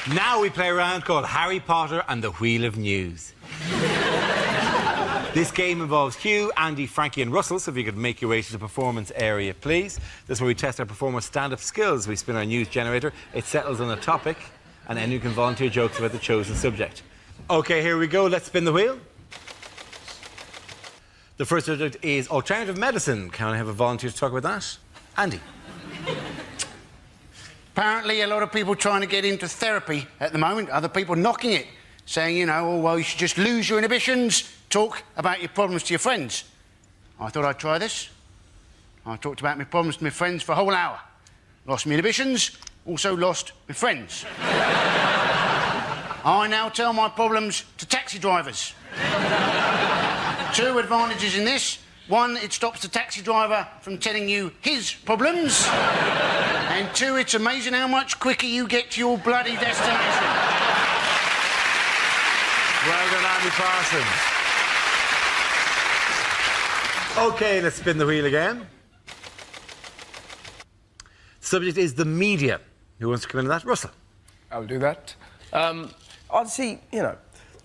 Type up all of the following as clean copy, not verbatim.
Now we play a round called Harry Potter and the Wheel of News. This game involves Hugh, Andy, Frankie and Russell, so if you could make your way to the performance area, please. This is where we test our performers' stand-up skills. We spin our news generator, it settles on a topic, and anyone can volunteer jokes about the chosen subject. OK, here we go. Let's spin the wheel. The first subject is alternative medicine. Can I have a volunteer to talk about that? Andy. Apparently, a lot of people trying to get into therapy at the moment. Other people knocking it, saying, you know, oh, well, you should just lose your inhibitions, talk about your problems to your friends. I thought I'd try this. I talked about my problems to my friends for a whole hour. Lost my inhibitions, also lost my friends. I now tell my problems to taxi drivers. 2 advantages in this. 1, it stops the taxi driver from telling you his problems. And 2, it's amazing how much quicker you get to your bloody destination. Well done, Andy Parsons. OK, let's spin the wheel again. The subject is the media. Who wants to come into that? Russell. I'll do that. I'd see, you know,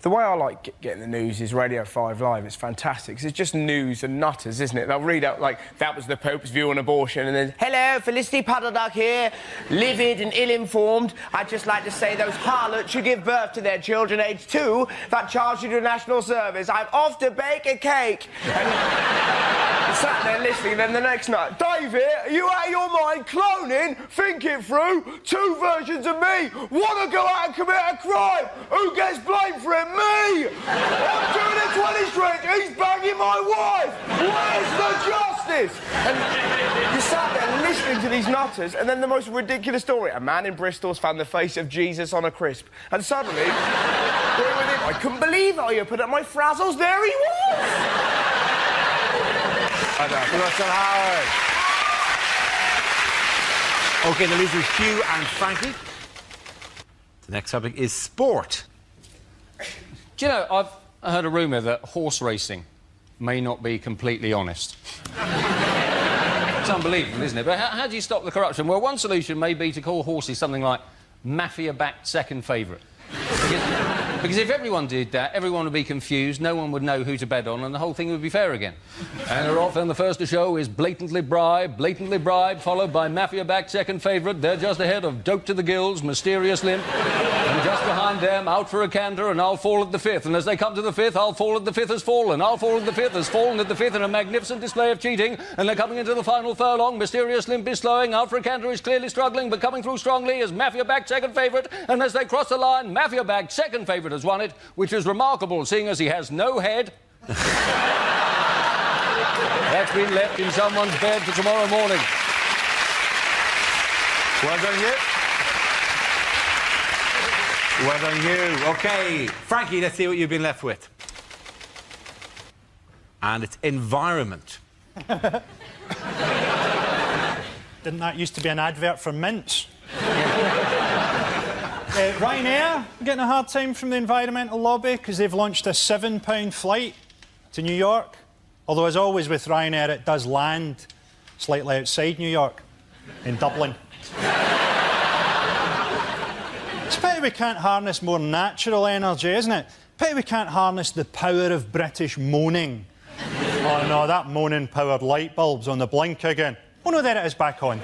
the way I like getting the news is Radio 5 Live. It's fantastic, 'cause it's just news and nutters, isn't it? They'll read out, like, that was the Pope's view on abortion, and then, hello, Felicity Puddleduck here, livid and ill-informed. I'd just like to say those harlots who give birth to their children aged 2 that charge you to national service. I'm off to bake a cake. And sat there listening, and then the next night, David, are you out of your mind? Cloning? Think it through. 2 versions of me. Want to go out and commit a crime? Who gets blamed for it? Me! I'm doing a 20 stretch, he's banging my wife! Where's the justice? And you sat there listening to these nutters, and then the most ridiculous story. A man in Bristol's found the face of Jesus on a crisp. And suddenly, where with him? I couldn't believe how you put up my frazzles, there he was! Russell Howard. OK, the losers Hugh and Frankie. The next topic is sport. Do you know, I've heard a rumour that horse racing may not be completely honest. It's unbelievable, isn't it? But how do you stop the corruption? Well, one solution may be to call horses something like mafia-backed second favourite. Because if everyone did that, everyone would be confused, no one would know who to bet on, and the whole thing would be fair again. And they're off, and the first to show is blatantly bribe, followed by mafia-backed second favourite. They're just ahead of Dope to the Gills, Mysterious Limp, and just behind them, Out for a Canter, and I'll fall at the 5th. And as they come to the 5th, I'll fall at the 5th has fallen. I'll fall at the 5th has fallen at the 5th in a magnificent display of cheating. And they're coming into the final furlong. Mysterious Limp is slowing. Out for a Canter is clearly struggling, but coming through strongly is mafia-backed second favourite. And as they cross the line, mafia-backed second favourite has won it, which is remarkable, seeing as he has no head. That's been left in someone's bed for tomorrow morning. Well done, you. Well done, you. OK, Frankie, let's see what you've been left with. And it's environment. Didn't that used to be an advert for mints? Ryanair getting a hard time from the environmental lobby because they've launched a £7 flight to New York. Although, as always with Ryanair, it does land slightly outside New York, in Dublin. It's a pity we can't harness more natural energy, isn't it? Pity we can't harness the power of British moaning. Oh no, that moaning-powered light bulb's on the blink again. Oh no, there it is, back on.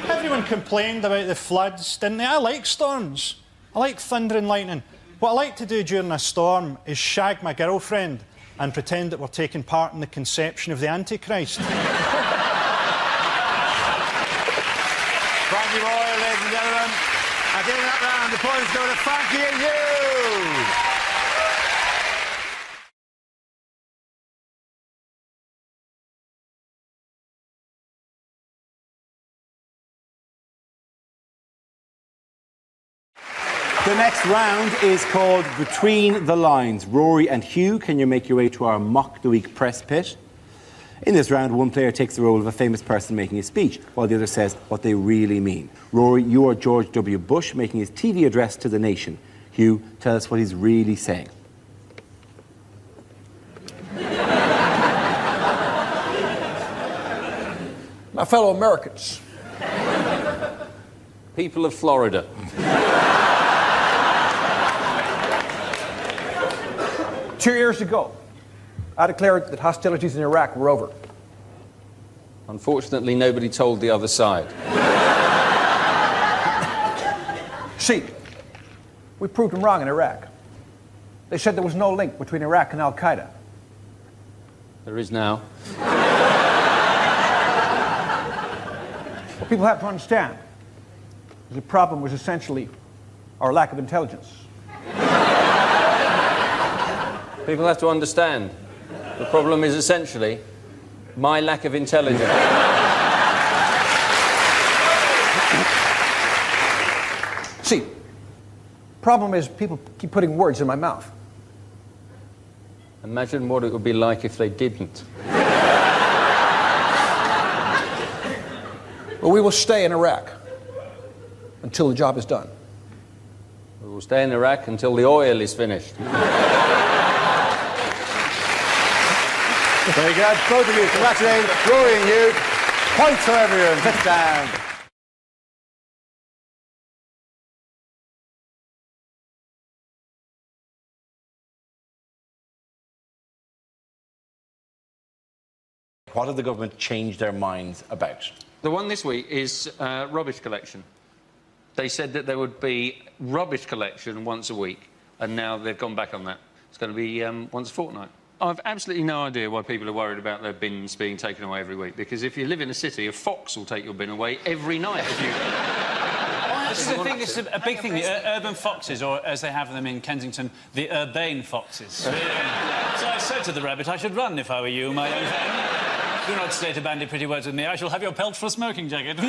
Everyone complained about the floods, didn't they? I like storms. I like thunder and lightning. What I like to do during a storm is shag my girlfriend and pretend that we're taking part in the conception of the Antichrist. Frankie Boyle, ladies and gentlemen. At the end of that round, the points go to Frankie and you. The next round is called Between the Lines. Rory and Hugh, can you make your way to our Mock the Week press pit? In this round, one player takes the role of a famous person making a speech, while the other says what they really mean. Rory, you are George W. Bush making his TV address to the nation. Hugh, tell us what he's really saying. My fellow Americans, People of Florida. 2 years ago, I declared that hostilities in Iraq were over. Unfortunately, nobody told the other side. See, we proved them wrong in Iraq. They said there was no link between Iraq and Al-Qaeda. There is now. What people have to understand is the problem was essentially our lack of intelligence. People have to understand. The problem is essentially my lack of intelligence. See, problem is people keep putting words in my mouth. Imagine what it would be like if they didn't. Well, we will stay in Iraq until the job is done. We will stay in Iraq until the oil is finished. Very good. Both of you. Congratulations. Rory and you. Points for everyone. Sit down. What have the government changed their minds about? The one this week is rubbish collection. They said that there would be rubbish collection once a week, and now they've gone back on that. It's going to be once a fortnight. I've absolutely no idea why people are worried about their bins being taken away every week, because if you live in a city, a fox will take your bin away every night. This is the thing, this is a big thing, the urban foxes, or as they have them in Kensington, the urbane foxes. So I said to the rabbit, I should run if I were you, my young friend. Do not say to bandy pretty words with me, I shall have your pelt for a smoking jacket. Who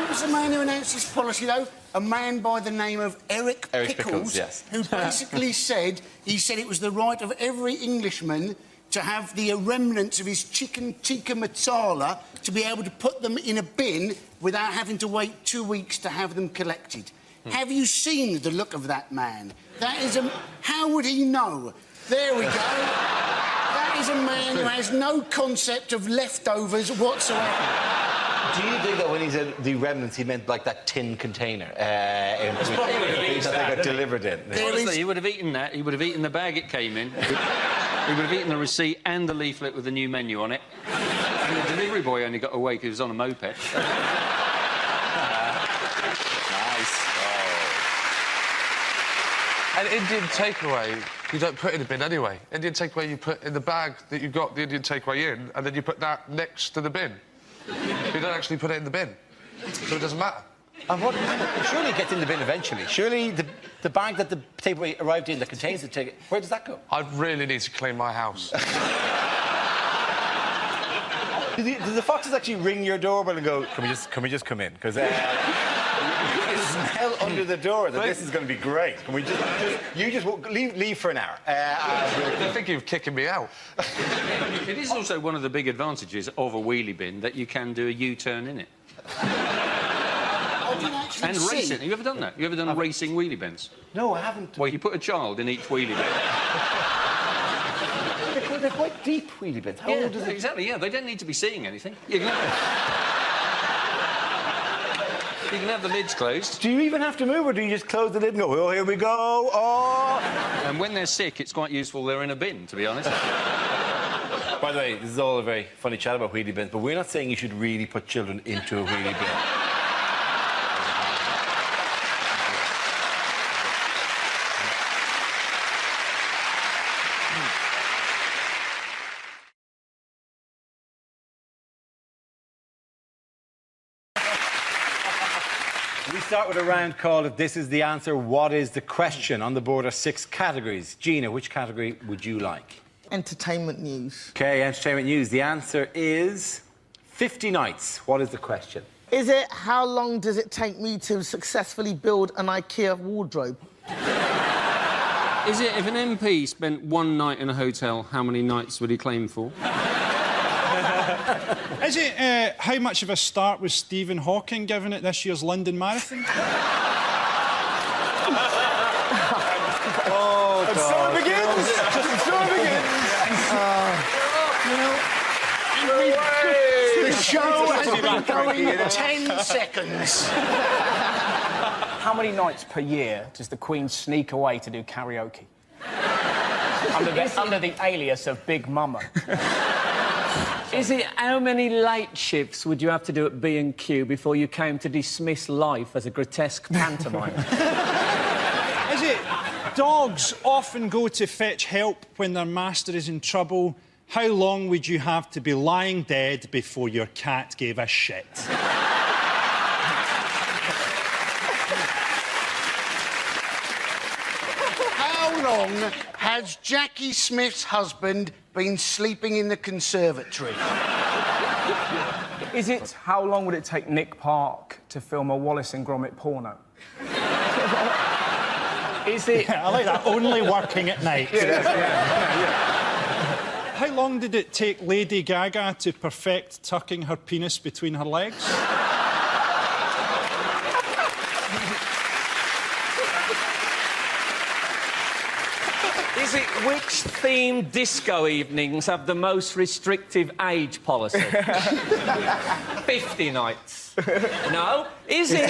was the man who announced this policy, though? A man by the name of Eric Pickles, yes. who basically said it was the right of every Englishman to have the remnants of his chicken tikka masala to be able to put them in a bin without having to wait 2 weeks to have them collected. Have you seen the look of that man? That is a... How would he know? There we go. That is a man who has no concept of leftovers whatsoever. Do you think that when he said the remnants, he meant like that tin container that they got delivered in? Honestly, he would have eaten that. He would have eaten the bag it came in. He would have eaten the receipt and the leaflet with the new menu on it. And the delivery boy only got away because he was on a moped. Nice. And Indian takeaway, you don't put in a bin anyway. Indian takeaway, you put in the bag that you got the Indian takeaway in, and then you put that next to the bin. You don't actually put it in the bin, so it doesn't matter. And what, surely it gets in the bin eventually. Surely the bag that the takeaway arrived in that contains the ticket, where does that go? I really need to clean my house. Do the foxes actually ring your doorbell and go, can we just come in? Because you can smell under the door that this is going to be great. Can we just leave for an hour? They're thinking of kicking me out. It is also one of the big advantages of a wheelie bin that you can do a U-turn in it. And race it. Have you ever done that? You ever done racing wheelie bins? No, I haven't. Well, you put a child in each wheelie bin. They're quite deep wheelie bins. How old is it? Exactly, yeah. They don't need to be seeing anything. You can have the lids closed. Do you even have to move, or do you just close the lid and go, oh, here we go, oh... And when they're sick, it's quite useful they're in a bin, to be honest. By the way, this is all a very funny chat about wheelie bins, but we're not saying you should really put children into a wheelie bin. We start with a round called This is the Answer, What is the Question? On the board are 6 categories. Gina, which category would you like? Entertainment news. OK, entertainment news. The answer is 50 nights. What is the question? Is it how long does it take me to successfully build an IKEA wardrobe? Is it if an MP spent 1 night in a hotel, how many nights would he claim for? Is it how much of a start was Stephen Hawking given at this year's London Marathon? Oh, And so it begins! And so it begins! The show has been going 10 seconds. How many nights per year does the Queen sneak away to do karaoke? under the alias of Big Mama. Is it how many late shifts would you have to do at B&Q before you came to dismiss life as a grotesque pantomime? Is it dogs often go to fetch help when their master is in trouble? How long would you have to be lying dead before your cat gave a shit? How long has Jackie Smith's husband been sleeping in the conservatory? Is it how long would it take Nick Park to film a Wallace and Gromit porno? Is it... I like that, only working at night. How long did it take Lady Gaga to perfect tucking her penis between her legs? Is it which themed disco evenings have the most restrictive age policy? 50 nights. No? Is it?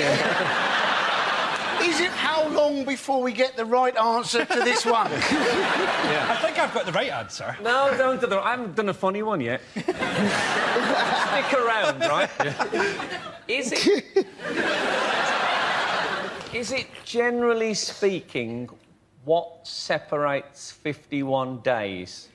Is it how long before we get the right answer to this one? I think I've got the right answer. No, don't do that. I haven't done a funny one yet. Stick around, right? Is it... Is it, generally speaking, what separates 51 days?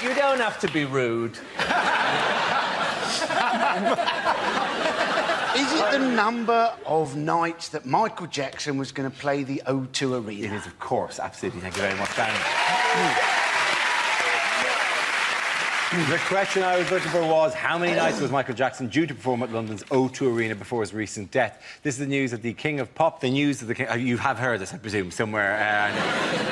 You don't have to be rude. Is it the number of nights that Michael Jackson was going to play the O2 Arena? It is, of course, absolutely. Thank you very much, Danny. The question I was looking for was, how many nights was Michael Jackson due to perform at London's O2 Arena before his recent death? This is the news of the King of Pop. The news of the King... you have heard this, I presume, somewhere.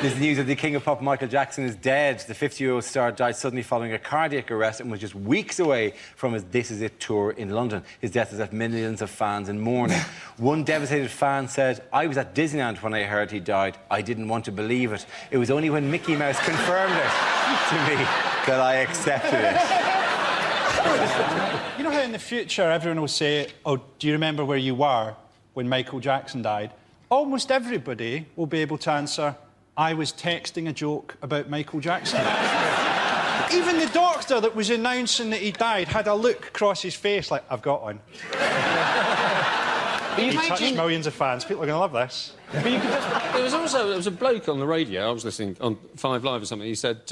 This is the news of the King of Pop, Michael Jackson, is dead. The 50-year-old star died suddenly following a cardiac arrest and was just weeks away from his This Is It tour in London. His death has left millions of fans in mourning. One devastated fan said, "I was at Disneyland when I heard he died. I didn't want to believe it. It was only when Mickey Mouse confirmed it to me that I accepted it." You know how in the future everyone will say, "Oh, do you remember where you were when Michael Jackson died?" Almost everybody will be able to answer, "I was texting a joke about Michael Jackson." Even the doctor that was announcing that he died had a look across his face like, "I've got one." He touched millions of fans. People are going to love this. But you could just... there was a bloke on the radio, I was listening on 5 Live or something, he said,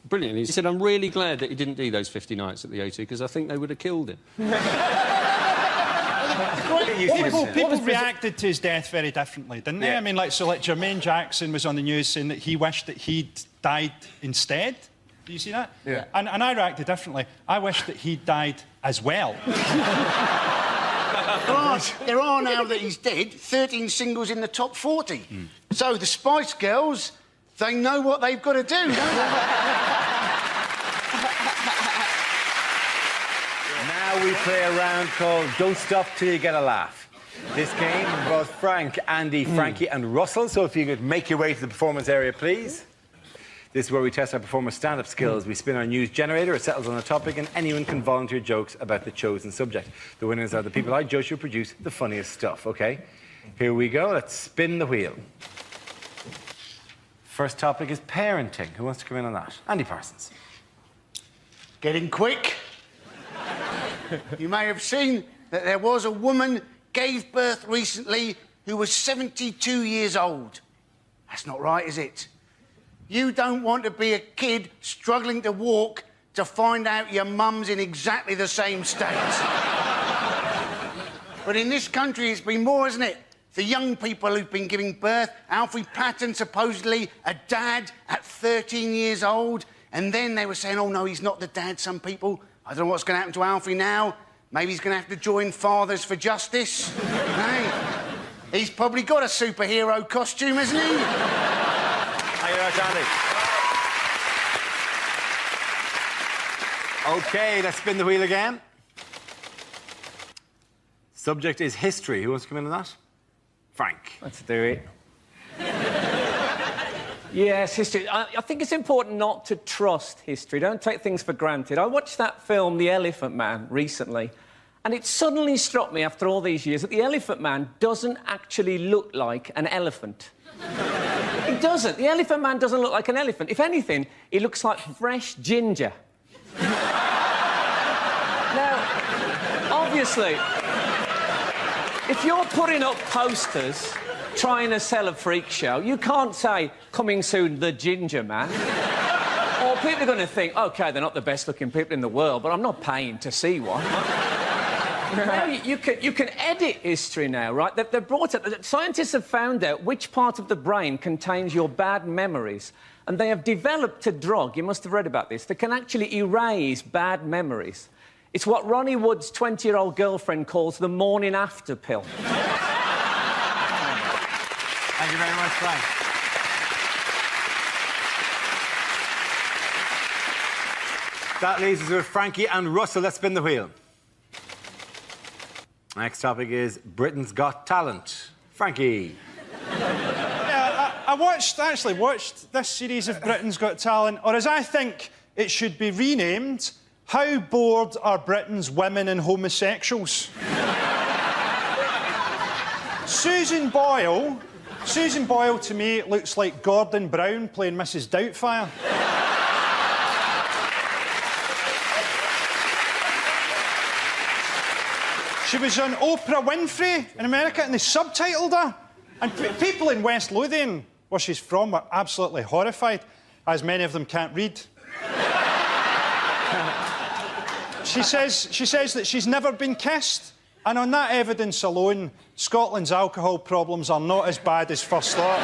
brilliant, he said, "I'm really glad that he didn't do those 50 nights at the O2 because I think they would have killed him." People reacted to his death very differently, didn't they? I mean, like Jermaine Jackson was on the news saying that he wished that he'd died instead. Do you see that? Yeah. And I reacted differently. I wished that he'd died as well. There are, now that he's dead, 13 singles in the top 40. So the Spice Girls, they know what they've got to do, don't they? Now we play a round called Don't Stop Till You Get a Laugh. This game involves Frank, Andy, Frankie and Russell, so if you could make your way to the performance area, please. This is where we test our performers' stand-up skills. We spin our news generator, it settles on a topic, and anyone can volunteer jokes about the chosen subject. The winners are the people I judge who produce the funniest stuff, OK? Here we go. Let's spin the wheel. First topic is parenting. Who wants to come in on that? Andy Parsons. Getting quick. You may have seen that there was a woman gave birth recently who was 72 years old. That's not right, is it? You don't want to be a kid struggling to walk to find out your mum's in exactly the same state. But in this country, it's been more, isn't it? The young people who've been giving birth. Alfie Patton, supposedly a dad at 13 years old. And then they were saying, "Oh, no, he's not the dad," some people. I don't know what's going to happen to Alfie now. Maybe he's going to have to join Fathers for Justice. Hey, he's probably got a superhero costume, hasn't he? Thank you very much, Andy. OK, let's spin the wheel again. Subject is history. Who wants to come in on that? Frank. Let's do it. Yes, history. I think it's important not to trust history. Don't take things for granted. I watched that film, The Elephant Man, recently, and it suddenly struck me after all these years that the Elephant Man doesn't actually look like an elephant. He doesn't. The Elephant Man doesn't look like an elephant. If anything, he looks like fresh ginger. Now, obviously, if you're putting up posters trying to sell a freak show, you can't say, coming soon, the Ginger Man. Or people are going to think, OK, they're not the best-looking people in the world, but I'm not paying to see one. Now, you can edit history now, right? They've brought it... Scientists have found out which part of the brain contains your bad memories, and they have developed a drug, you must have read about this, that can actually erase bad memories. It's what Ronnie Wood's 20-year-old girlfriend calls the morning after pill. Thank you very much, Frank. That leaves us with Frankie and Russell. Let's spin the wheel. Next topic is Britain's Got Talent. Frankie. Yeah, I actually watched this series of Britain's Got Talent, or as I think it should be renamed, How Bored Are Britain's Women and Homosexuals? Susan Boyle, to me, looks like Gordon Brown playing Mrs. Doubtfire. She was on Oprah Winfrey in America, and they subtitled her. And people in West Lothian, where she's from, were absolutely horrified, as many of them can't read. She says that she's never been kissed, and on that evidence alone, Scotland's alcohol problems are not as bad as first thought.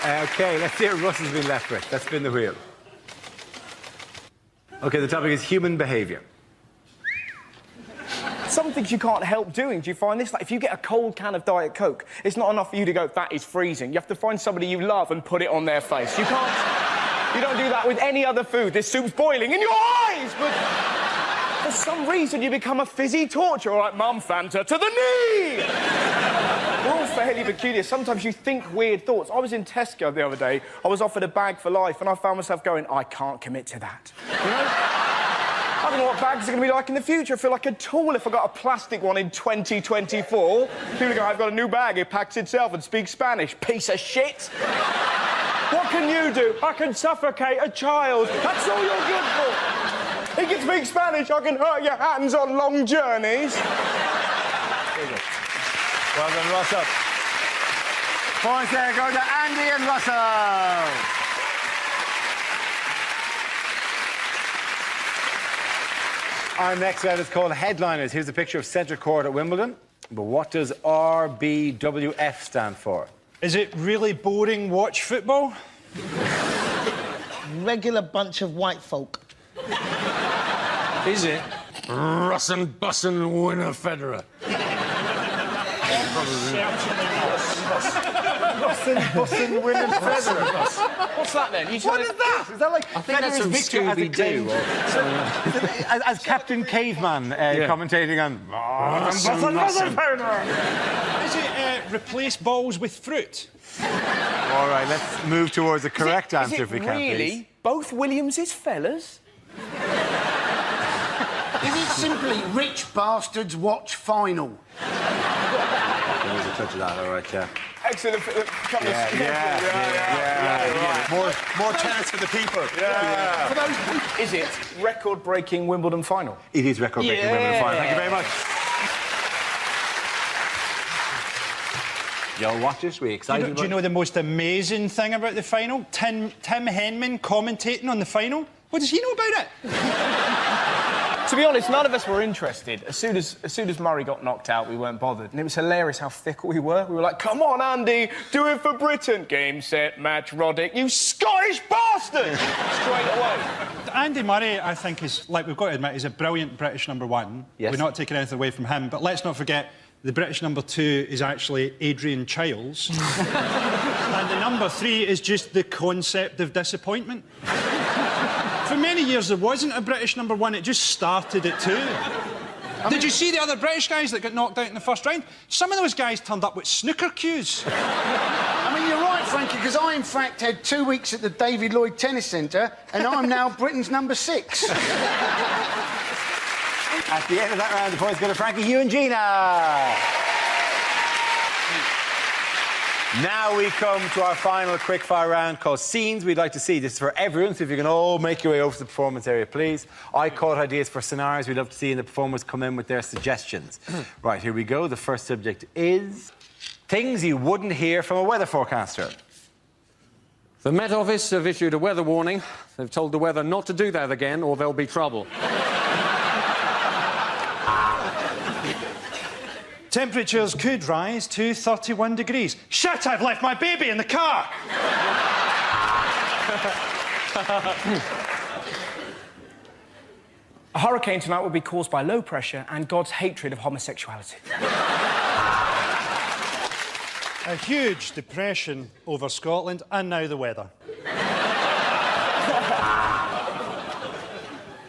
OK, let's see what Russell's been left with. Let's spin the wheel. OK, the topic is human behaviour. Some things you can't help doing. Do you find this? Like, if you get a cold can of Diet Coke, it's not enough for you to go, that is freezing. You have to find somebody you love and put it on their face. You can't... You don't do that with any other food. This soup's boiling in your eyes, but... For some reason, you become a fizzy torture. All right, Mum, Fanta, to the knee! We're all fairly peculiar. Sometimes you think weird thoughts. I was in Tesco the other day. I was offered a bag for life, and I found myself going, I can't commit to that. You know? I don't know what bags are going to be like in the future. I feel like a tool if I got a plastic one in 2024. People go, I've got a new bag. It packs itself and speaks Spanish. Piece of shit. What can you do? I can suffocate a child. That's all you're good for. He can speak Spanish. I can hurt your hands on long journeys. Well done, Russell. Points there go to Andy and Russell. Our next round is called Headliners. Here's a picture of centre court at Wimbledon. But what does RBWF stand for? Is it really boring watch football? Regular bunch of white folk. Is it? Russin' bussin' winner Federer. Bussin' winning Federer. What's that, then? What is that? Is that like I think that's from Scooby-Doo. As Captain Caveman commentating on... Is it replace balls with fruit? All right, let's move towards the correct answer if we can, really please. both Williamses fellas? Is it simply rich bastards watch final? There's a touch of that, all right, yeah. Excellent. More tennis for the people. Yeah. For those, is it record-breaking Wimbledon final? It is record-breaking Wimbledon final. Thank you very much. You'll watch it? We excited? Do you know the most amazing thing about the final? Tim Henman commentating on the final. What does he know about it? To be honest, none of us were interested. As soon as Murray got knocked out, we weren't bothered. And it was hilarious how fickle we were. We were like, come on, Andy, do it for Britain. Game, set, match, Roddick, you Scottish bastard! Straight away. Andy Murray, I think, is, like we've got to admit, is a brilliant British number one. Yes. We're not taking anything away from him, but let's not forget the British number two is actually Adrian Chiles. And the number three is just the concept of disappointment. For many years, there wasn't a British number one. It just started at two. Did you see the other British guys that got knocked out in the first round? Some of those guys turned up with snooker cues. I mean, you're right, Frankie, because I, in fact, had 2 weeks at the David Lloyd Tennis Centre, and I'm now Britain's number 6. At the end of that round, the points go to Frankie, Hugh and Gina. Now we come to our final quickfire round called Scenes We'd Like to See. This is for everyone, so if you can all make your way over to the performance area, please. I caught ideas for scenarios we'd love to see, and the performers come in with their suggestions. Right, here we go. The first subject is things you wouldn't hear from a weather forecaster. The Met Office have issued a weather warning. They've told the weather not to do that again, or there'll be trouble. Temperatures could rise to 31 degrees. Shit, I've left my baby in the car! A hurricane tonight will be caused by low pressure and God's hatred of homosexuality. A huge depression over Scotland, and now the weather.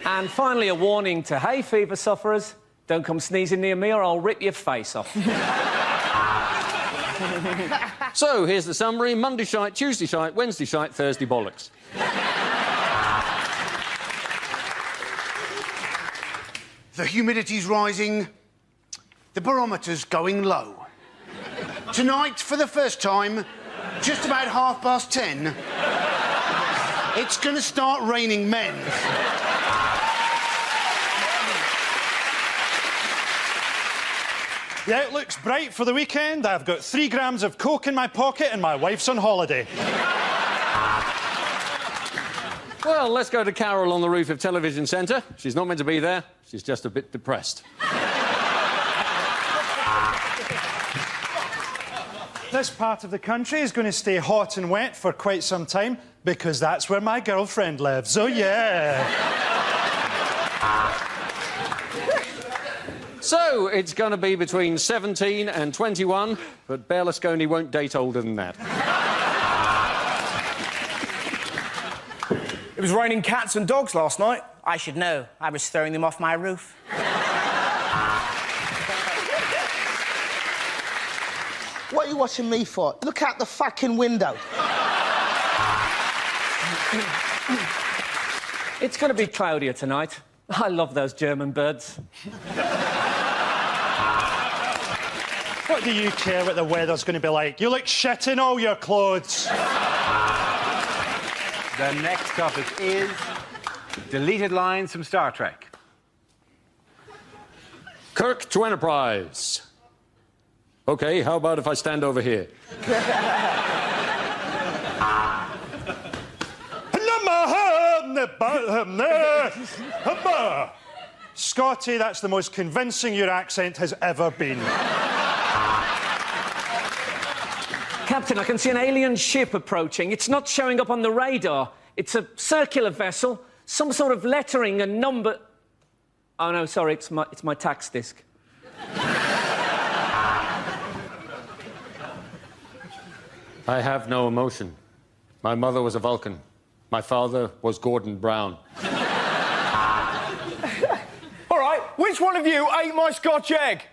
And finally, a warning to hay fever sufferers. Don't come sneezing near me or I'll rip your face off. So, here's the summary. Monday shite, Tuesday shite, Wednesday shite, Thursday bollocks. The humidity's rising. The barometer's going low. Tonight, for the first time, just about 10:30, it's going to start raining men. The outlook's bright for the weekend. I've got 3 grams of coke in my pocket and my wife's on holiday. Well, let's go to Carol on the roof of Television Centre. She's not meant to be there. She's just a bit depressed. This part of the country is going to stay hot and wet for quite some time because that's where my girlfriend lives. Oh, yeah. So, it's going to be between 17 and 21, but Berlusconi won't date older than that. It was raining cats and dogs last night. I should know. I was throwing them off my roof. What are you watching me for? Look out the fucking window. It's going to be cloudier tonight. I love those German birds. What do you care what the weather's going to be like? You look shit in all your clothes. The next topic is deleted lines from Star Trek. Kirk to Enterprise. OK, how about if I stand over here? Scotty, that's the most convincing your accent has ever been. Captain, I can see an alien ship approaching. It's not showing up on the radar. It's a circular vessel, some sort of lettering and number... Oh, no, sorry, it's my tax disc. I have no emotion. My mother was a Vulcan. My father was Gordon Brown. All right, which one of you ate my Scotch egg?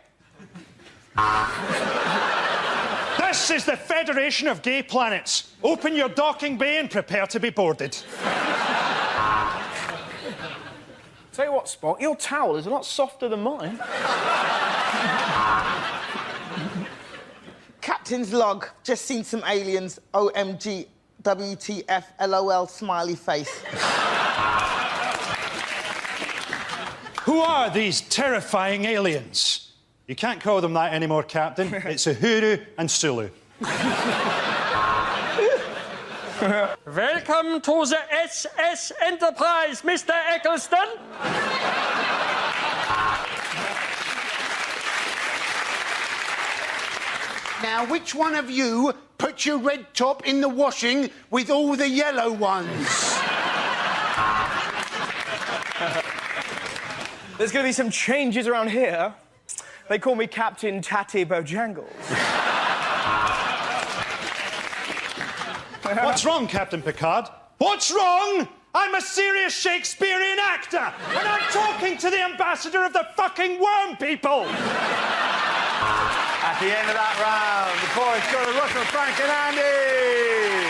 This is the Federation of Gay Planets. Open your docking bay and prepare to be boarded. Tell you what, Spock, your towel is a lot softer than mine. Captain's log. Just seen some aliens. OMG. WTF. LOL. Smiley face. Who are these terrifying aliens? You can't call them that anymore, Captain. It's Uhuru and Sulu. Welcome to the SS Enterprise, Mr. Eccleston. Now, which one of you put your red top in the washing with all the yellow ones? There's going to be some changes around here. They call me Captain Tatty Bojangles. What's wrong, Captain Picard? What's wrong? I'm a serious Shakespearean actor, and I'm talking to the ambassador of the fucking worm people. At the end of that round, the points go to Russell, Frank and Andy.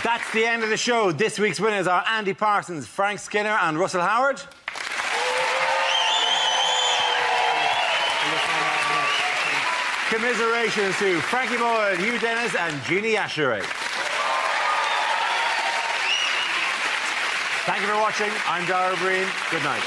That's the end of the show. This week's winners are Andy Parsons, Frank Skinner and Russell Howard. Commiserations to Frankie Boyle, Hugh Dennis and Jeannie Asheray. Thank you for watching. I'm Dara Breen. Good night.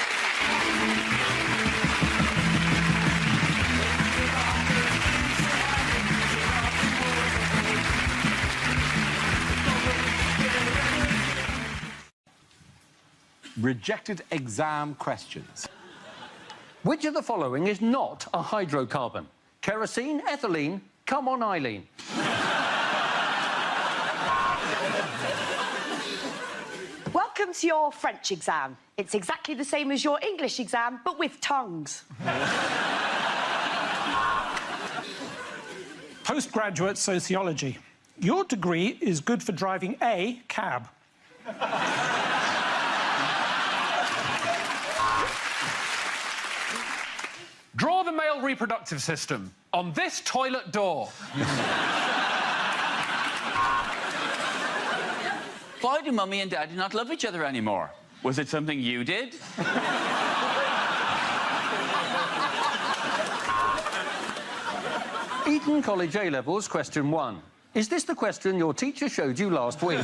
Rejected exam questions. Which of the following is not a hydrocarbon? Kerosene, ethylene, come on, Eileen. Welcome to your French exam. It's exactly the same as your English exam, but with tongues. Postgraduate sociology. Your degree is good for driving a cab. Draw the male reproductive system on this toilet door. Why do Mummy and Daddy not love each other anymore? Was it something you did? Eton College A-Levels, question 1. Is this the question your teacher showed you last week?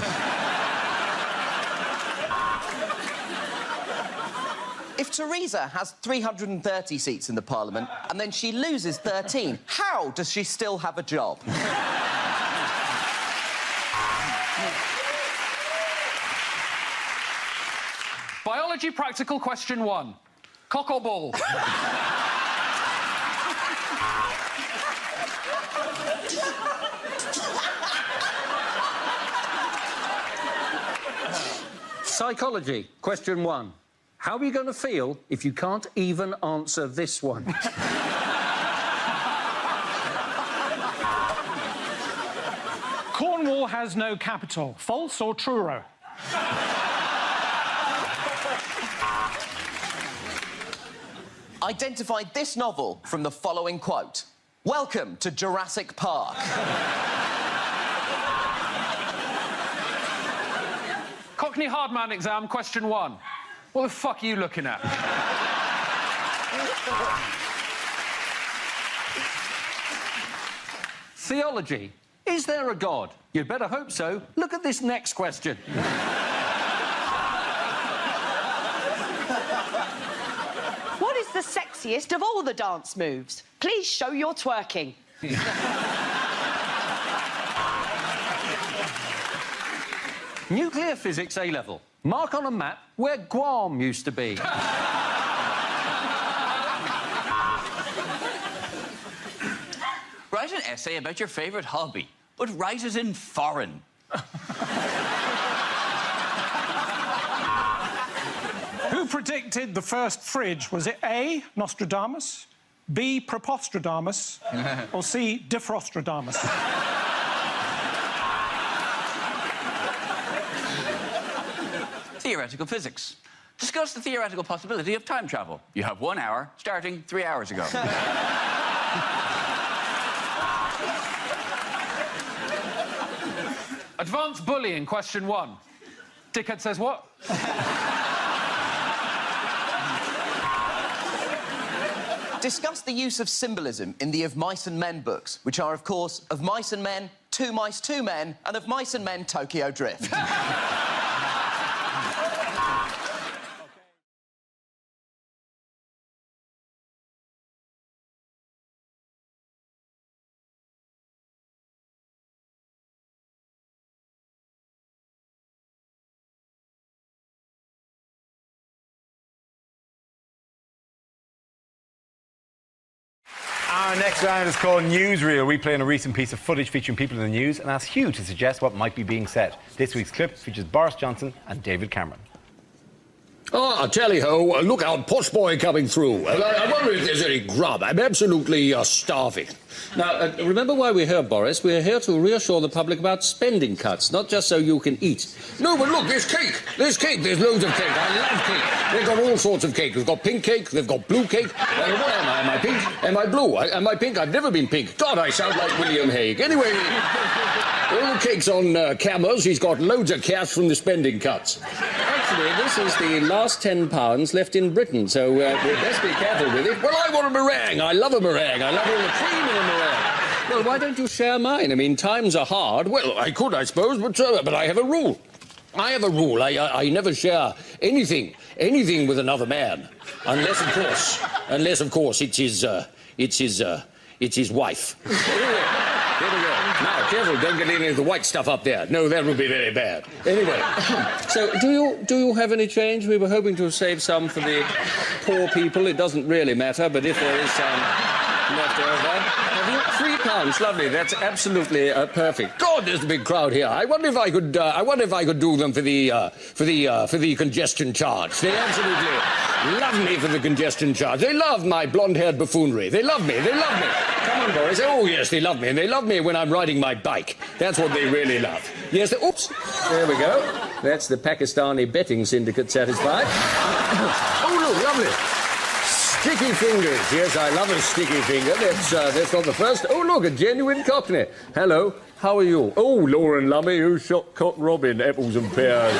If Theresa has 330 seats in the Parliament and then she loses 13, how does she still have a job? Biology practical question 1. Cock or ball? Psychology, question 1. How are you going to feel if you can't even answer this one? Cornwall has no capital. False or true? Identify this novel from the following quote. Welcome to Jurassic Park. Cockney Hardman exam question 1. What the fuck are you looking at? Theology. Is there a God? You'd better hope so. Look at this next question. What is the sexiest of all the dance moves? Please show your twerking. Nuclear physics A-level. Mark on a map where Guam used to be. Write an essay about your favourite hobby, but write it in foreign. Who predicted the first fridge? Was it A, Nostradamus, B, Prepostradamus, or C, Defrostradamus? Theoretical physics. Discuss the theoretical possibility of time travel. You have 1 hour, starting 3 hours ago. Advanced bullying question 1. Dickhead says what? Discuss the use of symbolism in the Of Mice and Men books, which are, of course, Of Mice and Men, Two Mice, Two Men, and Of Mice and Men, Tokyo Drift. Our next round is called Newsreel. We play on a recent piece of footage featuring people in the news and ask Hugh to suggest what might be being said. This week's clip features Boris Johnson and David Cameron. Ah, tally-ho, look out, posh boy coming through. I wonder if there's any grub. I'm absolutely starving. Now, remember why we're here, Boris? We're here to reassure the public about spending cuts, not just so you can eat. No, but look, there's cake. There's cake. There's loads of cake. I love cake. They've got all sorts of cake. They've got pink cake. They've got blue cake. What am I? Am I pink? Am I blue? Am I pink? I've never been pink. God, I sound like William Hague. Anyway, all the cake's on cameras. He's got loads of cash from the spending cuts. Actually, this is the last £10 left in Britain, so we'd best be careful with it. Well, I want a meringue. I love a meringue. I love all the cream in a meringue. Well, why don't you share mine? I mean, times are hard. Well, I could, I suppose, but I have a rule. I have a rule. I never share anything with another man, unless, of course, it's his wife. There we go. Now, careful, don't get any of the white stuff up there. No, that would be very bad. Anyway. So, do you have any change? We were hoping to save some for the poor people. It doesn't really matter, but if there is some left over... £3, lovely. That's absolutely perfect. God, there's a big crowd here. I wonder if I could do them for the congestion charge. They absolutely love me for the congestion charge. They love my blonde-haired buffoonery. They love me. They love me. Come on, Boris. Oh yes, they love me, and they love me when I'm riding my bike. That's what they really love. Yes. Oops. There we go. That's the Pakistani betting syndicate satisfied. Oh look, lovely. Sticky fingers. Yes, I love a sticky finger. That's not the first. Oh, look, a genuine Cockney. Hello, how are you? Oh, Lauren Lummy, who shot Cock Robin, apples and pears.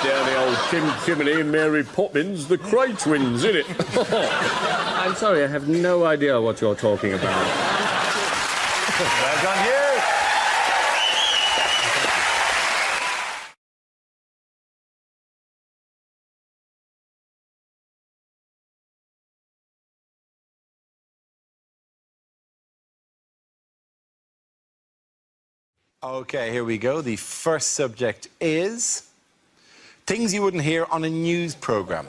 Down the old chimney and Mary Poppins, the Cray twins, innit? I'm sorry, I have no idea what you're talking about. Well done, you. OK, here we go. The first subject is things you wouldn't hear on a news programme.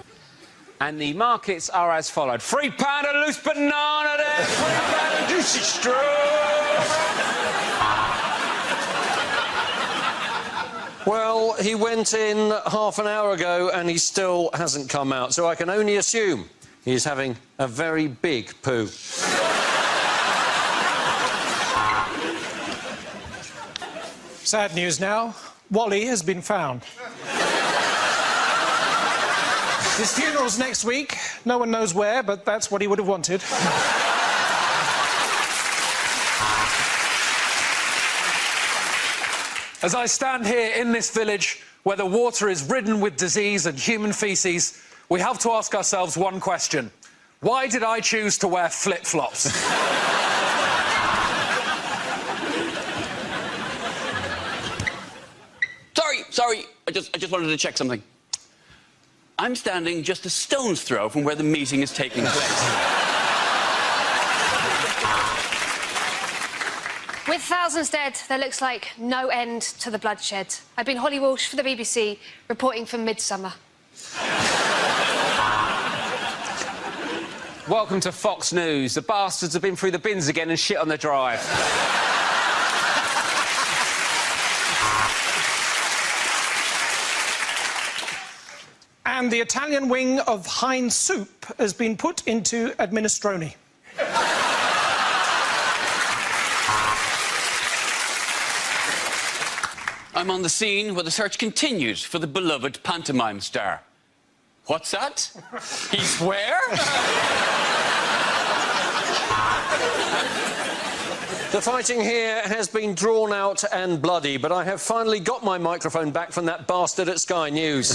And the markets are as followed. £3 a loose banana there, £3 a juicy straw. Well, he went in half an hour ago and he still hasn't come out, so I can only assume he's having a very big poo. Sad news now. Wally has been found. His funeral's next week. No one knows where, but that's what he would have wanted. As I stand here in this village where the water is ridden with disease and human faeces, we have to ask ourselves one question. Why did I choose to wear flip-flops? Sorry, I just wanted to check something. I'm standing just a stone's throw from where the meeting is taking place. With thousands dead, there looks like no end to the bloodshed. I've been Holly Walsh for the BBC, reporting from Midsummer. Welcome to Fox News. The bastards have been through the bins again and shit on the drive. And the Italian wing of Heinz soup has been put into administroni. I'm on the scene where the search continues for the beloved pantomime star. What's that? He's where? The fighting here has been drawn out and bloody, but I have finally got my microphone back from that bastard at Sky News.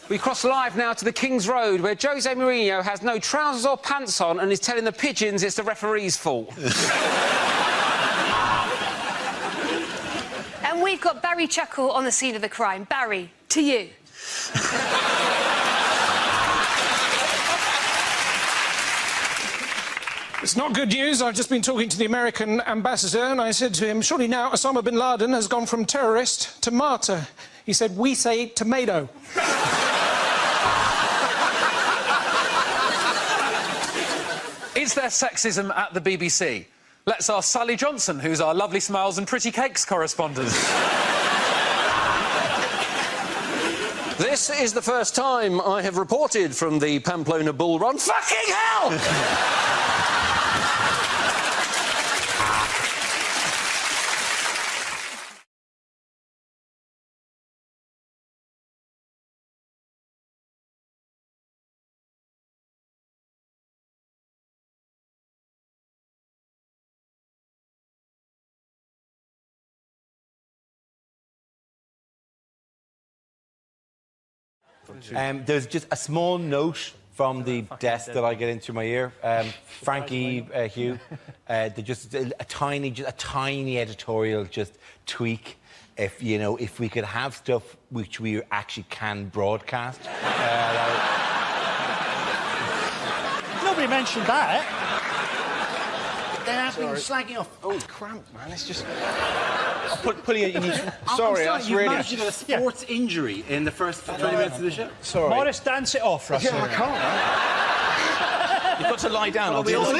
We cross live now to the King's Road, where Jose Mourinho has no trousers or pants on and is telling the pigeons it's the referee's fault. And we've got Barry Chuckle on the scene of the crime. Barry, to you. It's not good news. I've just been talking to the American ambassador and I said to him, surely now Osama bin Laden has gone from terrorist to martyr. He said, we say tomato. Is there sexism at the BBC? Let's ask Sally Johnson, who's our lovely smiles and pretty cakes correspondent. This is the first time I have reported from the Pamplona Bull Run. Fucking hell! There's just a small note from the desk that I get into my ear. Frankie, Hugh, just a tiny editorial just tweak. If we could have stuff which we actually can broadcast. Nobody mentioned that. They have been slagging off. Oh, cramp, man. It's just... Pulling it in each... Sorry, that's you really... managed to get a sports injury in the first 20 minutes of the show. Sorry. Morris, dance it off, Russell. Yeah, I can't, man. You've got to lie down. Get down!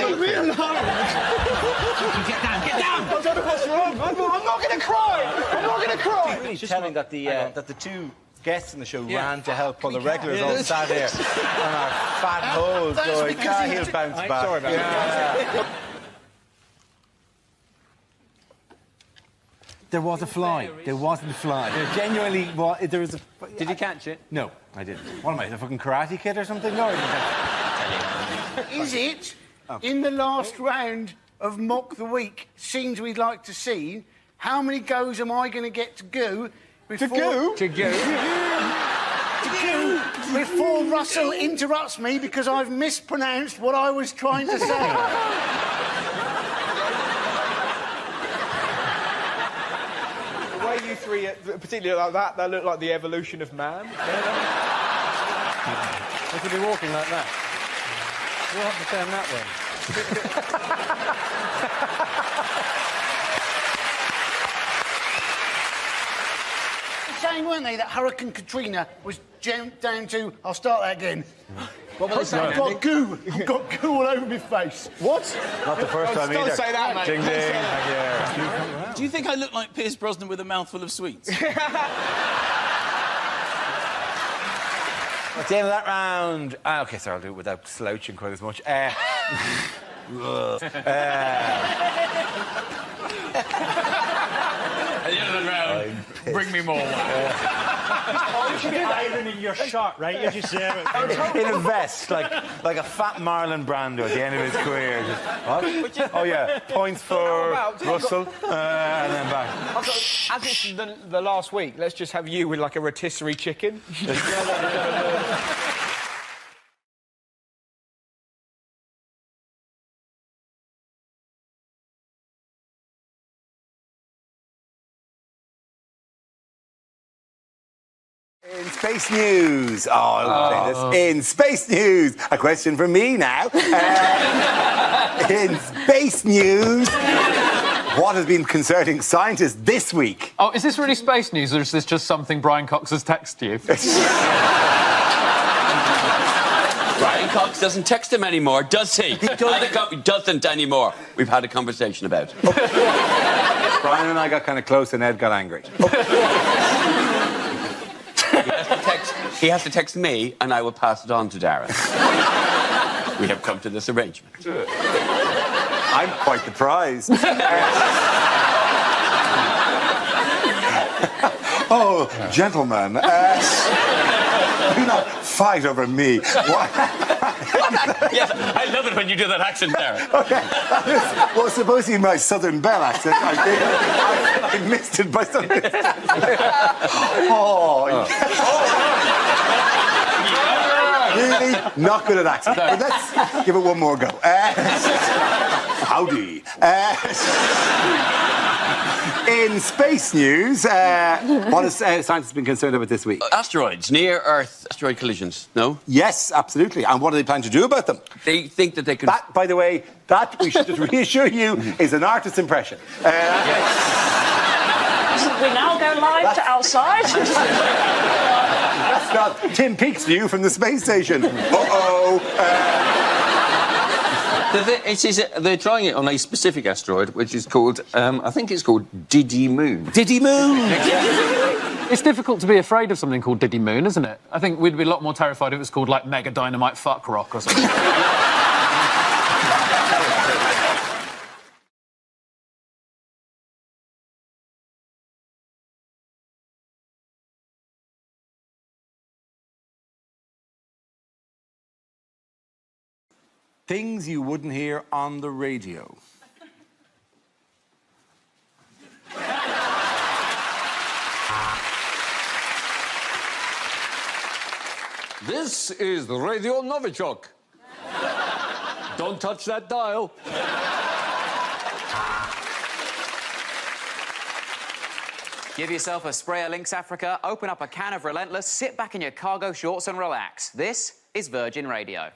Get down! I don't know what's wrong. I'm not going to cry. I'm not going to cry. It's just telling that the two guests in the show ran to help while the regulars all sat here on our fat holes going, he'll bounce back. Sorry about that. There was a fly. There wasn't a fly. There genuinely was. There was a... Did you catch it? No, I didn't. What am I, the fucking Karate Kid or something? No, Is it, in the last round of Mock the Week, scenes we'd like to see, how many goes am I going to get to go before... To go? Before Russell interrupts me because I've mispronounced what I was trying to say. You three, particularly like that look like the evolution of man. They could be walking like that. We'll have to turn that way. Saying, weren't they, that Hurricane Katrina was down to... I'll start that again. What were they saying, I've got goo. I've got goo all over my face. What? Not the first time either. Don't say that, mate. Ding, ding. Yeah. Do you think I look like Pierce Brosnan with a mouthful of sweets? At the end of that round... OK, sorry, I'll do it without slouching quite as much. At the end of the round, bring me more. You should be ironing your shirt, right? You just there. In a vest, like a fat Marlon Brando at the end of his career. Just, what? Oh, yeah, points for Russell, and then back. As it's the last week, let's just have you with, like, a rotisserie chicken. In space news. Oh, I'll say this. In space news. A question from me now. In space news. What has been concerning scientists this week? Oh, is this really space news, or is this just something Brian Cox has texted you? Brian Cox doesn't text him anymore, does he? He doesn't anymore. We've had a conversation about it. Brian and I got kind of close and Ed got angry. He has to text me, and I will pass it on to Darren. We have come to this arrangement. I'm quite the prize. Oh, gentlemen, do not fight over me. Yes, I love it when you do that accent, Darren. Okay. Well, supposed to be my Southern Belle accent. I missed it by something. Really not good at accents. But let's give it one more go. Howdy. In space news, what has scientists been concerned about this week? Asteroids, near-Earth asteroid collisions, no? Yes, absolutely. And what do they plan to do about them? They think that they could... That, by the way, that, we should just reassure you, is an artist's impression. We now go live to outside. That's not Tim Peake's view from the space station. They're trying it on a specific asteroid, which is called, I think it's called Diddy Moon. Diddy Moon? It's difficult to be afraid of something called Diddy Moon, isn't it? I think we'd be a lot more terrified if it was called, like, Mega Dynamite Fuck Rock or something. Things you wouldn't hear on the radio. This is the Radio Novichok. Don't touch that dial. Give yourself a spray of Lynx Africa, open up a can of Relentless, sit back in your cargo shorts and relax. This is Virgin Radio.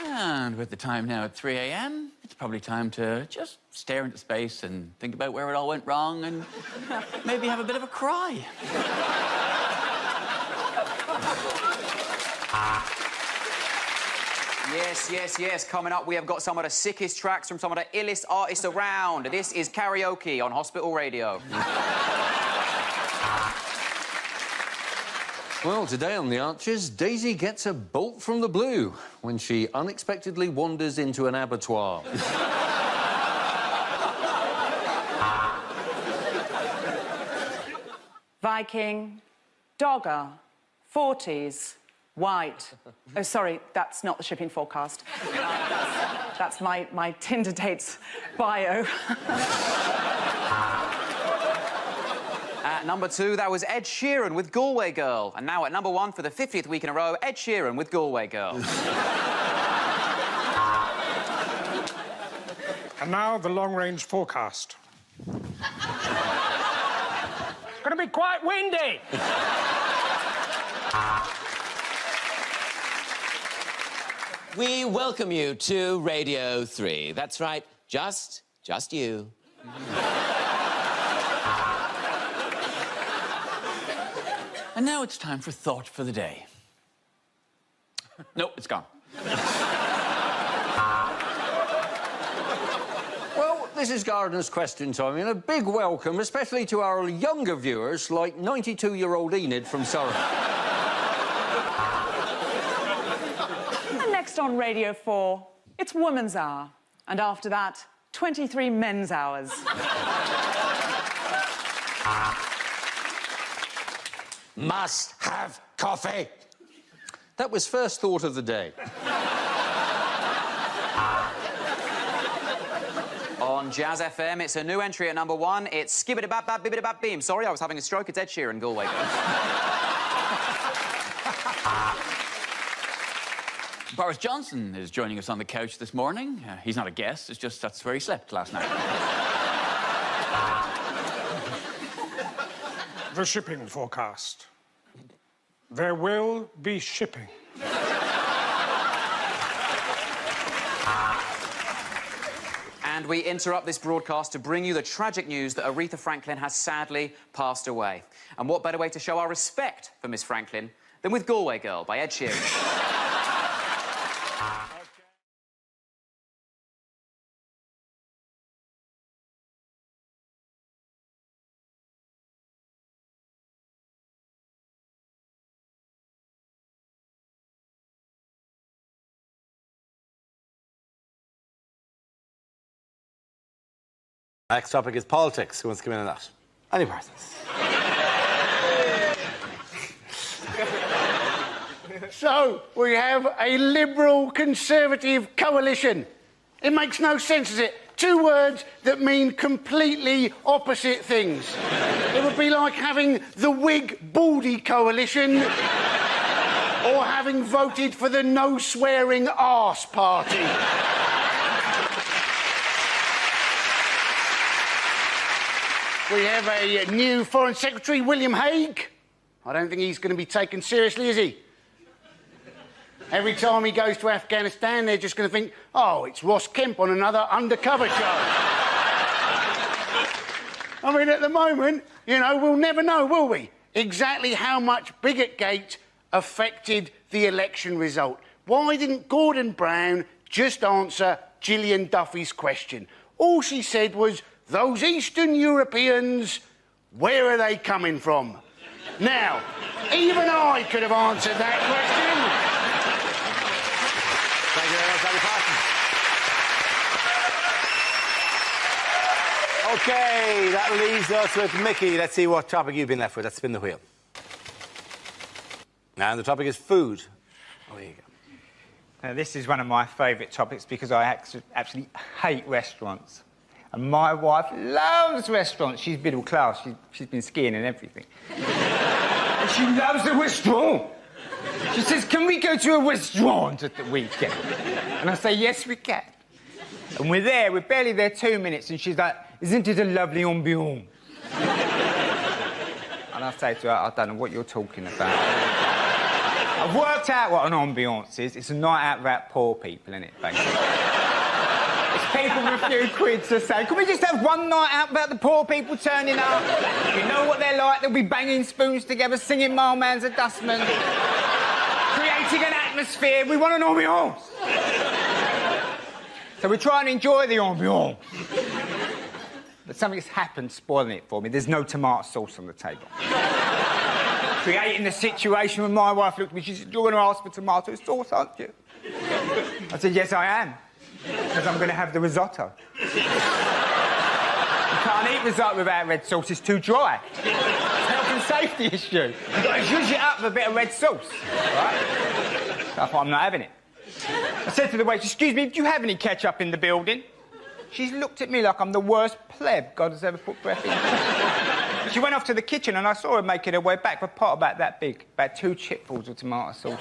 And with the time now at 3 a.m, it's probably time to just stare into space and think about where it all went wrong and maybe have a bit of a cry. Yes, yes, yes. Coming up, we have got some of the sickest tracks from some of the illest artists around. This is Karaoke on Hospital Radio. Well, today on The Archers, Daisy gets a bolt from the blue when she unexpectedly wanders into an abattoir. Viking, Dogger, 40s, White. Oh, sorry, that's not the shipping forecast. That's my Tinder dates bio. At number 2, that was Ed Sheeran with Galway Girl. And now at number 1 for the 50th week in a row, Ed Sheeran with Galway Girl. And now the long-range forecast. It's going to be quite windy. We welcome you to Radio 3. That's right, just you. And now it's time for Thought for the Day. Nope, it's gone. Well, this is Gardener's Question Time, and a big welcome, especially to our younger viewers, like 92-year-old Enid from Surrey. And next on Radio 4, it's Woman's Hour. And after that, 23 Men's Hours. Must have coffee. That was first thought of the day. On Jazz FM, it's a new entry at number 1. It's Skibbity-bap-bap-bibbity-bap-beam. Sorry, I was having a stroke. It's Ed Sheeran, Galway Girl. Boris Johnson is joining us on the couch this morning. He's not a guest, it's just that's where he slept last night. The shipping forecast. There will be shipping. And we interrupt this broadcast to bring you the tragic news that Aretha Franklin has sadly passed away. And what better way to show our respect for Miss Franklin than with Galway Girl by Ed Sheeran. Next topic is politics. Who wants to come in on that? Any persons? So, we have a Liberal-Conservative coalition. It makes no sense, does it? Two words that mean completely opposite things. It would be like having the Whig-Baldy coalition or having voted for the no-swearing arse party. We have a new Foreign Secretary, William Hague. I don't think he's going to be taken seriously, is he? Every time he goes to Afghanistan, they're just going to think, oh, it's Ross Kemp on another undercover show. I mean, at the moment, you know, we'll never know, will we, exactly how much Bigotgate affected the election result. Why didn't Gordon Brown just answer Gillian Duffy's question? All she said was, those Eastern Europeans, where are they coming from? Now, even I could have answered that question. Thank you very much, Danny Parsons. OK, that leaves us with Mickey. Let's see what topic you've been left with. Let's spin the wheel. And the topic is food. Oh, there you go. Now, this is one of my favourite topics because I absolutely hate restaurants. And my wife loves restaurants. She's middle class. She's been skiing and everything. And she loves a restaurant. She says, can we go to a restaurant at the weekend? And I say, yes, we can. And we're barely there 2 minutes, and she's like, isn't it a lovely ambiance? And I say to her, I don't know what you're talking about. I've worked out what an ambiance is. It's a night out about poor people, isn't it, basically? It's people with a few quid to say, can we just have one night out about the poor people turning up? You know what they're like. They'll be banging spoons together, singing Mailman's a Dustman, creating an atmosphere. We want an ambiance. So we try and enjoy the ambiance. But something's happened spoiling it for me. There's no tomato sauce on the table. Creating the situation when my wife looked at me, she said, you're going to ask for tomato sauce, aren't you? I said, yes, I am. Because I'm going to have the risotto. You can't eat risotto without red sauce, it's too dry. It's a health and safety issue. You've got to zhuzh it up with a bit of red sauce, right? So I thought, I'm not having it. I said to the waitress, excuse me, do you have any ketchup in the building? She's looked at me like I'm the worst pleb God has ever put breath in. She went off to the kitchen and I saw her making her way back with a pot about that big, about 2 chipfuls of tomato sauce.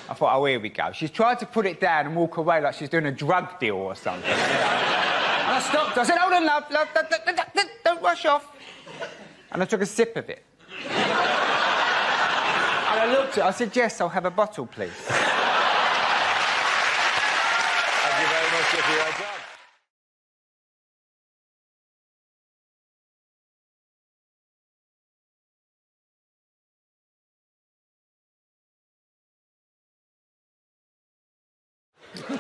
I thought, oh, here we go. She's tried to put it down and walk away like she's doing a drug deal or something. And I stopped her. I said, hold on, love, don't rush off. And I took a sip of it. And I looked at her, I said, yes, I'll have a bottle, please. Thank you very much, Mickey. Well done.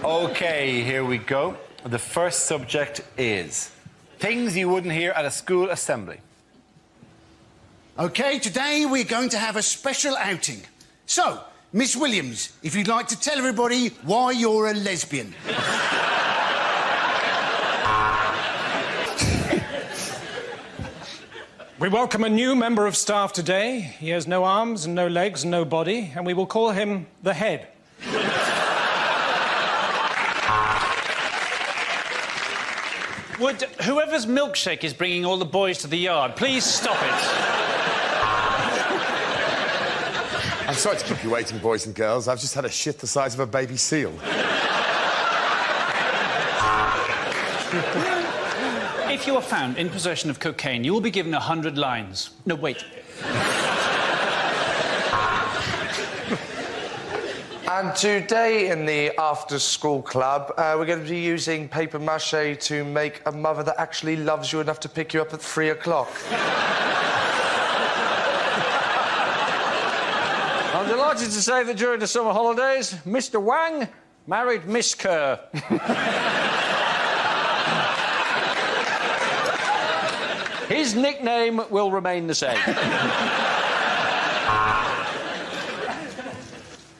OK, here we go. The first subject is things you wouldn't hear at a school assembly. OK, today we're going to have a special outing. So, Miss Williams, if you'd like to tell everybody why you're a lesbian. We welcome a new member of staff today. He has no arms and no legs and no body, and we will call him the Head. Would whoever's milkshake is bringing all the boys to the yard, please stop it. I'm sorry to keep you waiting, boys and girls. I've just had a shit the size of a baby seal. If you are found in possession of cocaine, you will be given 100 lines. No, wait. And today in the after-school club, we're going to be using paper mache to make a mother that actually loves you enough to pick you up at 3 o'clock. I'm delighted to say that during the summer holidays, Mr. Wang married Miss Kerr. His nickname will remain the same.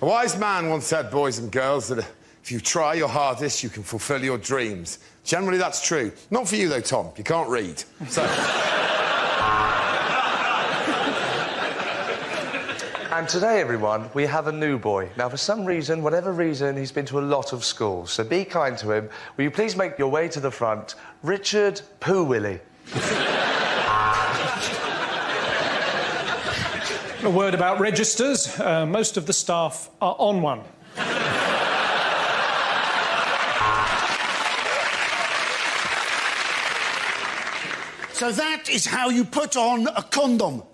A wise man once said, boys and girls, that if you try your hardest, you can fulfil your dreams. Generally, that's true. Not for you, though, Tom. You can't read. So... And today, everyone, we have a new boy. Now, for some reason, whatever reason, he's been to a lot of schools, so be kind to him. Will you please make your way to the front? Richard Poo Willie. A word about registers. Most of the staff are on one. So that is how you put on a condom.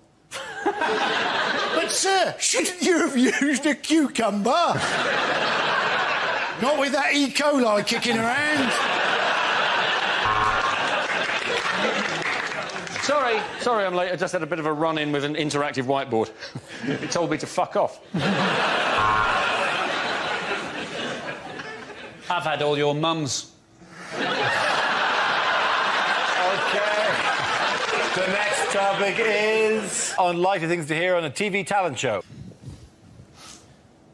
But, sir, shouldn't you have used a cucumber? Not with that E. coli kicking around. Sorry I'm late. I just had a bit of a run-in with an interactive whiteboard. It told me to fuck off. I've had all your mums. The next topic is unlikely things to hear on a TV talent show.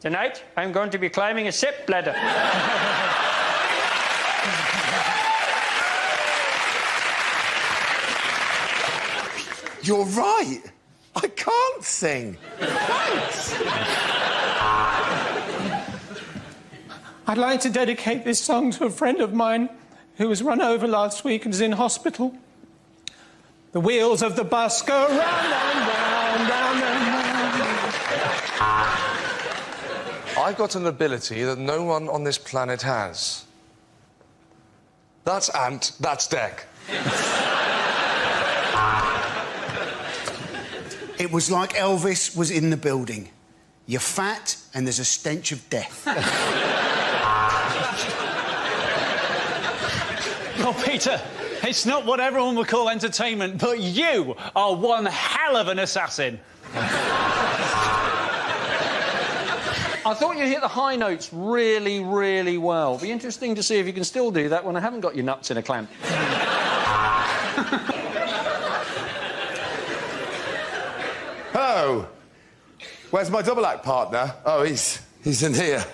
Tonight, I'm going to be climbing a step ladder. You're right. I can't sing. Thanks. I'd like to dedicate this song to a friend of mine who was run over last week and is in hospital. The wheels of the bus go round and round, round and round. I've got an ability that no one on this planet has. That's Ant, that's Dec. It was like Elvis was in the building. You're fat and there's a stench of death. Oh, Peter, it's not what everyone would call entertainment, but you are one hell of an assassin. I thought you hit the high notes really, really well. Be interesting to see if you can still do that when I haven't got your nuts in a clamp. Oh, where's my double act partner? Oh, he's in here.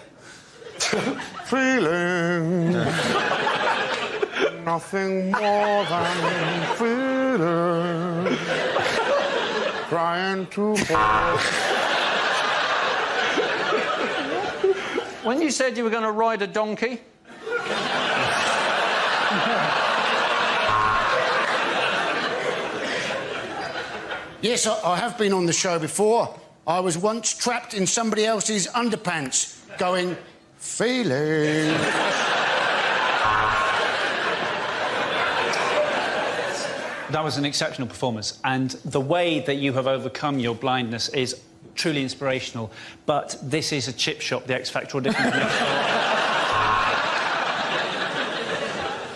Feeling nothing more than feeling, trying to fall. When you said you were going to ride a donkey... Yes, I have been on the show before. I was once trapped in somebody else's underpants, going, feeling. That was an exceptional performance, and the way that you have overcome your blindness is truly inspirational. But this is a chip shop, the X Factor audition.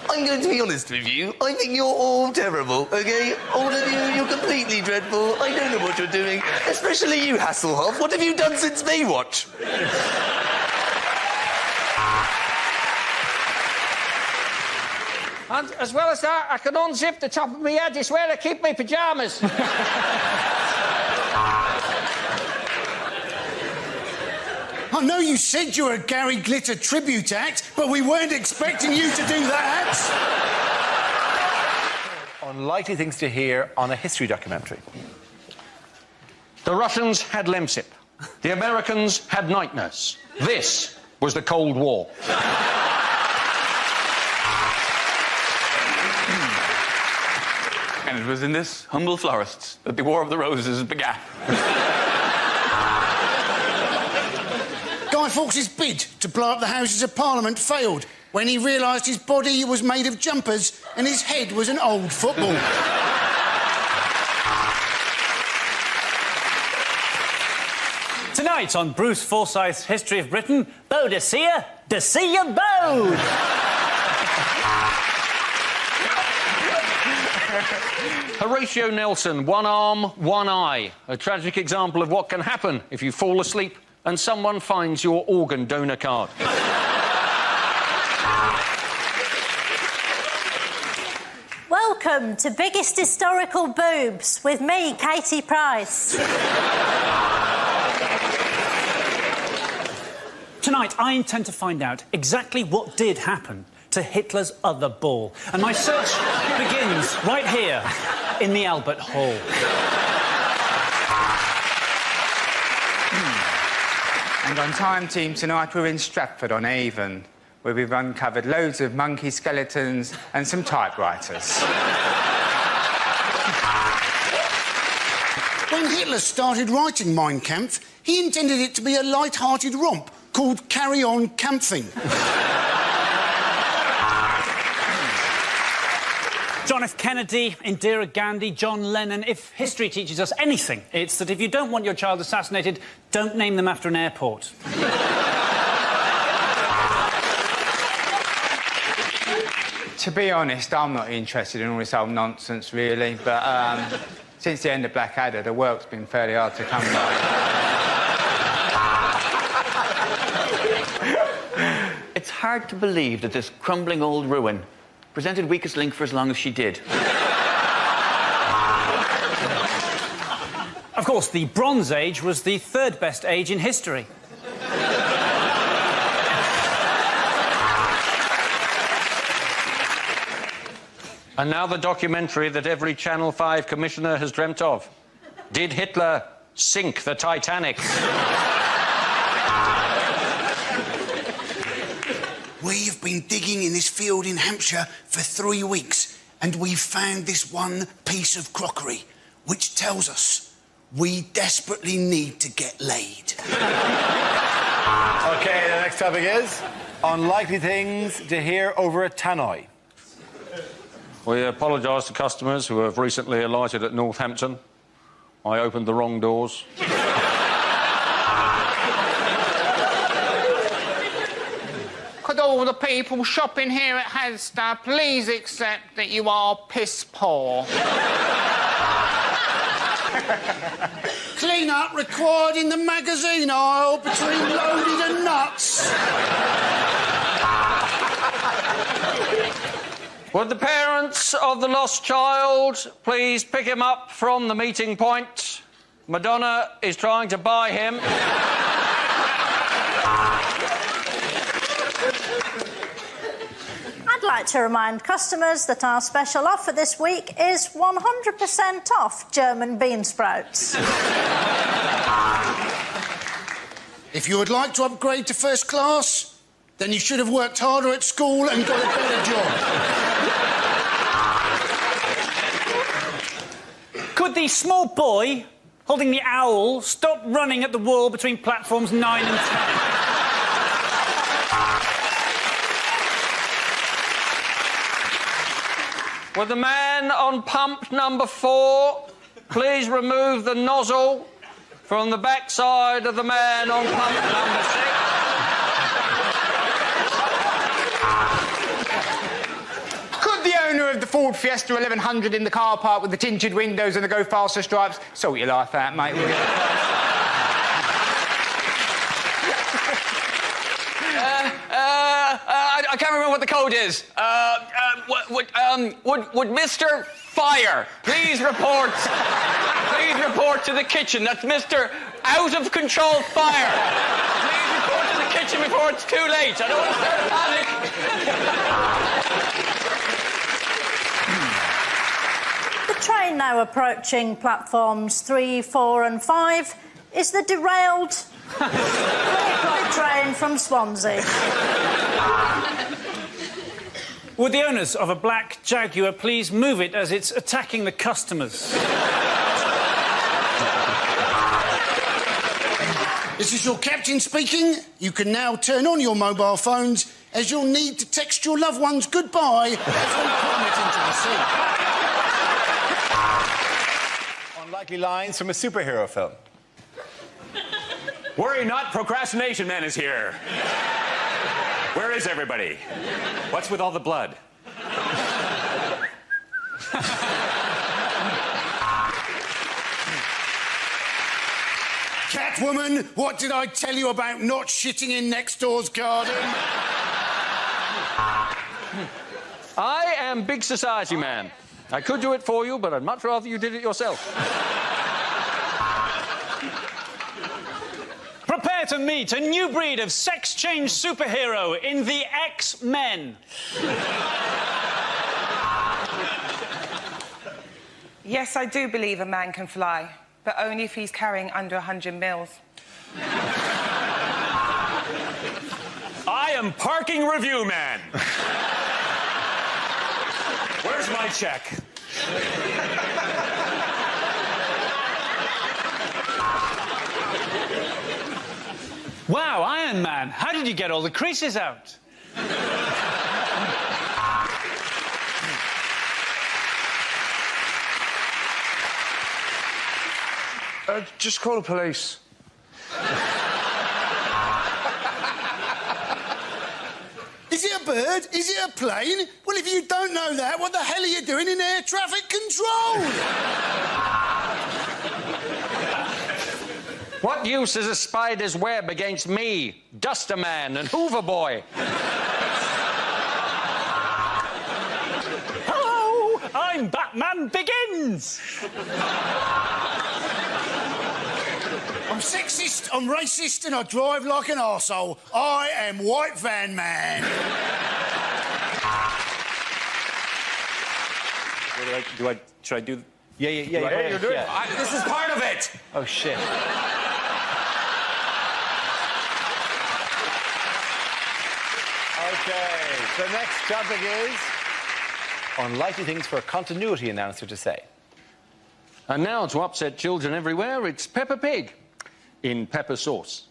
I'm going to be honest with you. I think you're all terrible, OK? All of you, you're completely dreadful. I don't know what you're doing. Especially you, Hasselhoff. What have you done since Baywatch? And as well as that, I can unzip the top of my head. It's where I keep my pyjamas. I know you said you were a Gary Glitter tribute act, but we weren't expecting you to do that. Unlikely things to hear on a history documentary. The Russians had Lemsip. The Americans had night nurse. This was the Cold War. And it was in this humble florist that the War of the Roses began. Guy Fawkes' bid to blow up the Houses of Parliament failed when he realised his body was made of jumpers and his head was an old football. Tonight on Bruce Forsyth's History of Britain, Boadicea, Decea Bode! Horatio Nelson, one arm, one eye. A tragic example of what can happen if you fall asleep and someone finds your organ donor card. Welcome to Biggest Historical Boobs with me, Katie Price. Tonight, I intend to find out exactly what did happen to Hitler's other ball. And my search begins right here in the Albert Hall. And on Time Team tonight, we're in Stratford on Avon, where we've uncovered loads of monkey skeletons and some typewriters. When Hitler started writing Mein Kampf, he intended it to be a light-hearted romp called Carry On Camping. John F. Kennedy, Indira Gandhi, John Lennon. If history teaches us anything, it's that if you don't want your child assassinated, don't name them after an airport. To be honest, I'm not interested in all this old nonsense, really, but since the end of Blackadder, the work's been fairly hard to come by. It's hard to believe that this crumbling old ruin presented weakest link for as long as she did. Of course, the Bronze Age was the third best age in history. And now the documentary that every Channel 5 commissioner has dreamt of. Did Hitler sink the Titanic? We've been digging in this field in Hampshire for 3 weeks, and we've found this one piece of crockery, which tells us we desperately need to get laid. OK, the next topic is unlikely things to hear over a tannoy. We apologise to customers who have recently alighted at Northampton. I opened the wrong doors. Could all the people shopping here at Asda please accept that you are piss poor? Clean up required in the magazine aisle between loaded and nuts. Would the parents of the lost child please pick him up from the meeting point? Madonna is trying to buy him. I'd like to remind customers that our special offer this week is 100% off German bean sprouts. If you would like to upgrade to first class, then you should have worked harder at school and got a better job. Could the small boy holding the owl stop running at the wall between platforms 9 and 10? Would the man on pump number 4 please remove the nozzle from the backside of the man on pump number 6? Could the owner of the Ford Fiesta 1100 in the car park with the tinted windows and the go faster stripes sort your life out, mate, will you? I can't remember what the code is. Would Mr. Fire please report? Please report to the kitchen. That's Mr. Out of Control Fire. Please report to the kitchen before it's too late. I don't want to start a panic. The train now approaching platforms 3, 4 and 5 is the derailed train from Swansea. Would the owners of a black Jaguar please move it as it's attacking the customers? This is your captain speaking. You can now turn on your mobile phones as you'll need to text your loved ones goodbye as we plummet into the sea. Unlikely lines from a superhero film. Worry not, Procrastination Man is here. Where is everybody? What's with all the blood? Catwoman, what did I tell you about not shitting in next door's garden? I am Big Society Man. I could do it for you, but I'd much rather you did it yourself. Prepare to meet a new breed of sex-change superhero in the X-Men. Yes, I do believe a man can fly, but only if he's carrying under 100 mils. I am Parking Review Man. Where's my check? Wow, Iron Man, how did you get all the creases out? Just call the police. Is it a bird? Is it a plane? Well, if you don't know that, what the hell are you doing in air traffic control? What use is a spider's web against me, Duster Man and Hoover Boy? Hello, I'm Batman Begins. I'm sexist, I'm racist, and I drive like an arsehole. I am White Van Man. Should I do... Yeah. Yeah, you're doing it. This is part of it. Oh, shit. Okay, the next topic is unlikely things for a continuity announcer to say. And now, to upset children everywhere, it's Peppa Pig in pepper sauce.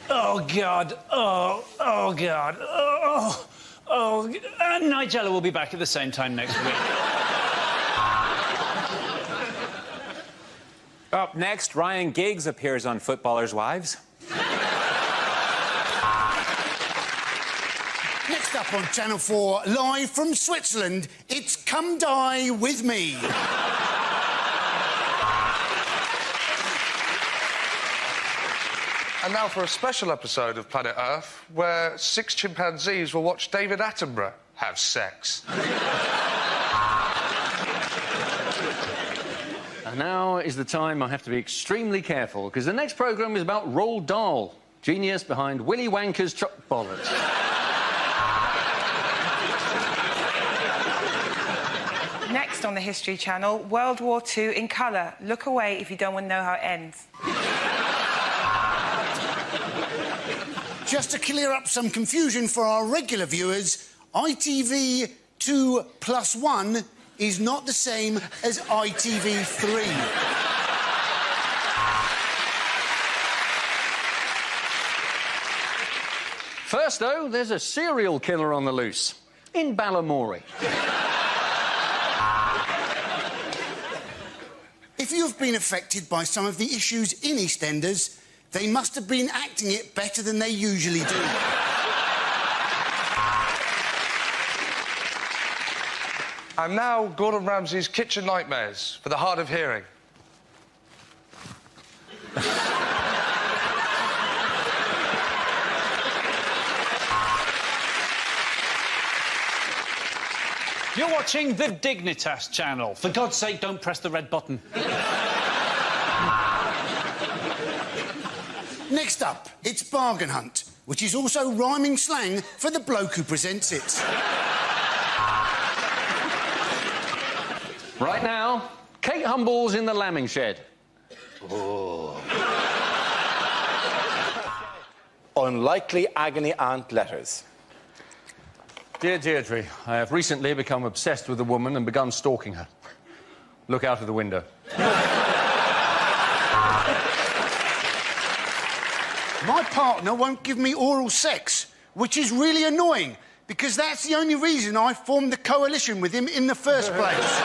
Oh, God. Oh, God. And Nigella will be back at the same time next week. Up next, Ryan Giggs appears on Footballers' Wives. Next up on Channel 4, live from Switzerland, it's Come Die With Me. And now for a special episode of Planet Earth, where 6 chimpanzees will watch David Attenborough have sex. And now is the time I have to be extremely careful, because the next programme is about Roald Dahl, genius behind Willy Wanker's Chuck Bollard. Next on the History Channel, World War II in colour. Look away if you don't want to know how it ends. Just to clear up some confusion for our regular viewers, ITV 2+1 is not the same as ITV3. First, though, there's a serial killer on the loose in Balamory. If you've been affected by some of the issues in EastEnders, they must have been acting it better than they usually do. And now, Gordon Ramsay's Kitchen Nightmares for the hard of hearing. You're watching the Dignitas channel. For God's sake, don't press the red button. Next up, it's Bargain Hunt, which is also rhyming slang for the bloke who presents it. Right now, Kate Humble's in the lambing shed. Oh. Unlikely Agony aunt letters. Dear Deirdre, I have recently become obsessed with a woman and begun stalking her. Look out of the window. My partner won't give me oral sex, which is really annoying, because that's the only reason I formed the coalition with him in the first place.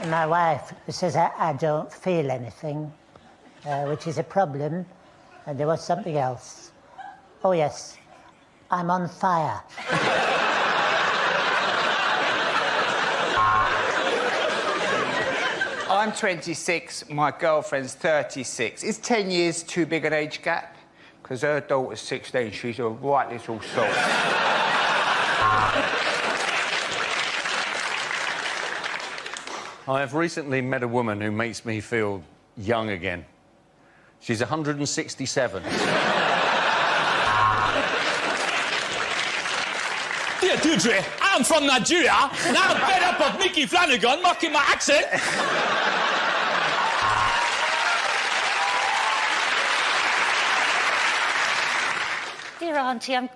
My wife says I don't feel anything, which is a problem. And there was something else. Oh, yes, I'm on fire. I'm 26, my girlfriend's 36. Is 10 years too big an age gap? Because her daughter's 16, she's a right little soul. I have recently met a woman who makes me feel young again. She's 167. Dear Deirdre, I'm from Nigeria, and I'm fed up of Mickey Flanagan mocking my accent. Dear Auntie, I'm a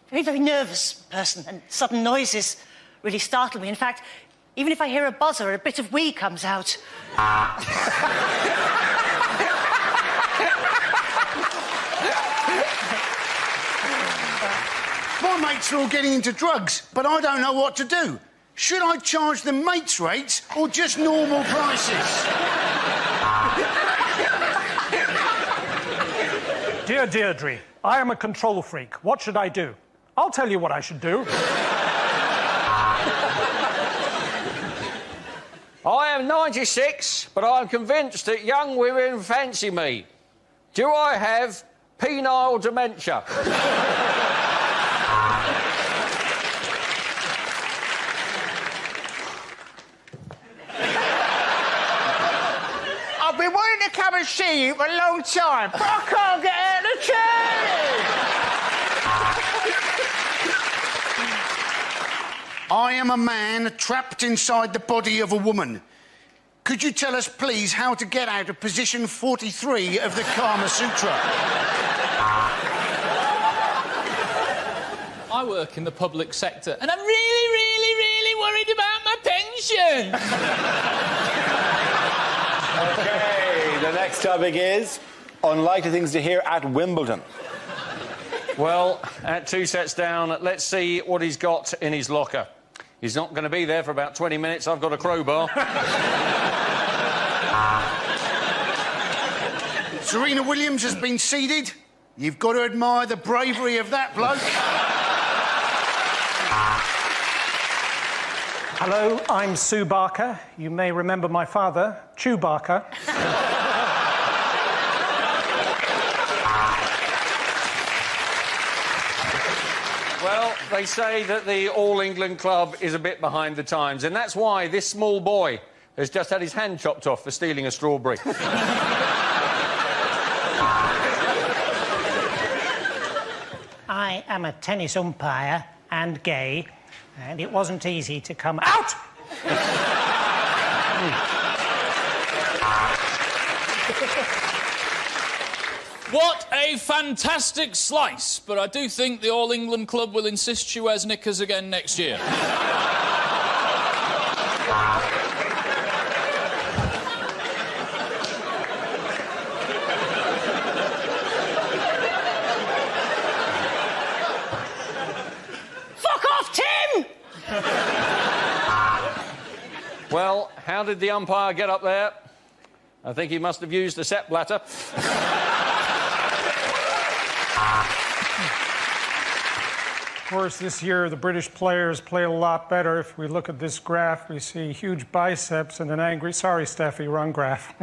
very, very nervous person, and sudden noises really startle me. In fact, even if I hear a buzzer, a bit of wee comes out. My mates are all getting into drugs, but I don't know what to do. Should I charge them mates' rates or just normal prices? Dear Deirdre, I am a control freak. What should I do? I'll tell you what I should do. I am 96, but I'm convinced that young women fancy me. Do I have penile dementia? to come and see you for a long time, but I can't get out of the chair. I am a man trapped inside the body of a woman. Could you tell us, please, how to get out of position 43 of the Kama Sutra? I work in the public sector, and I'm really worried about my pension. OK, the next topic is unlikely things to hear at Wimbledon. Well, at 2 sets down, let's see what he's got in his locker. He's not going to be there for about 20 minutes. I've got a crowbar. Serena Williams has been seeded. You've got to admire the bravery of that bloke. Hello, I'm Sue Barker. You may remember my father, Chew Barker. Well, they say that the All England Club is a bit behind the times, and that's why this small boy has just had his hand chopped off for stealing a strawberry. I am a tennis umpire and gay, and it wasn't easy to come out. What a fantastic slice, but I do think the All England Club will insist she wears knickers again next year. Fuck off, Tim! Well, how did the umpire get up there? I think he must have used a set bladder. Of course, this year the British players play a lot better. If we look at this graph, we see huge biceps and an angry... Sorry, Steffi, wrong graph.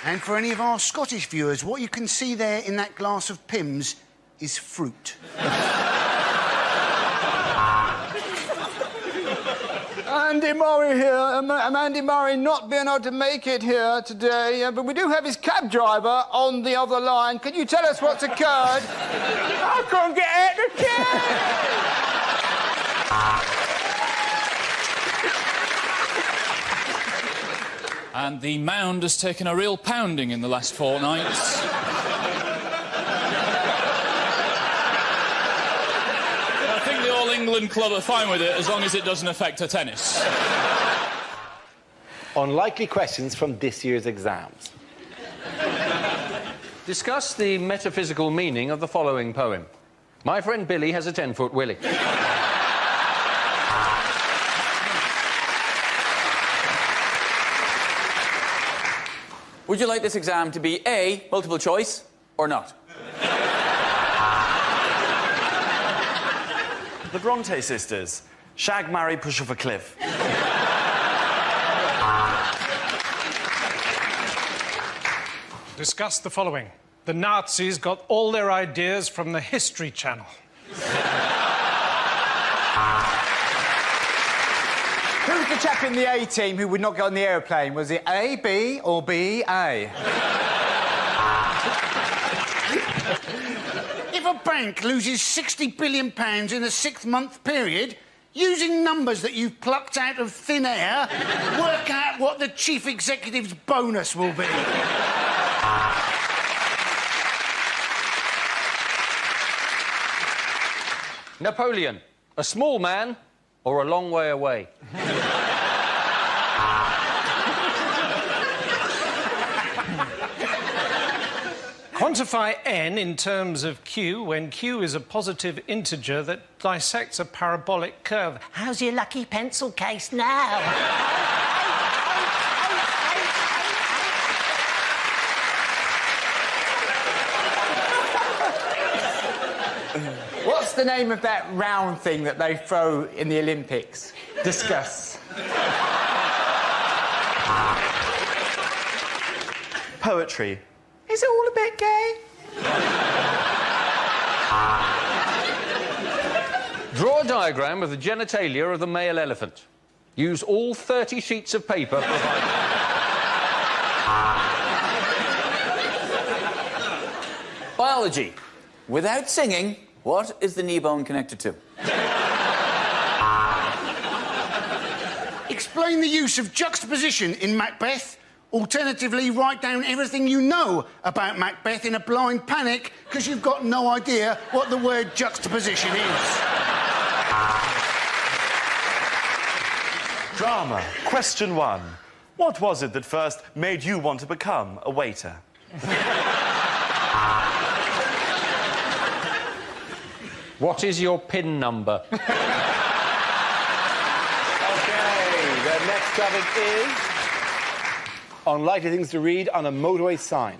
And for any of our Scottish viewers, what you can see there in that glass of Pimm's is fruit. Andy Murray here. Andy Murray not being able to make it here today, but we do have his cab driver on the other line. Can you tell us what's occurred? I can't get out of the chair! And the mound has taken a real pounding in the last fortnight. I think the All England Club are fine with it as long as it doesn't affect her tennis. Unlikely questions from this year's exams. Discuss the metaphysical meaning of the following poem. My friend Billy has a 10-foot willy. Would you like this exam to be A, multiple choice, or not? The Bronte sisters. Shag, marry, push off a cliff. Discuss the following. The Nazis got all their ideas from the History Channel. Who's the chap in the A team who would not get on the aeroplane? Was it A, B, or B, A? If a bank loses £60 billion in a 6-month period, using numbers that you've plucked out of thin air, work out what the chief executive's bonus will be. Napoleon, a small man or a long way away? Quantify n in terms of q when q is a positive integer that dissects a parabolic curve. How's your lucky pencil case now? What's the name of that round thing that they throw in the Olympics? Discuss. Poetry. Is it all a bit gay? Draw a diagram of the genitalia of the male elephant. Use all 30 sheets of paper provided. Biology. Without singing, what is the knee bone connected to? Explain the use of juxtaposition in Macbeth. Alternatively, write down everything you know about Macbeth in a blind panic because you've got no idea what the word juxtaposition is. Drama. Question 1. What was it that first made you want to become a waiter? What is your PIN number? OK, the next topic is unlikely things to read on a motorway sign.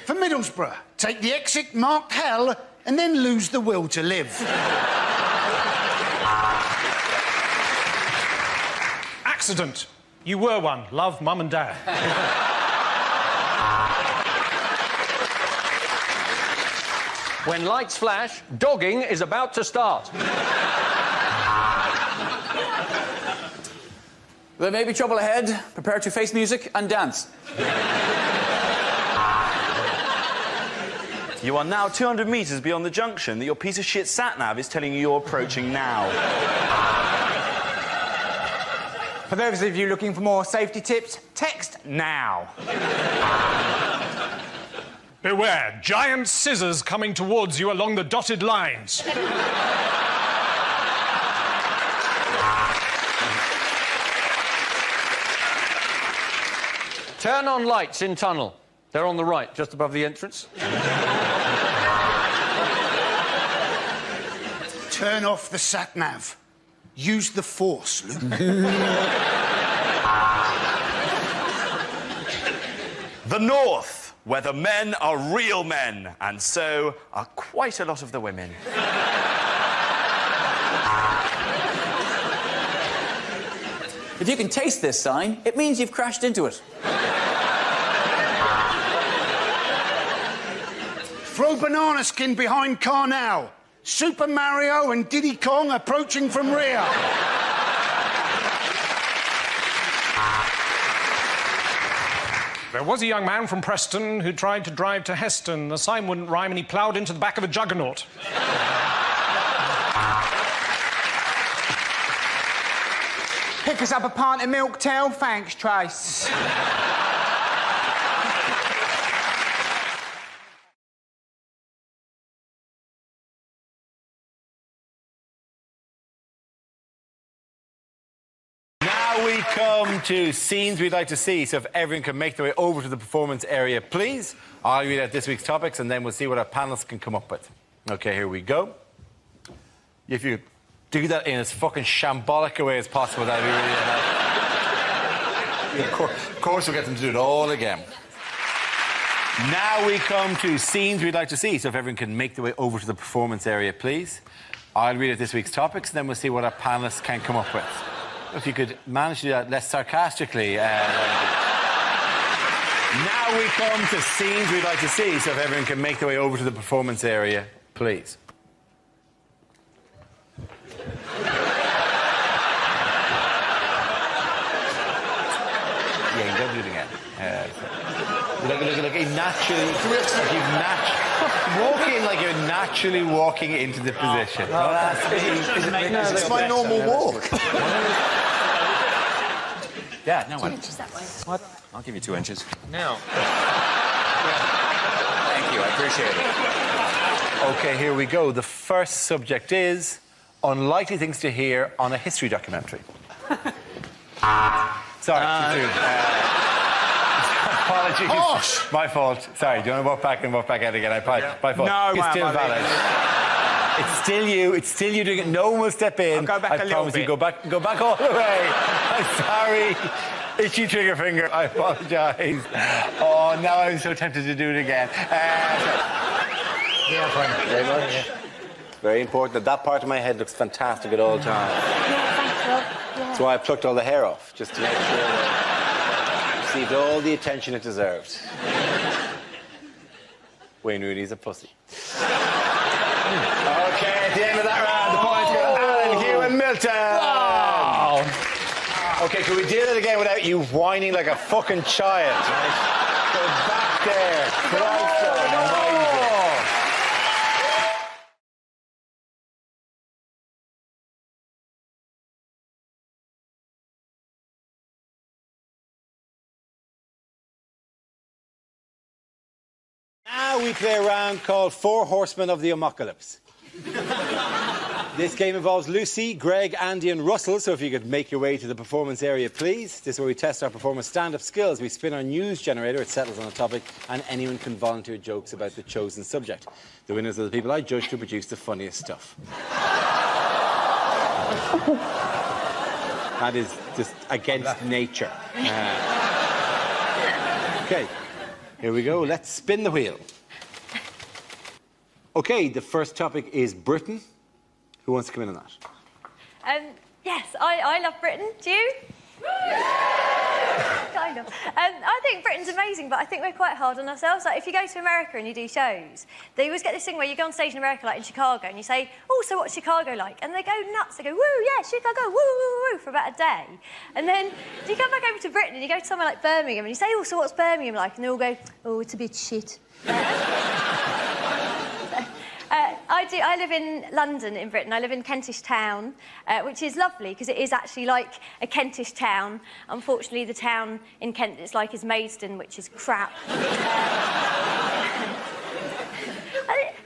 For Middlesbrough, take the exit marked hell and then lose the will to live. Accident. You were one. Love, Mum and Dad. When lights flash, dogging is about to start. There may be trouble ahead. Prepare to face music and dance. You are now 200 metres beyond the junction that your piece of shit sat-nav is telling you you're approaching now. For those of you looking for more safety tips, text now. Beware, giant scissors coming towards you along the dotted lines. Turn on lights in tunnel. They're on the right, just above the entrance. Turn off the sat-nav. Use the force, Luke. The North, where the men are real men, and so are quite a lot of the women. If you can taste this sign, it means you've crashed into it. Throw banana skin behind car now. Super Mario and Diddy Kong approaching from rear. There was a young man from Preston who tried to drive to Heston. The sign wouldn't rhyme and he ploughed into the back of a juggernaut. Pick us up a pint of milk, Tell. Thanks, Trace. We come to scenes we'd like to see, so if everyone can make their way over to the performance area, please. I'll read out this week's topics and then we'll see what our panelists can come up with. OK, here we go. If you do that in as fucking shambolic a way as possible, that'd be really helpful. Of course we'll get them to do it all again. Now we come to scenes we'd like to see, so if everyone can make their way over to the performance area, please. I'll read out this week's topics and then we'll see what our panelists can come up with. If you could manage to do that less sarcastically. Now we come to scenes we'd like to see, so if everyone can make their way over to the performance area, please. Yeah, you don't do it again. Look, he naturally... Walking like you're naturally walking into the position. It's my normal walk. Yeah, no, 2 inches that way. What? I'll give you 2 inches. Now. Thank you, I appreciate it. OK, here we go. The first subject is unlikely things to hear on a history documentary. Sorry, apologies. Harsh. My fault. Sorry, do you want to walk back and walk back out again? My fault. No, it's still valid. It's still you. It's still you doing it. No one will step in. I'll go back a little promise bit. you. Go back all the way. I'm sorry. Itchy trigger finger. I apologise. Oh, now I'm so tempted to do it again. Yeah, fine. Very much. Very important that part of my head looks fantastic at all times. Yeah, thanks, Rob. Yeah. That's why I plucked all the hair off, just to make sure that it received all the attention it deserved. Wayne Rooney's a pussy. OK, at the end of that round, the points go to Alan Hugh and Hamilton! Wow. OK, can we do that again without you whining like a fucking child, right? Go back there. Christ almighty. Now we play a round called Four Horsemen of the Apocalypse. This game involves Lucy, Greg, Andy and Russell, so if you could make your way to the performance area, please. This is where we test our performers' stand-up skills. We spin our news generator, it settles on a topic, and anyone can volunteer jokes about the chosen subject. The winners are the people I judge to produce the funniest stuff. That is just against nature. OK, here we go. Let's spin the wheel. OK, the first topic is Britain. Who wants to come in on that? Yes, I love Britain. Do you? Kind of. I think Britain's amazing, but I think we're quite hard on ourselves. Like, if you go to America and you do shows, they always get this thing where you go on stage in America, like in Chicago, and you say, oh, so what's Chicago like? And they go nuts. They go, woo, yeah, Chicago, woo, woo, woo, for about a day. And then you come back over to Britain and you go to somewhere like Birmingham and you say, oh, so what's Birmingham like? And they all go, oh, it's a bit shit. I live in London, in Britain. I live in Kentish Town, which is lovely because it is actually like a Kentish town. Unfortunately, the town in Kent it's like is Maidstone, which is crap.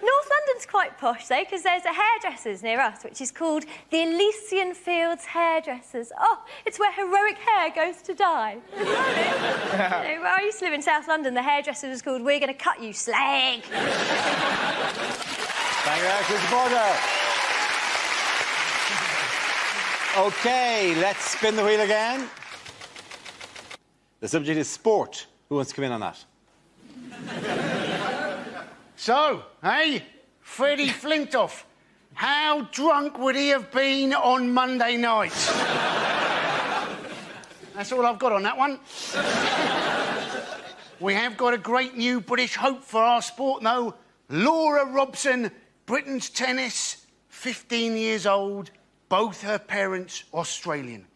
North London's quite posh, though, because there's a hairdresser's near us, which is called the Elysian Fields Hairdressers. Oh, it's where heroic hair goes to die. You know, where I used to live in South London, the hairdresser was called We're Going to Cut You, Slag. Thank you very much, Mr. Porter. OK, let's spin the wheel again. The subject is sport. Who wants to come in on that? So, hey, Freddie Flintoff, how drunk would he have been on Monday night? That's all I've got on that one. We have got a great new British hope for our sport, though. Laura Robson, Britain's tennis, 15 years old, both her parents Australian.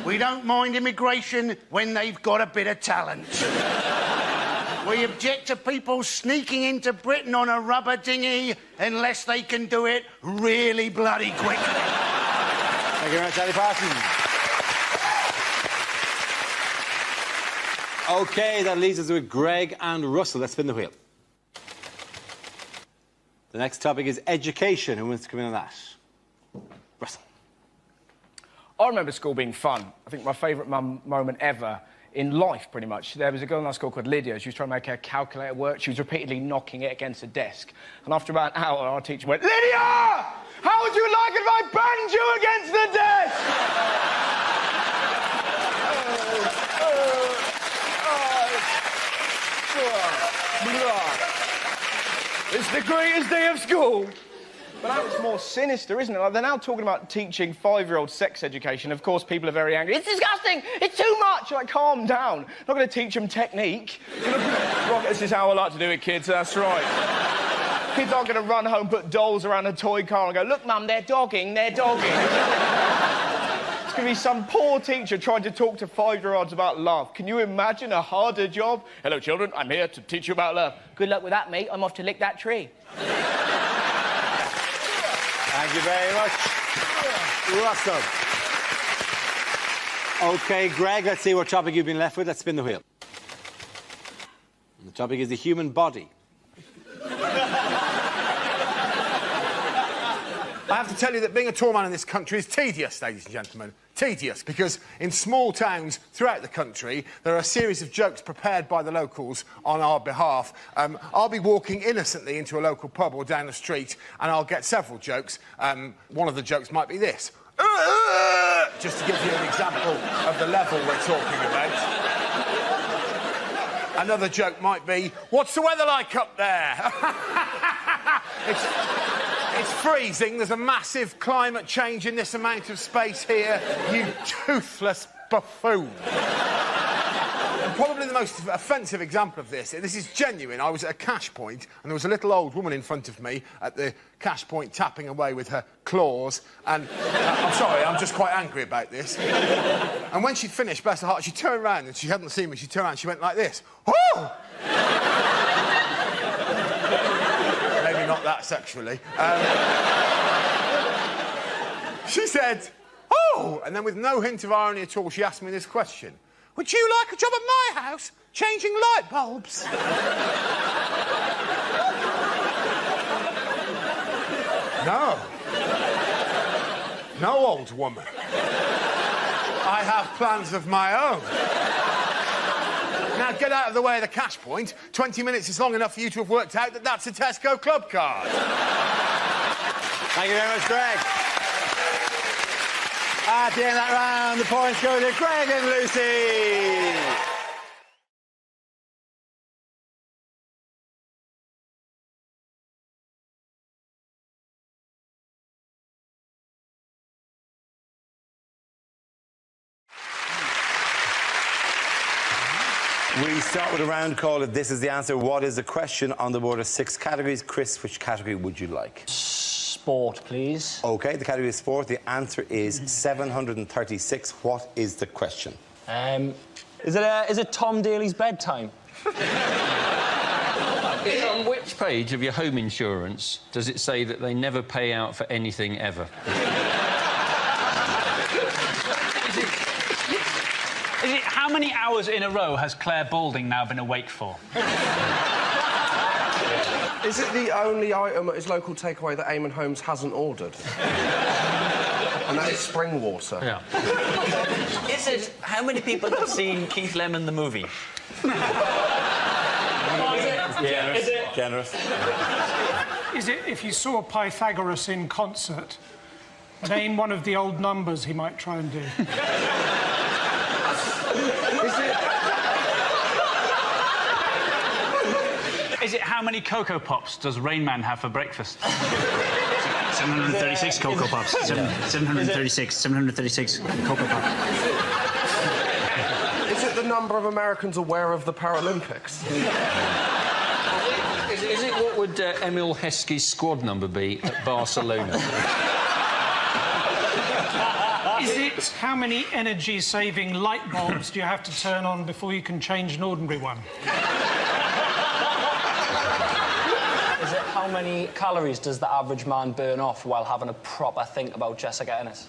We don't mind immigration when they've got a bit of talent. We object to people sneaking into Britain on a rubber dinghy unless they can do it really bloody quickly. Thank you very much, Ali Parsons. OK, that leaves us with Greg and Russell. Let's spin the wheel. The next topic is education. Who wants to come in on that? Russell. I remember school being fun. I think my favourite moment ever in life, pretty much. There was a girl in our school called Lydia. She was trying to make her calculator work. She was repeatedly knocking it against a desk. And after about an hour, our teacher went, Lydia! How would you like it if I banged you against the desk? It's the greatest day of school. But now it's more sinister, isn't it? Like, they're now talking about teaching 5-year-olds sex education. Of course, people are very angry. It's disgusting! It's too much! Like, calm down. Not going to teach them technique. This is how I like to do it, kids. That's right. Kids aren't going to run home, put dolls around a toy car and go, look, Mum, they're dogging, they're dogging. It's going to be some poor teacher trying to talk to 5-year-olds about love. Can you imagine a harder job? Hello, children. I'm here to teach you about love. Good luck with that, mate. I'm off to lick that tree. Thank you very much, Russell. OK, Greg, let's see what topic you've been left with. Let's spin the wheel. And the topic is the human body. I have to tell you that being a tall man in this country is tedious, ladies and gentlemen. Tedious, because in small towns throughout the country, there are a series of jokes prepared by the locals on our behalf. I'll be walking innocently into a local pub or down the street, and I'll get several jokes. One of the jokes might be this. Just to give you an example of the level we're talking about. Another joke might be, what's the weather like up there? It's freezing. There's a massive climate change in this amount of space here, you toothless buffoon. And probably the most offensive example of this. This is genuine. I was at a cash point, and there was a little old woman in front of me at the cash point tapping away with her claws, and I'm sorry, I'm just quite angry about this. And when she'd finished, bless her heart, she turned around, and she hadn't seen me, she turned around and she went like this. Oh! Maybe not that sexually. She said, oh! And then with no hint of irony at all, she asked me this question. Would you like a job at my house, changing light bulbs? No. No, old woman. I have plans of my own. Now, get out of the way of the cash point. 20 minutes is long enough for you to have worked out that that's a Tesco club card. Thank you very much, Greg. At the end of that round, the points go to Greg and Lucy. We start with a round called it This Is the Answer. What is the question? On the board of 6 categories. Chris, which category would you like? Sport, please. OK, the category is sport. The answer is 736. What is the question? Is it Tom Daly's bedtime? On which page of your home insurance does it say that they never pay out for anything ever? Is it how many hours in a row has Claire Balding now been awake for? Is it the only item at his local takeaway that Eamon Holmes hasn't ordered? And that is spring water. Yeah. Is it how many people have seen Keith Lemon the movie? Generous. Is it? Generous. Is it if you saw Pythagoras in concert, name one of the old numbers he might try and do? Is it how many Cocoa Pops does Rain Man have for breakfast? 736 Cocoa Pops. 736 Cocoa Pops. Is it the number of Americans aware of the Paralympics? Is it what would Emil Heskey's squad number be at Barcelona? Is it how many energy-saving light bulbs do you have to turn on before you can change an ordinary one? Is it how many calories does the average man burn off while having a proper think about Jessica Ennis?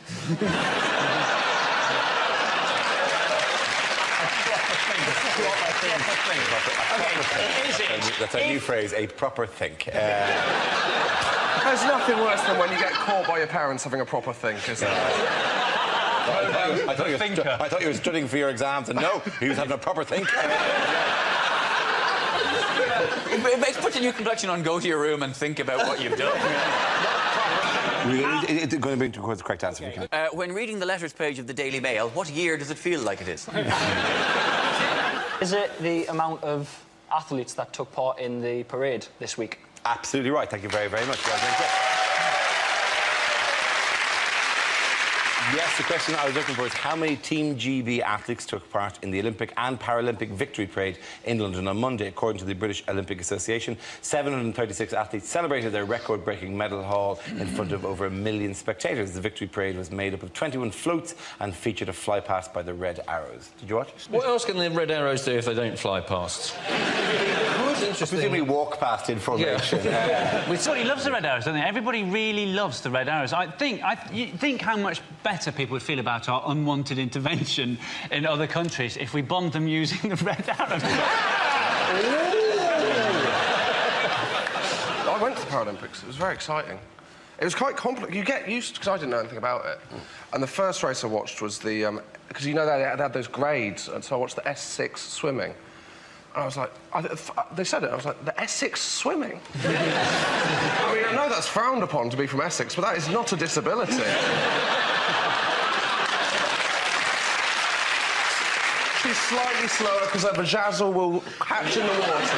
That's a new phrase, a proper think. There's nothing worse than when you get caught by your parents having a proper think, is there? I thought you were studying for your exams, and no, he was having a proper think. It makes put a new complexion on. Go to your room and think about what you've done. It's going to bring towards the correct answer if you can. When reading the letters page of the Daily Mail, what year does it feel like it is? Is it the amount of athletes that took part in the parade this week? Absolutely right. Thank you very, very much. Yes, the question I was looking for is how many Team GB athletes took part in the Olympic and Paralympic victory parade in London on Monday. According to the British Olympic Association, 736 athletes celebrated their record-breaking medal haul in front of over 1 million spectators. The victory parade was made up of 21 floats and featured a fly past by the Red Arrows. Did you watch? What else can the Red Arrows do if they don't fly past? Presumably walk past in formation. Everybody loves the Red Arrows, don't they? Everybody really loves the Red Arrows. You think how much better people would feel about our unwanted intervention in other countries if we bombed them using the Red Arrows. I went to the Paralympics. It was very exciting. It was quite complicated. You get used to, because I didn't know anything about it. And the first race I watched was the... because, you know, they had those grades, and so I watched the S6 swimming. And I was like... they said it, I was like, the Essex swimming? I mean, I know that's frowned upon to be from Essex, but that is not a disability. She's slightly slower because her vajazzle will hatch in the water.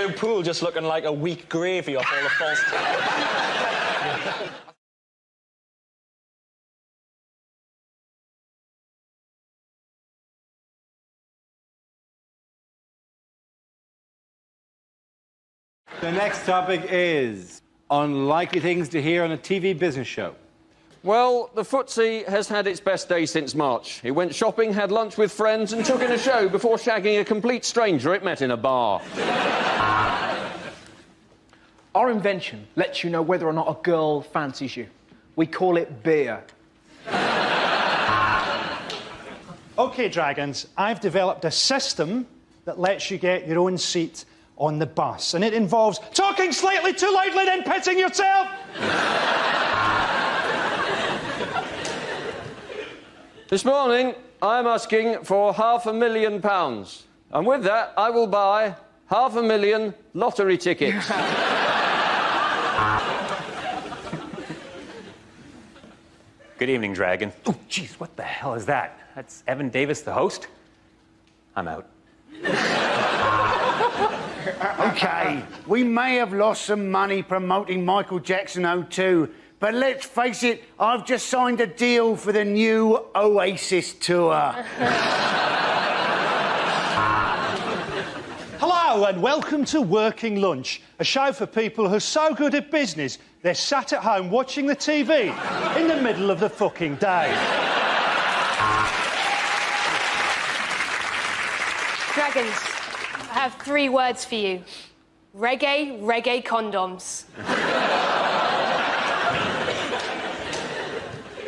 The pool just looking like a weak gravy off all the false... The next topic is unlikely things to hear on a TV business show. Well, the footsie has had its best day since March. It went shopping, had lunch with friends and took in a show before shagging a complete stranger it met in a bar. Our invention lets you know whether or not a girl fancies you. We call it beer. OK, Dragons, I've developed a system that lets you get your own seat on the bus, and it involves talking slightly too loudly, then pitching yourself. This morning, I'm asking for £500,000. And with that, I will buy 500,000 lottery tickets. Good evening, Dragon. Oh, jeez, what the hell is that? That's Evan Davis, the host? I'm out. OK, we may have lost some money promoting Michael Jackson 02, but let's face it, I've just signed a deal for the new Oasis tour. Hello and welcome to Working Lunch, a show for people who are so good at business they're sat at home watching the TV in the middle of the fucking day. Dragons, I have 3 words for you. Reggae, reggae condoms.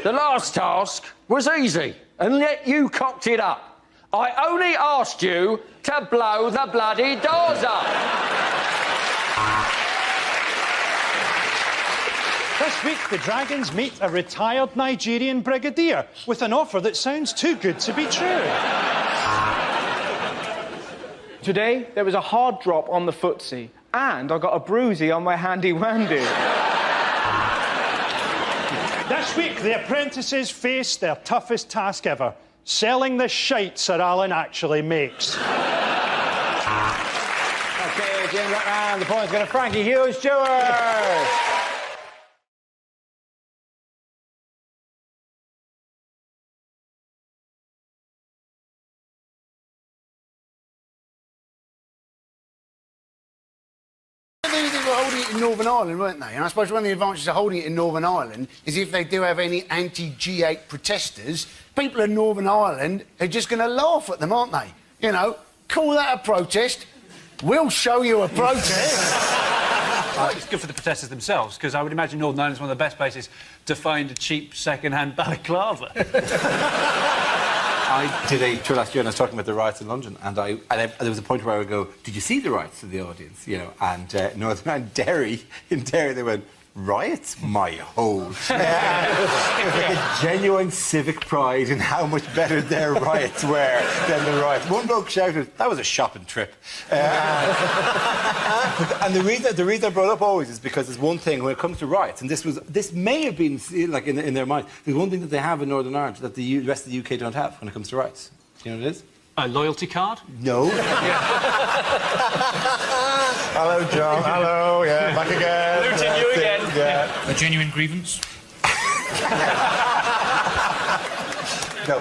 The last task was easy, and yet you cocked it up. I only asked you to blow the bloody doors up. This week, the Dragons meet a retired Nigerian brigadier with an offer that sounds too good to be true. Today, there was a hard drop on the footsie, and I got a bruisey on my handy-wandy. This week, the apprentices face their toughest task ever, selling the shite Sir Alan actually makes. OK, Jim, right round. The point's going to Frankie Hughes Stewart. They were holding it in Northern Ireland, weren't they? And I suppose one of the advantages of holding it in Northern Ireland is if they do have any anti-G8 protesters, people in Northern Ireland are just going to laugh at them, aren't they? You know, call that a protest. We'll show you a protest. It's good for the protesters themselves, because I would imagine Northern Ireland is one of the best places to find a cheap second-hand balaclava. I did a tour last year and I was talking about the riots in London, and there was a point where I would go, "Did you see the riots?" to the audience, you know, and Northern Ireland, in Derry, they went, "Riots, my hole." It was like a genuine civic pride in how much better their riots were than the riots. One bloke shouted, "That was a shopping trip." And the reason I brought up always is because there's one thing when it comes to riots, and this may have been like in their mind. There's one thing that they have in Northern Ireland that the rest of the UK don't have when it comes to riots. Do you know what it is? A loyalty card? No. Hello, John. Hello, yeah, back again. Looting you again. Yeah. A genuine grievance? No,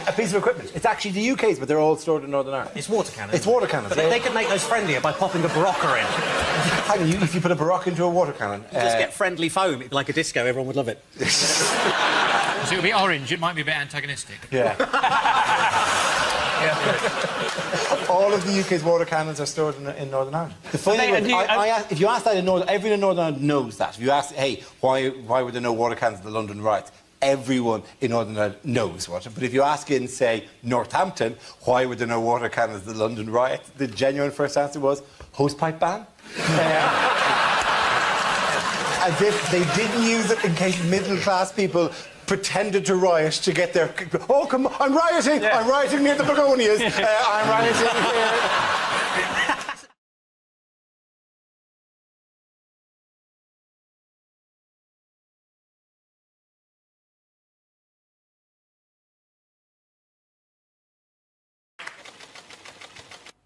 a piece of equipment. It's actually the UK's, but they're all stored in Northern Ireland. It's water cannons. It's water cannons. But they could make those friendlier by popping a Barocca in. Hang on, if you put a Baroque into a water cannon... You just get friendly foam. It'd be like a disco. Everyone would love it. So it'll be orange. It might be a bit antagonistic. Yeah. All of the UK's water cannons are stored in Northern Ireland. The funny thing is, if you ask that in Northern... Everyone in Northern Ireland knows that. If you ask, hey, why were there no water cannons in the London riots? Everyone in Northern Ireland knows what. But if you ask in, say, Northampton, why were there no water cannons in the London riot? The genuine first answer was hosepipe ban. As if they didn't use it in case middle-class people pretended to riot to get their... Oh, come on, I'm rioting! Yeah. I'm rioting near the begonias. I'm rioting here.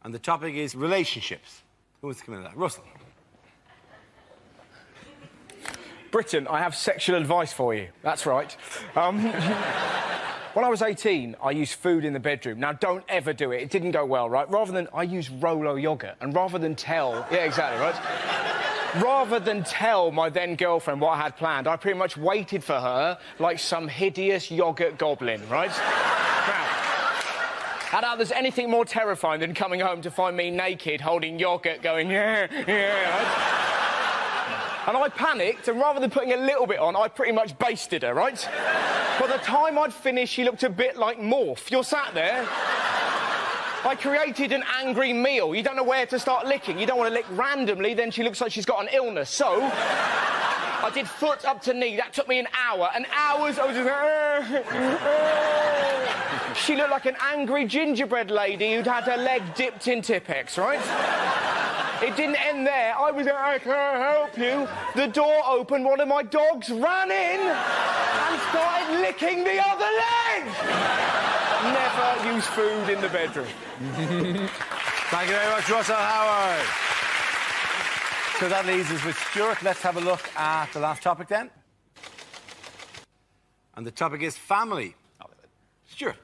And the topic is relationships. Who wants to come into that? Russell. Britain, I have sexual advice for you. That's right. When I was 18, I used food in the bedroom. Now, don't ever do it. It didn't go well, right? I used Rolo yogurt, and rather than tell... Yeah, exactly, right? rather than tell my then girlfriend what I had planned, I pretty much waited for her like some hideous yoghurt goblin, right? Now, I doubt there's anything more terrifying than coming home to find me naked, holding yoghurt, going, yeah, right? And I panicked, and rather than putting a little bit on, I pretty much basted her, right? By the time I'd finished, she looked a bit like Morph. You're sat there. I created an angry meal. You don't know where to start licking. You don't want to lick randomly, then she looks like she's got an illness. So, I did foot up to knee. That took me an hour. And hours, I was just... She looked like an angry gingerbread lady who'd had her leg dipped in Tipp-Ex, right? It didn't end there. I was like, I can't help you. The door opened, one of my dogs ran in and started licking the other leg. Never use food in the bedroom. Thank you very much, Russell Howard. So that leaves us with Stuart. Let's have a look at the last topic then. And the topic is family. Stuart.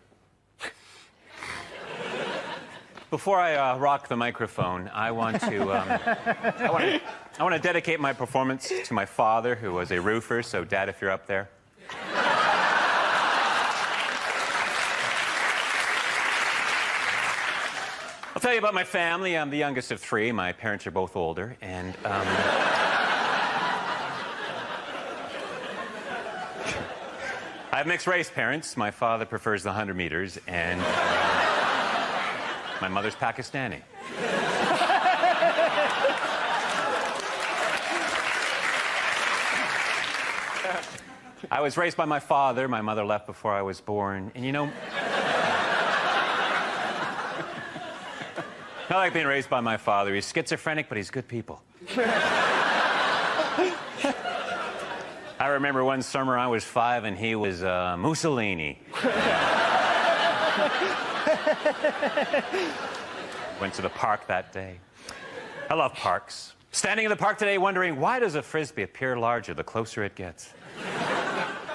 Before I rock the microphone, I want to I want to dedicate my performance to my father, who was a roofer. So, Dad, if you're up there. I'll tell you about my family. I'm the youngest of three. My parents are both older, and I have mixed-race parents. My father prefers the 100 meters, and my mother's Pakistani. I was raised by my father. My mother left before I was born, and you know, I like being raised by my father. He's schizophrenic, but he's good people. I remember one summer I was 5 and he was Mussolini. Went to the park that day. I love parks. Standing in the park today wondering, why does a Frisbee appear larger the closer it gets?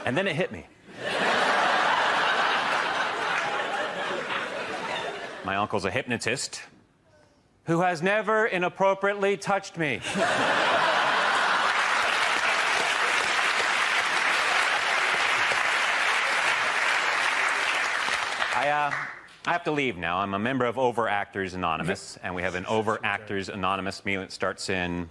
And then it hit me. My uncle's a hypnotist who has never inappropriately touched me. I have to leave now. I'm a member of Overactors Anonymous, and we have an Overactors Anonymous meeting that starts in...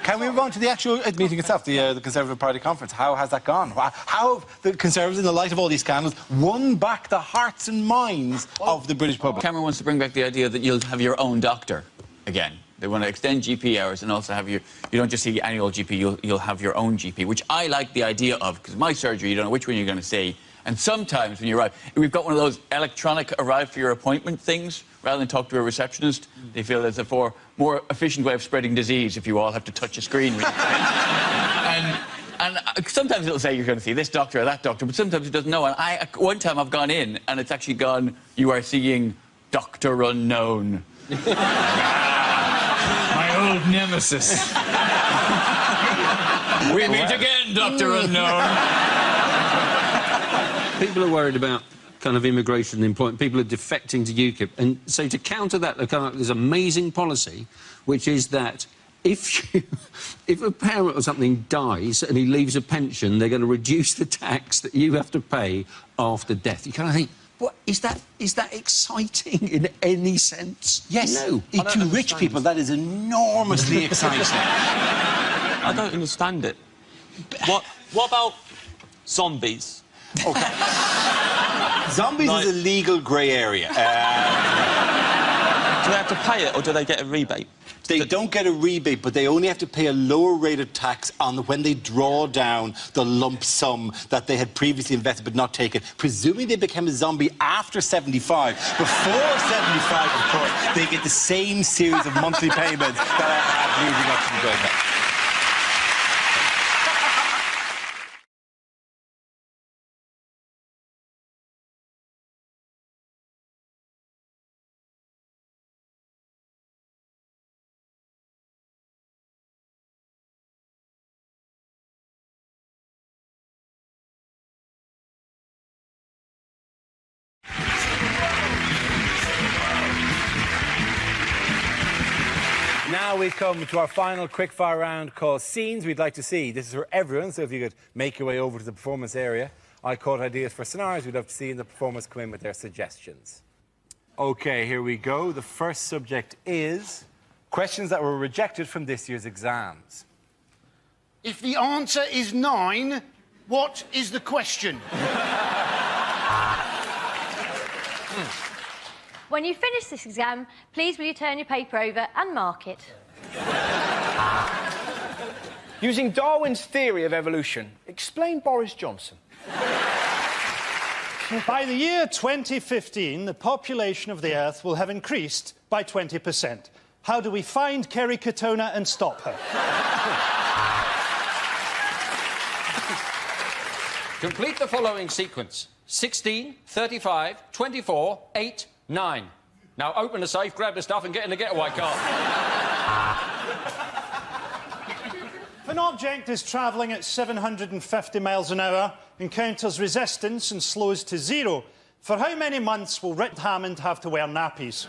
Can we move on to the actual meeting itself, the Conservative Party conference? How has that gone? How have the Conservatives, in the light of all these scandals, won back the hearts and minds of the British public? Cameron wants to bring back the idea that you'll have your own doctor again. They want to extend GP hours and also have you don't just see the annual GP, you'll have your own GP, which I like the idea of, because my surgery, you don't know which one you're going to see. And sometimes when you arrive, we've got one of those electronic arrive for your appointment things, rather than talk to a receptionist. They feel it's a more efficient way of spreading disease if you all have to touch a screen. and sometimes it'll say you're going to see this doctor or that doctor, but sometimes it doesn't know. And one time I've gone in and it's actually gone, you are seeing Dr. Unknown. My old nemesis. We meet again, Dr. Unknown. People are worried about kind of immigration and employment. People are defecting to UKIP. And so to counter that, they come up with this amazing policy, which is that if a parent or something dies and he leaves a pension, they're going to reduce the tax that you have to pay after death. You kind of think, what, is that exciting in any sense? Yes. No. To rich people, that is enormously exciting. I don't understand it. What about zombies? OK. Zombies is a legal grey area. Do they have to pay it, or do they get a rebate? They don't get a rebate, but they only have to pay a lower rate of tax on when they draw down the lump sum that they had previously invested but not taken. Presuming they became a zombie after 75. Before 75, of course, they get the same series of monthly payments that I had leading up to the going. now we come to our final quickfire round called Scenes We'd Like to See. This is for everyone, so if you could make your way over to the performance area. I caught ideas for scenarios we'd love to see, and the performers come in with their suggestions. OK, here we go. The first subject is questions that were rejected from this year's exams. If the answer is 9, what is the question? When you finish this exam, please will you turn your paper over and mark it? Using Darwin's theory of evolution, explain Boris Johnson. By the year 2015, the population of the Earth will have increased by 20%. How do we find Kerry Katona and stop her? Complete the following sequence. 16, 35, 24, 8, 9. Now open the safe, grab the stuff and get in the getaway car. If an object is travelling at 750 miles an hour, encounters resistance and slows to 0, for how many months will Rick Hammond have to wear nappies?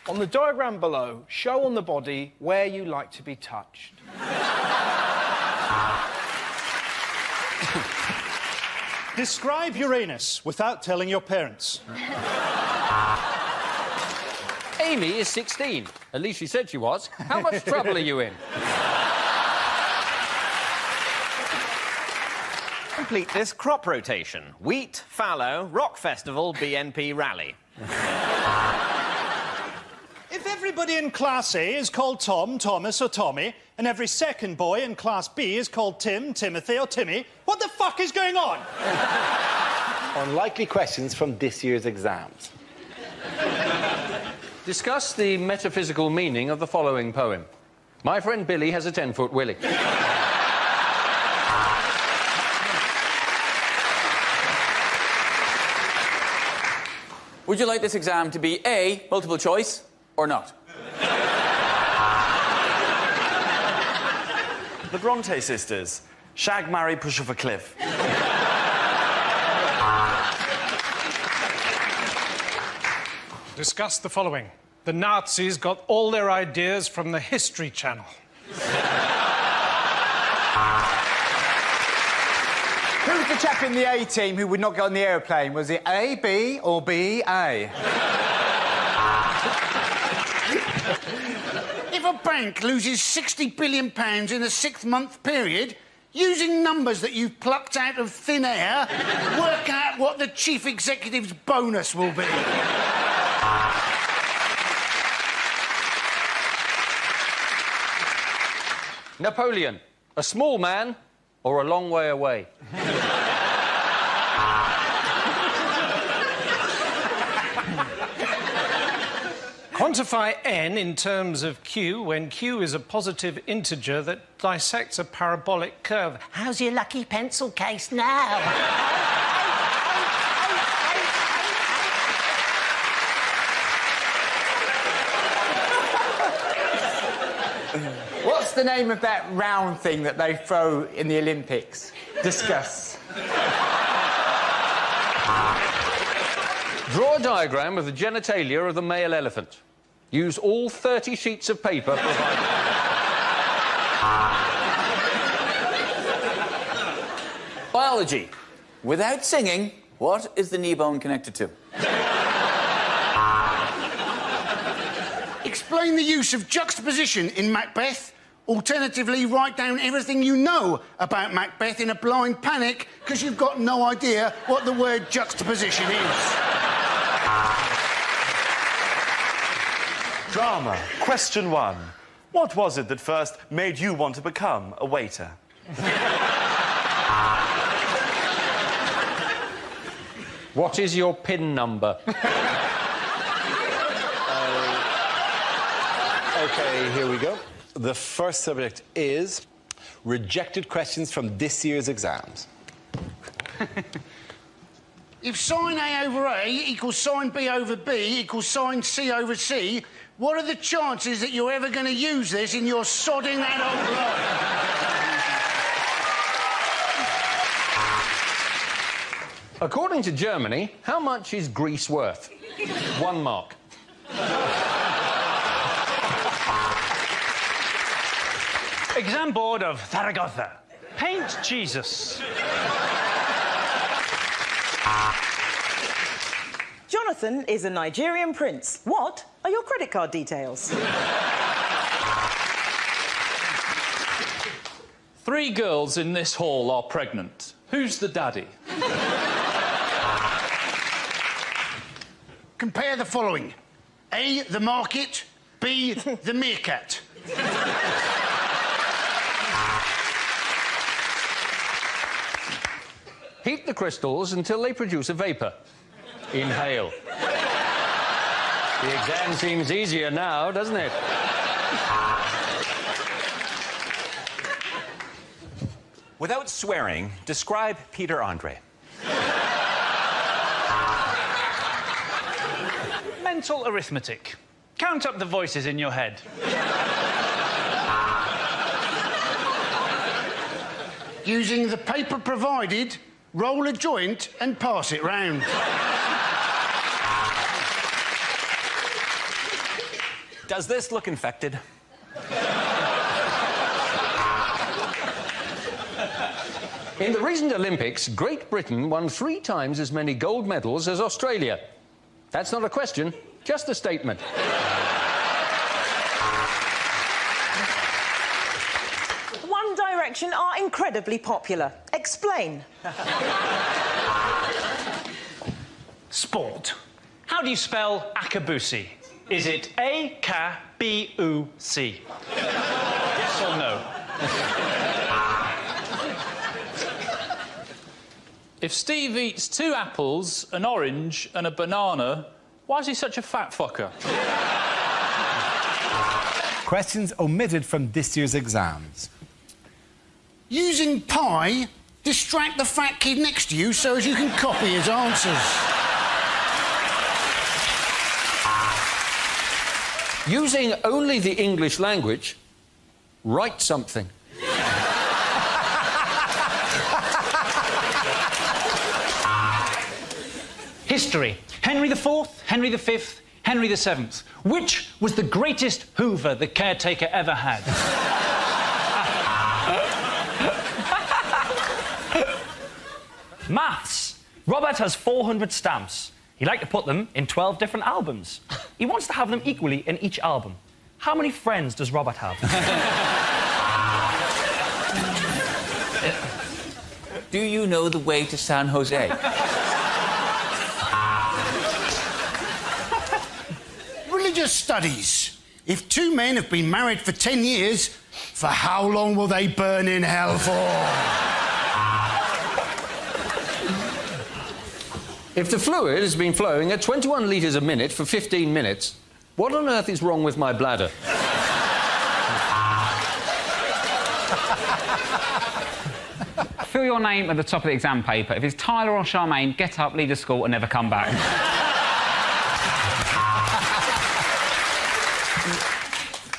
On the diagram below, show on the body where you like to be touched. Describe Uranus without telling your parents. Amy is 16. At least she said she was. How much trouble are you in? Complete this crop rotation. Wheat, fallow, rock festival, BNP rally. If everybody in Class A is called Tom, Thomas or Tommy, and every second boy in Class B is called Tim, Timothy or Timmy, what the fuck is going on? Unlikely questions from this year's exams. Discuss the metaphysical meaning of the following poem. My friend Billy has a 10-foot willy. Would you like this exam to be A, multiple choice, or not? The Bronte sisters. Shag, marry, push off a cliff. Discuss the following. The Nazis got all their ideas from the History Channel. Who was the chap in the A team who would not get on the aeroplane? Was it A, B, or B, A? If a bank loses £60 billion in a 6-month period, using numbers that you've plucked out of thin air, work out what the chief executive's bonus will be. Napoleon, a small man or a long way away? Quantify n in terms of q when q is a positive integer that dissects a parabolic curve. How's your lucky pencil case now? What's the name of that round thing that they throw in the Olympics? Discuss. Draw a diagram of the genitalia of the male elephant. Use all 30 sheets of paper provided. Biology. Without singing, what is the knee bone connected to? Explain the use of juxtaposition in Macbeth. Alternatively, write down everything you know about Macbeth in a blind panic because you've got no idea what the word juxtaposition is. Drama. Question 1. What was it that first made you want to become a waiter? What is your PIN number? OK, here we go. The first subject is rejected questions from this year's exams. If sine A over A equals sine B over B equals sine C over C, what are the chances that you're ever going to use this in your sodding adult life? According to Germany, how much is Greece worth? 1 mark. Exam board of Zaragoza. Paint Jesus. Jonathan is a Nigerian prince. What are your credit card details? 3 girls in this hall are pregnant. Who's the daddy? Compare the following. A, the market. B, the meerkat. Heat the crystals until they produce a vapour. Inhale. The exam seems easier now, doesn't it? Without swearing, describe Peter Andre. Mental arithmetic. Count up the voices in your head. Using the paper provided, roll a joint and pass it round. Does this look infected? In the recent Olympics, Great Britain won 3 times as many gold medals as Australia. That's not a question, just a statement. One Direction are incredibly popular. Explain. Sport. How do you spell Akabusi? Is it A-K-B-U-C? Yes or no? If Steve eats 2 apples, an orange and a banana, why is he such a fat fucker? Questions omitted from this year's exams. Using pie, distract the fat kid next to you so as you can copy his answers. Using only the English language, write something. History. Henry IV, Henry V, Henry VII. Which was the greatest Hoover the caretaker ever had? Maths. Robert has 400 stamps. He'd like to put them in 12 different albums. He wants to have them equally in each album. How many friends does Robert have? Do you know the way to San Jose? Religious studies. If 2 men have been married for 10 years, for how long will they burn in hell for? If the fluid has been flowing at 21 litres a minute for 15 minutes, what on earth is wrong with my bladder? Fill your name at the top of the exam paper. If it's Tyler or Charmaine, get up, leave the school and never come back.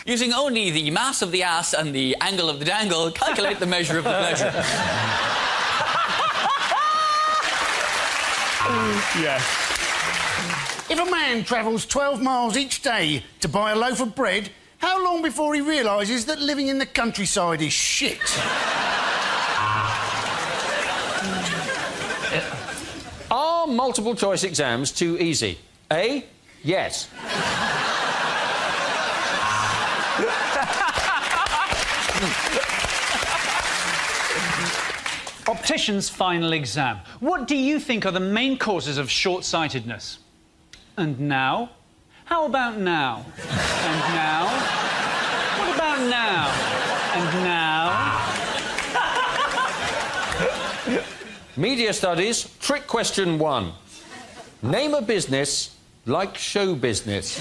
Using only the mass of the ass and the angle of the dangle, calculate the measure of the pleasure. Yes. If a man travels 12 miles each day to buy a loaf of bread, how long before he realises that living in the countryside is shit? Are multiple choice exams too easy? A, yes. Optician's final exam. What do you think are the main causes of short-sightedness? And now? How about now? And now? What about now? And now? Media studies, trick question 1. Name a business like show business.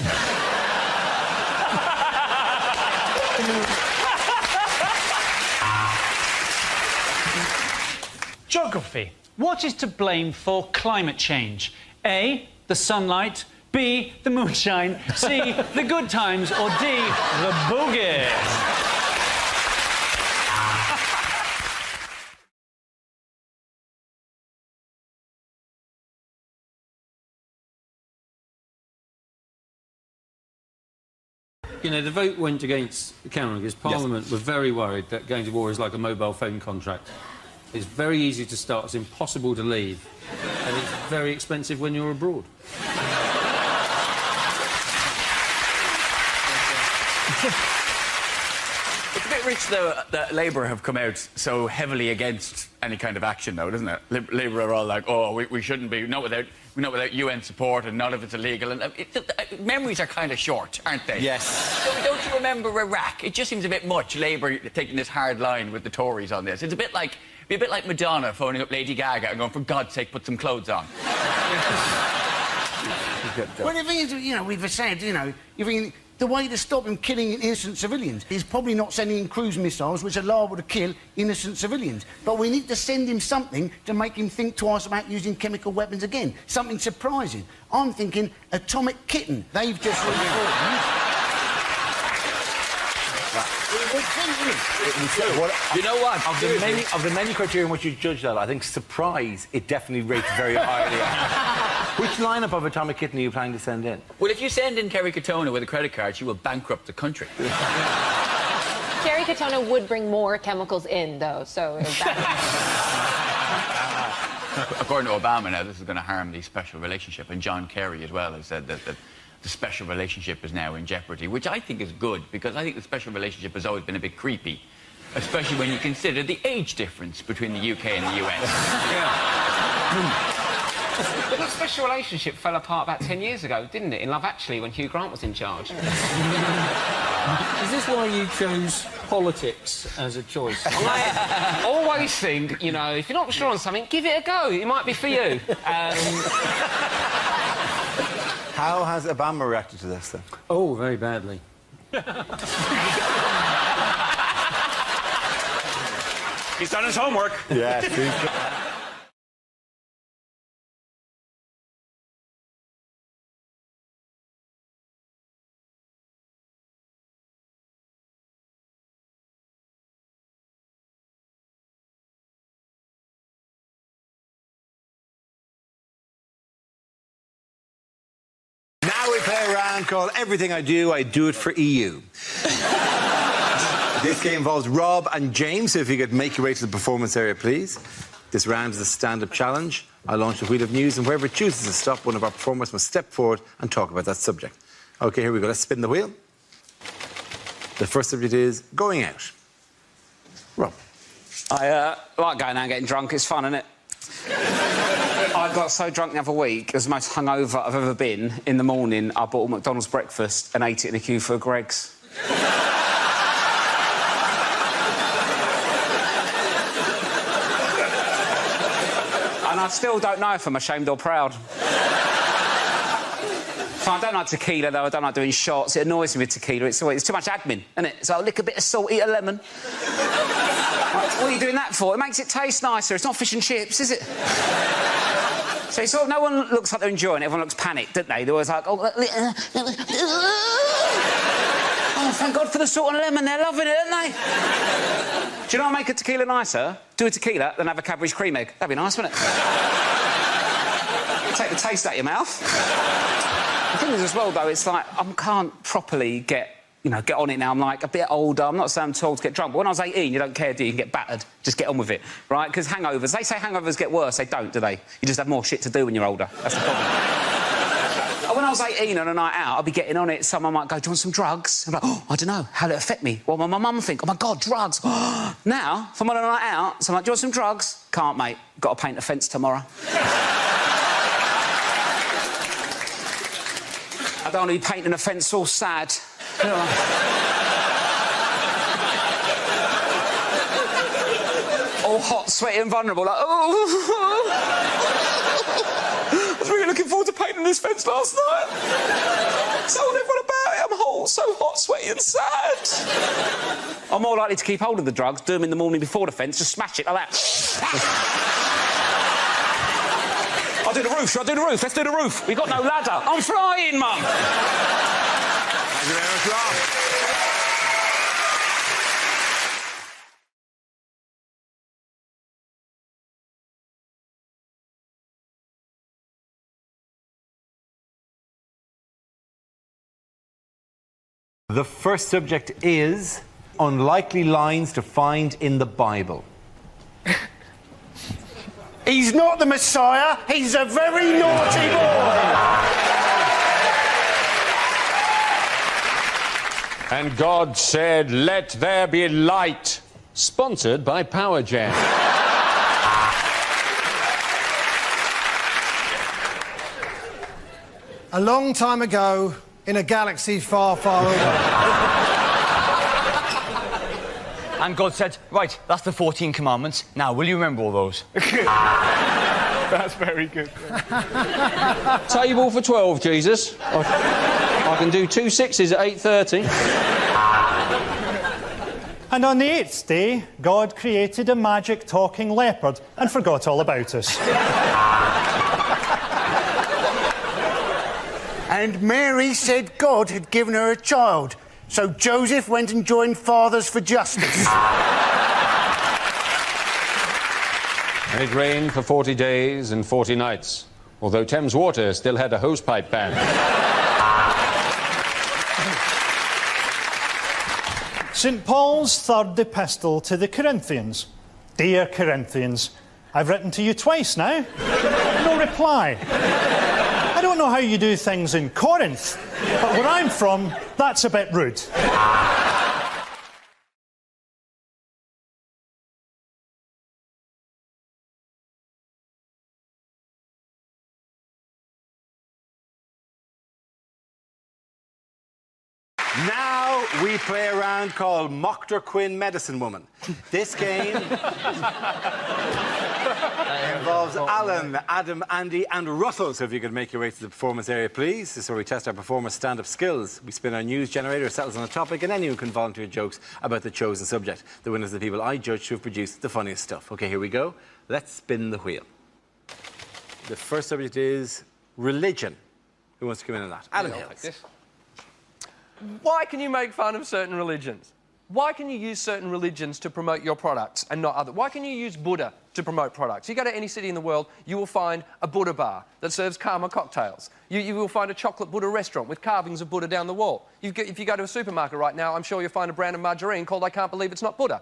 Geography. What is to blame for climate change? A, the sunlight, B, the moonshine, C, the good times, or D, the boogie? You know, the vote went against Cameron because Parliament were very worried that going to war is like a mobile phone contract. It's very easy to start, it's impossible to leave, and it's very expensive when you're abroad. It's a bit rich, though, that Labour have come out so heavily against any kind of action, though, doesn't it? Labour are all like, oh, we shouldn't be, not without UN support and not if it's illegal. And memories are kind of short, aren't they? Yes. So don't you remember Iraq? It just seems a bit much, Labour taking this hard line with the Tories on this. It's a bit like Madonna phoning up Lady Gaga and going, for God's sake, put some clothes on. Well, the thing is, you know, we've said, you know, the way to stop him killing innocent civilians is probably not sending him cruise missiles, which are liable to kill innocent civilians. But we need to send him something to make him think twice about using chemical weapons again. Something surprising. I'm thinking atomic kitten. They've just reformed. You know what? Of the many criteria in which you judge that, I think surprise, it definitely rates very highly. Which lineup of Atomic Kitten are you planning to send in? Well, if you send in Kerry Katona with a credit card, she will bankrupt the country. Kerry Katona would bring more chemicals in, though, so... According to Obama now, this is going to harm the special relationship, and John Kerry as well has said that the special relationship is now in jeopardy, which I think is good, because I think the special relationship has always been a bit creepy, especially when you consider the age difference between the UK and the US. But the special relationship fell apart about 10 years ago, didn't it, in Love Actually, when Hugh Grant was in charge? Is this why you chose politics as a choice? I always think, you know, if you're not sure on something, give it a go. It might be for you. How has Obama reacted to this, then? Oh, very badly. He's done his homework. Yes. Now we play a round called Everything I Do It for EU. This game involves Rob and James, so if you could make your way to the performance area, please. This round is a stand-up challenge. I launch the wheel of news, and whoever chooses to stop, one of our performers must step forward and talk about that subject. OK, here we go. Let's spin the wheel. The first subject is going out. Rob. I like going out and getting drunk. It's fun, isn't it? I got so drunk the other week, it was the most hungover I've ever been. In the morning, I bought a McDonald's breakfast and ate it in a queue for a Greggs. And I still don't know if I'm ashamed or proud. So I don't like tequila, though. I don't like doing shots. It annoys me with tequila. It's too much admin, isn't it? So I'll lick a bit of salt, eat a lemon. What are you doing that for? It makes it taste nicer. It's not fish and chips, is it? So it's sort of, no one looks like they're enjoying it. Everyone looks panicked, don't they? They're always like, oh, thank God for the salt and lemon. They're loving it, aren't they? Do you know what make a tequila nicer? Do a tequila, then have a Cadbury's cream egg. That'd be nice, wouldn't it? Take the taste out of your mouth. The thing is, as well, though, it's like I can't properly get on it now. I'm like a bit older. I'm not saying I'm too old to get drunk, but when I was 18, you don't care, do you? You can get battered. Just get on with it, right? Because hangovers, they say hangovers get worse. They don't, do they? You just have more shit to do when you're older. That's the problem. And when I was 18 on a night out, I'd be getting on it. Someone might go, do you want some drugs? I'm like, oh, I don't know. How'll it affect me? Well, my mum think, oh, my God, drugs. Now, if I'm on a night out, so I'm like, do you want some drugs? Can't, mate. Got to paint a fence tomorrow. I don't want to be painting a fence all sad. You know. All hot, sweaty and vulnerable, like, oh. I was really looking forward to painting this fence last night. Told everyone about it. I'm so hot, sweaty and sad. I'm more likely to keep hold of the drugs, do them in the morning before the fence, just smash it like that. I'll do the roof, shall I do the roof? Let's do the roof. We've got no ladder. I'm flying, Mum. Thank you very much, Rob. The first subject is unlikely lines to find in the Bible. He's not the Messiah, he's a very naughty boy. And God said, "Let there be light." Sponsored by Power Jam. A long time ago, in a galaxy far, far away. And God said, right, that's the 14 commandments. Now, will you remember all those? That's very good. Table for 12, Jesus. I can do 2 6s at 8:30. And on the 8th day, God created a magic talking leopard and forgot all about us. And Mary said God had given her a child, so Joseph went and joined Fathers for Justice. And it rained for 40 days and 40 nights, although Thames Water still had a hosepipe ban. St. Paul's third epistle to the Corinthians. Dear Corinthians, I've written to you twice now. No reply. I don't know how you do things in Corinth, but where I'm from, that's a bit rude. Now we play a round called Mock Quinn Medicine Woman. This game involves Alan, Adam, Andy and Russell. So if you could make your way to the performance area, please. This is where we test our performers' stand-up skills. We spin our news generator, settles on a topic, and anyone can volunteer jokes about the chosen subject. The winners are the people I judge who have produced the funniest stuff. OK, here we go. Let's spin the wheel. The first subject is religion. Who wants to come in on that? Adam Hills. Why can you make fun of certain religions? Why can you use certain religions to promote your products and not other? Why can you use Buddha to promote products? You go to any city in the world, you will find a Buddha bar that serves Karma cocktails. You will find a chocolate Buddha restaurant with carvings of Buddha down the wall. If you go to a supermarket right now, I'm sure you'll find a brand of margarine called I Can't Believe It's Not Buddha.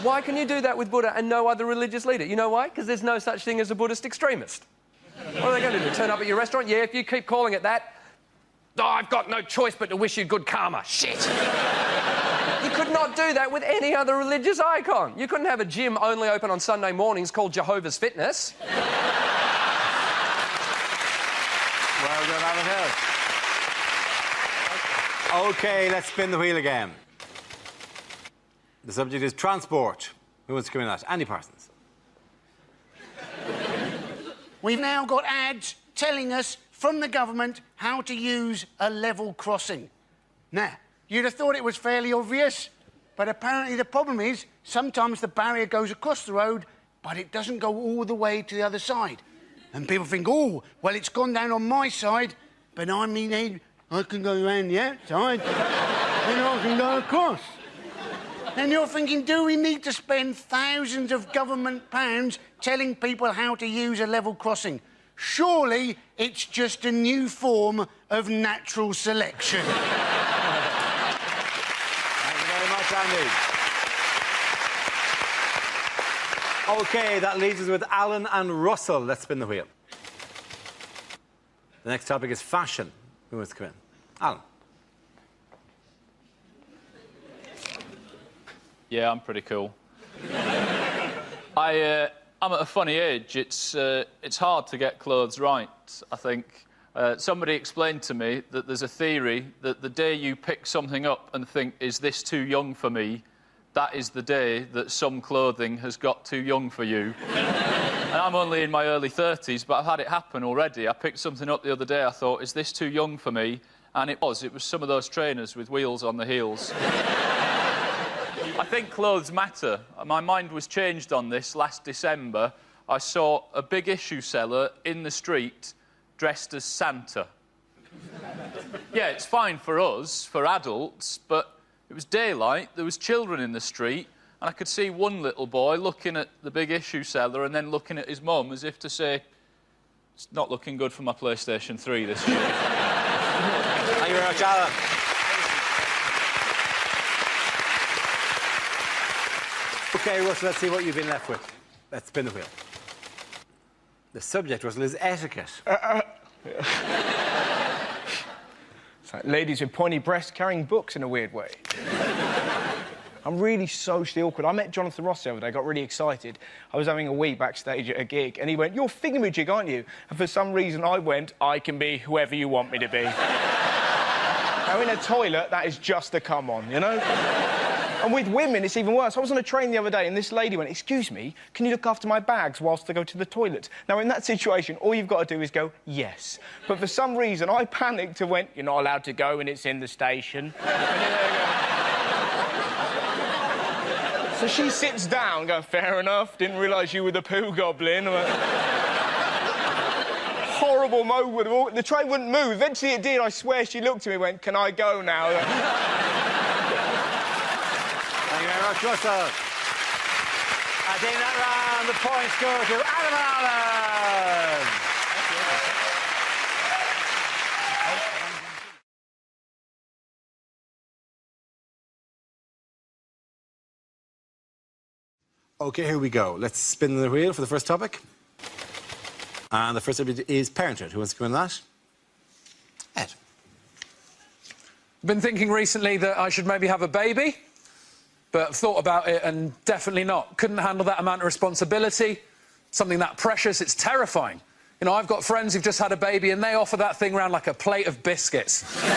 Why can you do that with Buddha and no other religious leader? You know why? Because there's no such thing as a Buddhist extremist. What are they going to do? Turn up at your restaurant? Yeah, if you keep calling it that, oh, I've got no choice but to wish you good karma. Shit. You could not do that with any other religious icon. You couldn't have a gym only open on Sunday mornings called Jehovah's Fitness. Well done, Alan Hill. OK, let's spin the wheel again. The subject is transport. Who wants to come in on that? Andy Parsons. We've now got ads telling us from the government how to use a level crossing. Now, you'd have thought it was fairly obvious, but apparently the problem is sometimes the barrier goes across the road, but it doesn't go all the way to the other side. And people think, oh, well, it's gone down on my side, but I mean, I can go around the outside, and I can go across. And you're thinking, do we need to spend thousands of government pounds telling people how to use a level crossing? Surely it's just a new form of natural selection. Thank you very much, Andy. OK, that leaves us with Alan and Russell. Let's spin the wheel. The next topic is fashion. Who wants to come in? Alan. Yeah, I'm pretty cool. I'm at a funny age. It's hard to get clothes right, I think. Somebody explained to me that there's a theory that the day you pick something up and think, is this too young for me, that is the day that some clothing has got too young for you. And I'm only in my early 30s, but I've had it happen already. I picked something up the other day, I thought, is this too young for me? And it was some of those trainers with wheels on the heels. I think clothes matter. My mind was changed on this last December. I saw a big issue seller in the street dressed as Santa. Yeah, it's fine for us, for adults, but it was daylight, there was children in the street, and I could see one little boy looking at the big issue seller and then looking at his mum as if to say, it's not looking good for my PlayStation 3 this year. Thank you very much, Alan. OK, Russell, let's see what you've been left with. Let's spin the wheel. The subject, Russell, is etiquette. It's like ladies with pointy breasts carrying books in a weird way. I'm really socially awkward. I met Jonathan Ross the other day, got really excited. I was having a wee backstage at a gig, and he went, "You're thingamajig, aren't you?" And for some reason, I went, "I can be whoever you want me to be." Now, in a toilet, that is just a come on, you know? And with women, it's even worse. I was on a train the other day, and this lady went, "Excuse me, can you look after my bags whilst I go to the toilet?" Now, in that situation, all you've got to do is go, "Yes." But for some reason, I panicked and went, "You're not allowed to go, and it's in the station." So she sits down, going, "Fair enough, didn't realise you were the poo goblin." Horrible moment. The train wouldn't move. Eventually it did. I swear she looked at me and went, "Can I go now?" Thank you very much, Russell. I think that round, the points go to Adam and Alan. OK, here we go. Let's spin the wheel for the first topic. And the first subject is parenthood. Who wants to come in on that? Ed. Been thinking recently that I should maybe have a baby, but I've thought about it and definitely not. Couldn't handle that amount of responsibility, something that precious. It's terrifying. You know, I've got friends who've just had a baby and they offer that thing around like a plate of biscuits. Do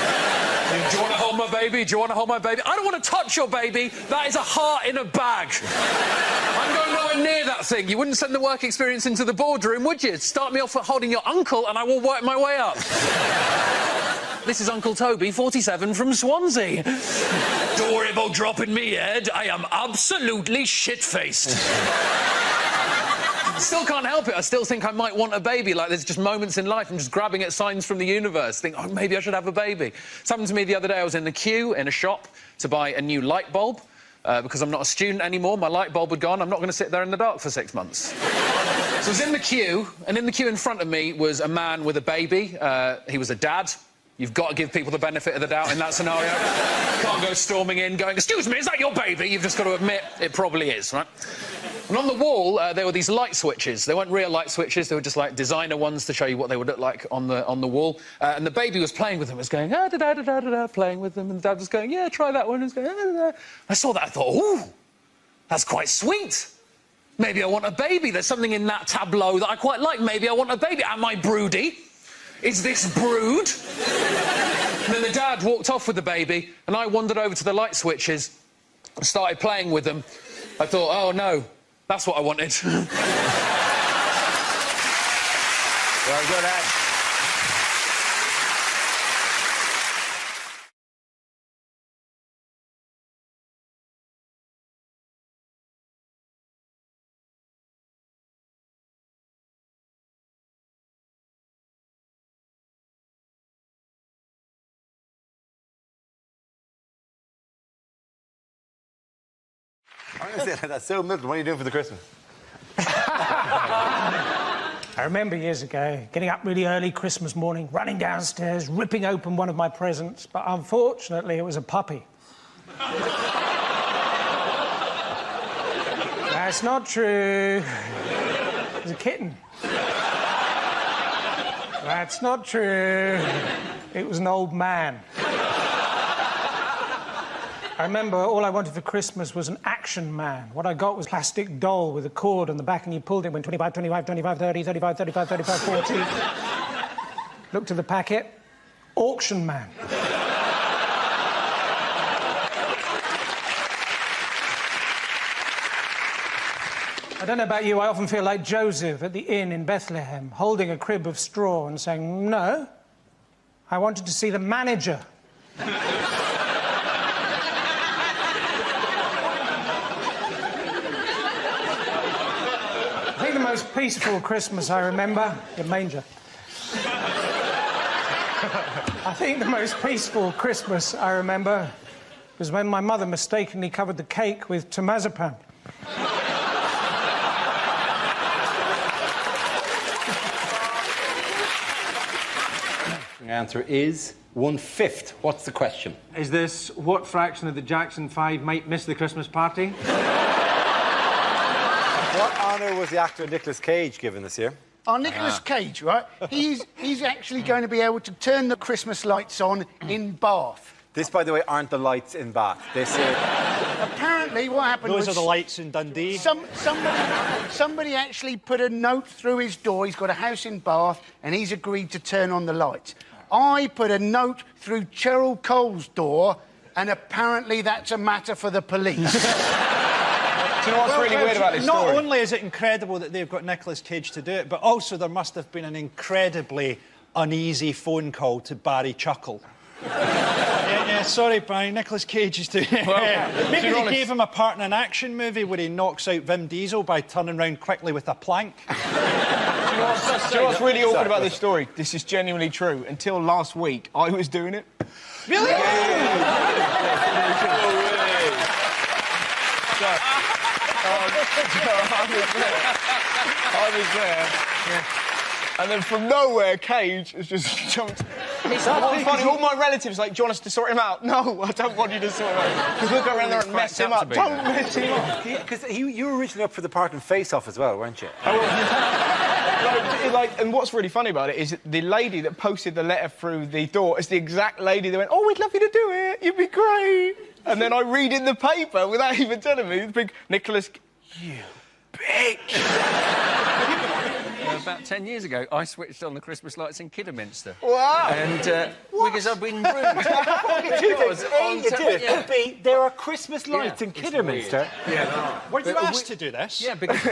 you want to hold my baby? Do you want to hold my baby? I don't want to touch your baby. That is a heart in a bag. I'm going nowhere near that thing. You wouldn't send the work experience into the boardroom, would you? Start me off at holding your uncle and I will work my way up. This is Uncle Toby, 47, from Swansea. Don't worry about dropping me, Ed. I am absolutely shit-faced. Still can't help it. I still think I might want a baby. Like, there's just moments in life I'm just grabbing at signs from the universe. Think, oh, maybe I should have a baby. It's happened to me the other day. I was in the queue in a shop to buy a new light bulb. Because I'm not a student anymore, my light bulb had gone. I'm not going to sit there in the dark for 6 months. So I was in the queue, and in the queue in front of me was a man with a baby. He was a dad. You've got to give people the benefit of the doubt in that scenario. Can't go storming in going, "Excuse me, is that your baby?" You've just got to admit it probably is, right? And on the wall, there were these light switches. They weren't real light switches. They were just, like, designer ones to show you what they would look like on the wall. And the baby was playing with them. It was going, ah-da-da-da-da-da-da, playing with them. And the dad was going, "Yeah, try that one." And he was going, ah-da-da. I saw that. I thought, ooh, that's quite sweet. Maybe I want a baby. There's something in that tableau that I quite like. Maybe I want a baby. Am I broody? Is this brood? And then the dad walked off with the baby, and I wandered over to the light switches and started playing with them. I thought, oh, no. That's what I wanted. Well done, Ed. That's so Milton. What are you doing for the Christmas? I remember years ago getting up really early Christmas morning, running downstairs, ripping open one of my presents, but unfortunately it was a puppy. That's not true. It was a kitten. That's not true. It was an old man. I remember all I wanted for Christmas was an action man. What I got was a plastic doll with a cord on the back, and you pulled it when 25, 25, 25, 30, 35, 35, 35, 40. Looked at the packet. Auction man. I don't know about you, I often feel like Joseph at the inn in Bethlehem, holding a crib of straw and saying, "No, I wanted to see the manager." I think the most peaceful Christmas I remember... Your manger. I think the most peaceful Christmas I remember was when my mother mistakenly covered the cake with temazepam. The answer is 1/5. What's the question? Is this what fraction of the Jackson 5 might miss the Christmas party? What honour was the actor Nicolas Cage given this year? Oh, Nicolas Cage, right? He's actually going to be able to turn the Christmas lights on in Bath. This, by the way, aren't the lights in Bath. This is... Apparently, what happened was... Those are the lights in Dundee. Somebody actually put a note through his door. He's got a house in Bath, and he's agreed to turn on the lights. I put a note through Cheryl Cole's door, and apparently that's a matter for the police. Do you know what's really weird about this story? Not only is it incredible that they've got Nicolas Cage to do it, but also there must have been an incredibly uneasy phone call to Barry Chuckle. Yeah, sorry, Barry, Nicolas Cage is doing it. Well, maybe they gave him a part in an action movie where he knocks out Vin Diesel by turning round quickly with a plank. Do you know what's really awkward about this story? This is genuinely true. Until last week, I was doing it. Really? I was there. Yeah. And then from nowhere, Cage has just jumped. It's funny. All my relatives like, do you want us to sort him out? No, I don't want you to sort him out. Because we'll go around there and mess him up. Don't mess him up. Because you were originally up for the part in Face Off as well, weren't you? And what's really funny about it is the lady that posted the letter through the door is the exact lady that went, oh, we'd love you to do it. You'd be great. And then I read in the paper, without even telling me, the big Nicholas... You bitch! About 10 years ago, I switched on the Christmas lights in Kidderminster. Wow! And because I've been rude. There are Christmas lights in Kidderminster. Yeah, there are. Were you asked to do this? Yeah, because...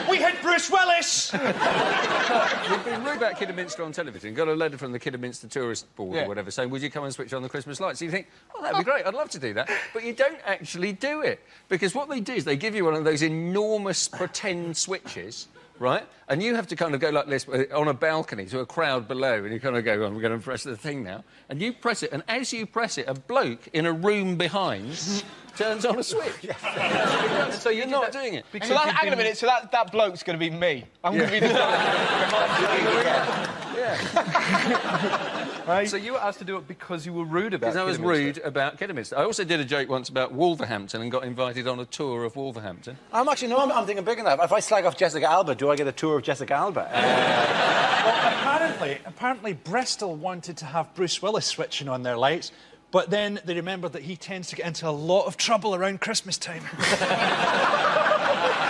We hit Bruce Willis! We've been rude about Kidderminster on television. Got a letter from the Kidderminster Tourist Board or whatever saying, would you come and switch on the Christmas lights? So you think, well, that'd be great, I'd love to do that. But you don't actually do it. Because what they do is they give you one of those enormous pretend switches, right? And you have to kind of go like this on a balcony to a crowd below, and you kind of go, we're going to press the thing now. And you press it, and as you press it, a bloke in a room behind turns on a switch. So you're not doing it. So hang on a minute, so that bloke's going to be me. I'm going to be the Right. So you were asked to do it because you were rude about Kidderminster. Because I was rude about Kidderminster. I also did a joke once about Wolverhampton and got invited on a tour of Wolverhampton. I'm thinking bigger than that. If I slag off Jessica Alba, do I get a tour of Jessica Alba? Well, apparently Bristol wanted to have Bruce Willis switching on their lights, but then they remembered that he tends to get into a lot of trouble around Christmas time.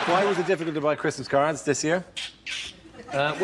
Why was it difficult to buy Christmas cards this year? Don't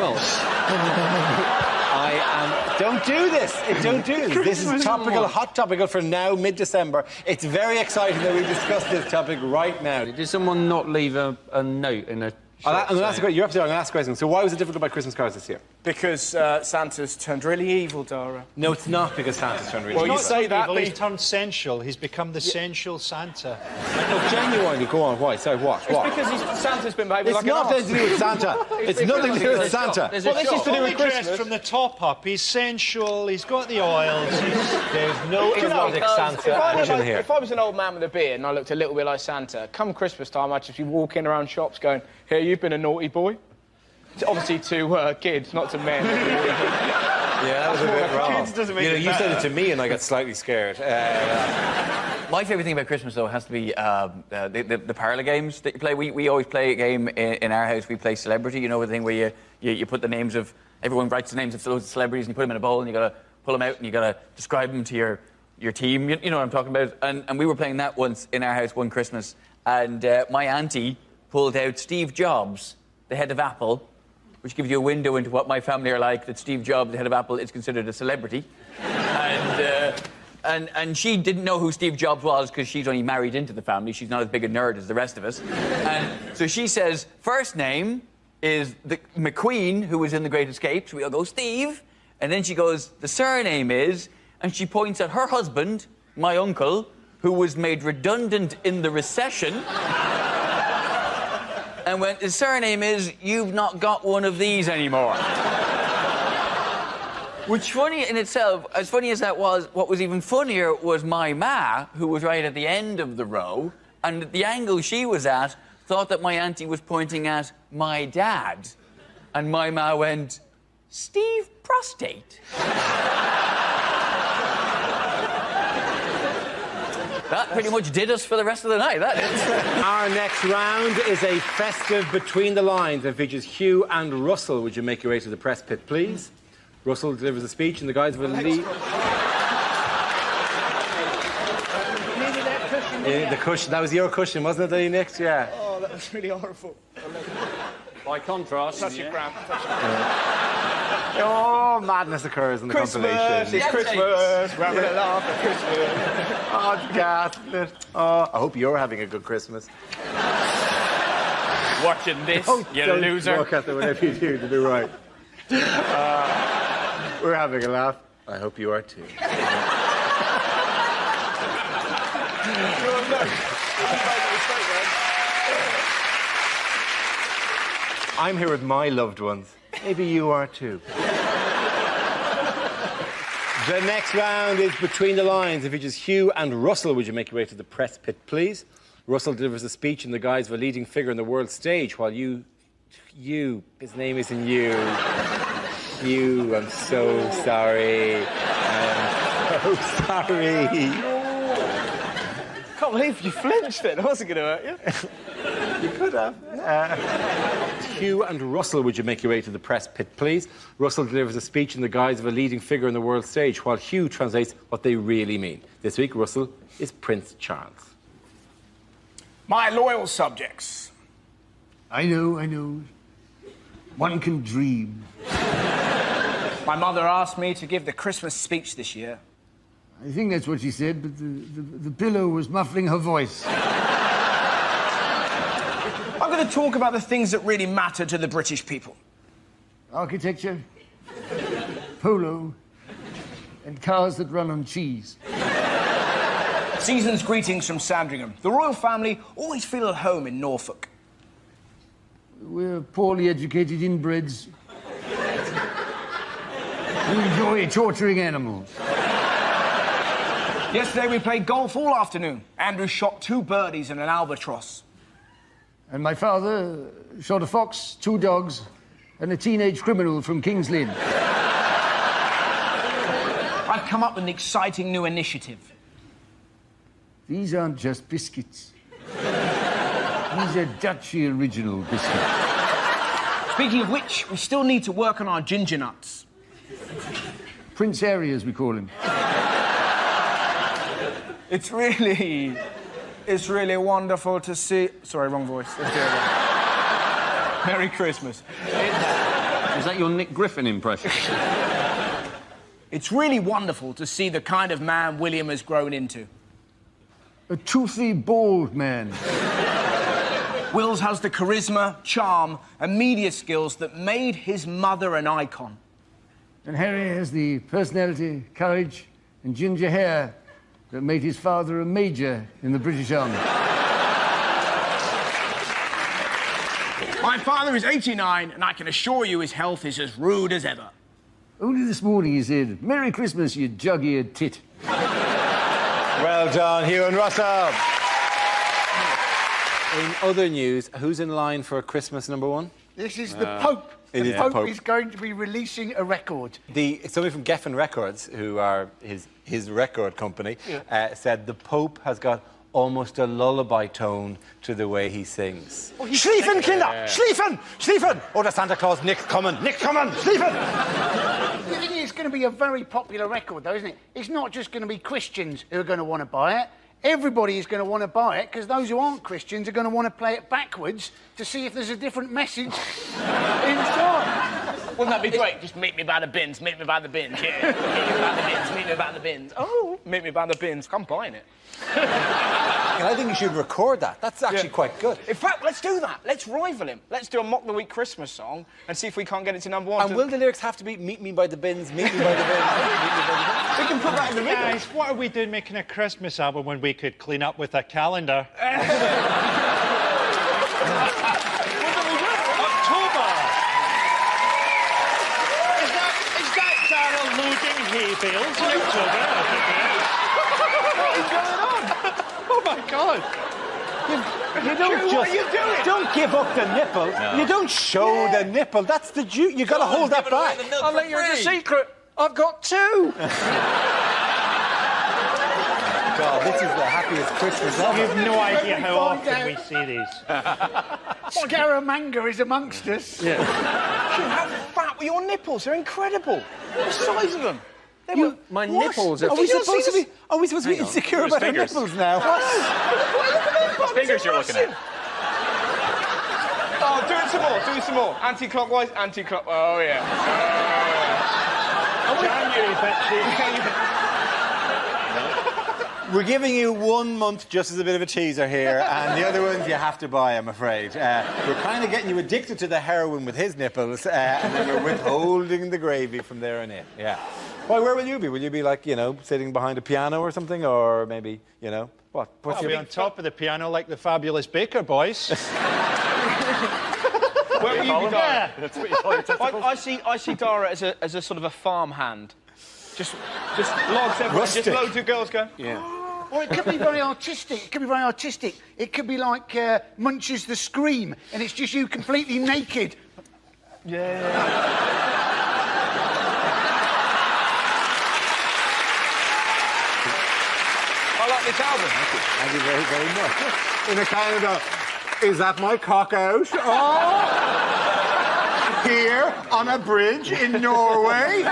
do this. Don't do this. This is topical, hot topical for now, mid-December. It's very exciting that we discuss this topic right now. Did someone not leave a note in a... You're absolutely right. I'm going to ask a question. So why was it difficult to buy Christmas cards this year? Because Santa's turned really evil, Dara. No, it's not because Santa's turned really evil. evil. Well, you say that, but... He's turned sensual. He's become the sensual Santa. No, genuinely, go on. Why? Sorry, what? It's because Santa's been behaving like an arse. It's nothing to do with Santa. It's nothing to do with Santa. Well, this is to do with Christmas. From the top up, he's sensual, he's got the oils. There's no erotic Santa action here. If I was an old man with a beard and I looked a little bit like Santa, come Christmas time, I'd just be walking around shops going, here, you've been a naughty boy. Obviously to kids, not to men. Yeah, that was a bit wrong. Kids doesn't make you said it to me and I got slightly scared. My favourite thing about Christmas, though, has to be the parlour games that you play. We always play a game in our house. We play Celebrity, you know, the thing where you put the names of... Everyone writes the names of loads of celebrities and you put them in a bowl and you got to pull them out and you got to describe them to your team. You know what I'm talking about? And we were playing that once in our house one Christmas and my auntie pulled out Steve Jobs, the head of Apple, which gives you a window into what my family are like, that Steve Jobs, the head of Apple, is considered a celebrity. And she didn't know who Steve Jobs was because she's only married into the family. She's not as big a nerd as the rest of us. And so she says, first name is the McQueen, who was in The Great Escape. So we all go, Steve. And then she goes, the surname is... And she points at her husband, my uncle, who was made redundant in the recession. And when his surname is, you've not got one of these anymore. Which, funny in itself, as funny as that was, what was even funnier was my ma, who was right at the end of the row, and at the angle she was at, thought that my auntie was pointing at my dad. And my ma went, Steve Prostate. That pretty much did us for the rest of the night, that did. Our next round is a festive Between the Lines and features Hugh and Russell. Would you make your way to the press pit, please? Russell delivers a speech in the guise of a lead. The cushion. That was your cushion, wasn't it, Nick? Yeah. Oh, that was really horrible. By contrast, Such a cramp. Oh, madness occurs in the compilation. It's Christmas. We're having a laugh at Christmas. Oh, it's ghastly. Oh, I hope you're having a good Christmas. Watching this, you Don't loser. look at them whenever you do right. We're having a laugh. I hope you are too. I'm here with my loved ones. Maybe you are too. The next round is Between the Lines. It features Hugh and Russell. Would you make your way to the press pit, please? Russell delivers a speech in the guise of a leading figure on the world stage, while you, his name isn't you. You, I'm so sorry. I'm so sorry. I can't believe you flinched then. I wasn't going to hurt you. You could have. Hugh and Russell, would you make your way to the press pit, please? Russell delivers a speech in the guise of a leading figure on the world stage, while Hugh translates what they really mean. This week, Russell is Prince Charles. My loyal subjects. I know. One can dream. My mother asked me to give the Christmas speech this year. I think that's what she said, but the pillow was muffling her voice. I'm going to talk about the things that really matter to the British people. Architecture, polo, and cars that run on cheese. Season's greetings from Sandringham. The royal family always feel at home in Norfolk. We're poorly educated inbreds who enjoy torturing animals. Yesterday we played golf all afternoon. Andrew shot 2 birdies and an albatross. And my father shot a fox, 2 dogs, and a teenage criminal from King's Lynn. I've come up with an exciting new initiative. These aren't just biscuits. These are Dutchy original biscuits. Speaking of which, we still need to work on our ginger nuts. Prince Harry, as we call him. It's really wonderful to see... Sorry, wrong voice. Let's do it again. Merry Christmas. Is that your Nick Griffin impression? It's really wonderful to see the kind of man William has grown into. A toothy, bald man. Wills has the charisma, charm, and media skills that made his mother an icon. And Harry has the personality, courage, and ginger hair that made his father a major in the British Army. My father is 89, and I can assure you his health is as rude as ever. Only this morning he said, "Merry Christmas, you jug-eared tit." Well done, Hugh and Russell. In other news, who's in line for Christmas #1? This is the Pope. The Pope is going to be releasing a record. Somebody from Geffen Records, who are his record company, said the Pope has got almost a lullaby tone to the way he sings. Schlieffen, Kinder! Schlieffen! Schlieffen! Oh, the Santa Claus, Nick's coming! Nick's coming! Schlieffen! The thing is, it's going to be a very popular record, though, isn't it? It's not just going to be Christians who are going to want to buy it. Everybody is going to want to buy it because those who aren't Christians are going to want to play it backwards to see if there's a different message inside. Wouldn't that be great? Just meet me by the bins, meet me by the bins, yeah. Meet me by the bins, meet me by the bins. Oh, meet me by the bins. I'm buying it. I think you should record that. That's actually quite good. In fact, let's do that. Let's rival him. Let's do a Mock the Week Christmas song and see if we can't get it to #1. And will the lyrics have to be "Meet me by the bins, meet me by the bins, meet me by the bins"? We can put that in the middle. Guys, what are we doing making a Christmas album when we could clean up with a calendar? October! Is that Darryl loading hay bales in October? What is going on? Oh my God! You don't What are you doing? Don't give up the nipple. No. You don't show the nipple. That's the juice. You got to hold that back. I'll let you in a secret. I've got two. God, this is the happiest Christmas ever. You have no idea how often we see these. Scaramanga is amongst us. Yeah. How fat were your nipples? They're incredible. What the size of them? My nipples are... Are we supposed to be insecure about our nipples now? What fingers you're looking at? Oh, do it some more. Do it some more. Anti-clockwise, anti-clockwise. Oh, yeah. January, Betsy. We're giving you 1 month just as a bit of a teaser here, and the other ones you have to buy, I'm afraid. We're kind of getting you addicted to the heroin with his nipples, and then we're withholding the gravy from there on in. Yeah. Why, where will you be? Will you be, like, you know, sitting behind a piano or something? Or maybe, you know, what? I'll be on top of the piano like the fabulous Baker Boys. Where will you be, Dara? That's what you call your testicles? I see Dara as a sort of a farm hand. Just logs everywhere. Rustic. Just loads of girls going. Yeah. Or it could be very artistic. It could be very artistic. It could be like Munch's The Scream, and it's just you completely naked. Yeah. I like this album. Thank you very, very much. In a kind of a, is that my cock out? Oh! Here, on a bridge in Norway.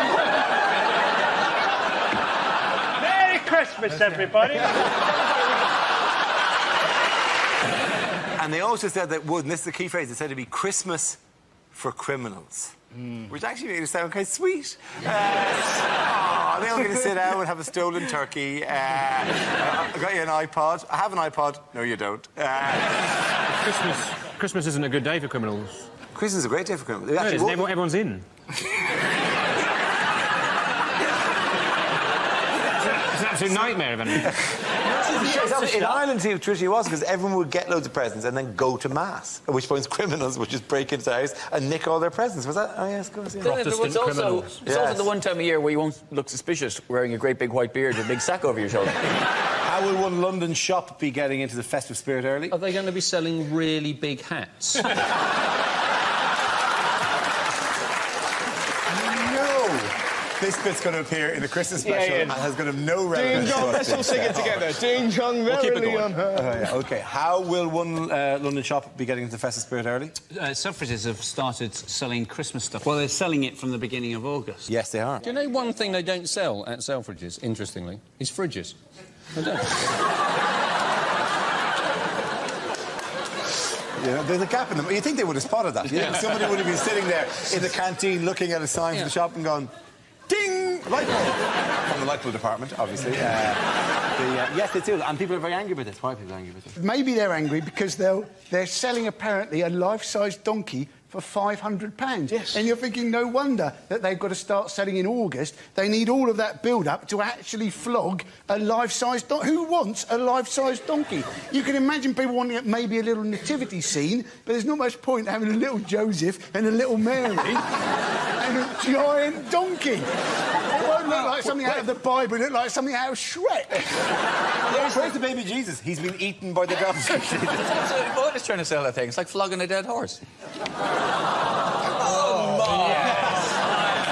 Merry Christmas, everybody. And they also said that would, and this is the key phrase, they said it'd be Christmas for criminals. Which actually made it sound quite sweet. They're all going to sit down and have a stolen turkey. I got you an iPod. I have an iPod. No, you don't. Christmas isn't a good day for criminals. Christmas is a great day for criminals. No, it's everyone's in. It's an absolute nightmare of anything. In Ireland, see, traditionally was because everyone would get loads of presents and then go to mass. At which point, criminals would just break into the house and nick all their presents. Was that? Oh yes, of course. Yeah. It's also the one time of year where you won't look suspicious wearing a great big white beard with a big sack over your shoulder. How will one London shop be getting into the festive spirit early? Are they going to be selling really big hats? This bit's going to appear in a Christmas special and has got no relevance. Ding dong, let's all sing it together. Ding dong, merrily on her. OK, how will one London shop be getting into the festive spirit early? Suffragists have started selling Christmas stuff. Well, they're selling it from the beginning of August. Yes, they are. Do you know one thing they don't sell at Selfridges, interestingly, is fridges? They don't. Yeah, there's a gap in them. You think they would have spotted that? You think somebody would have been sitting there in the canteen looking at a sign for the shop and gone, ding! Light bulb! From the light bulb department, obviously. Yes, they do. And people are very angry with this. Why are people angry with this? Maybe they're angry because they're selling, apparently, a life-sized donkey for £500. Yes. And you're thinking, no wonder that they've got to start selling in August. They need all of that build-up to actually flog a life-sized donkey. Who wants a life-sized donkey? You can imagine people wanting maybe a little nativity scene, but there's not much point having a little Joseph and a little Mary and a giant donkey. It won't look like something out of the Bible. It'll look like something out of Shrek. Where's the baby Jesus? He's been eaten by the dogs. What is trying to sell that thing? It's like flogging a dead horse.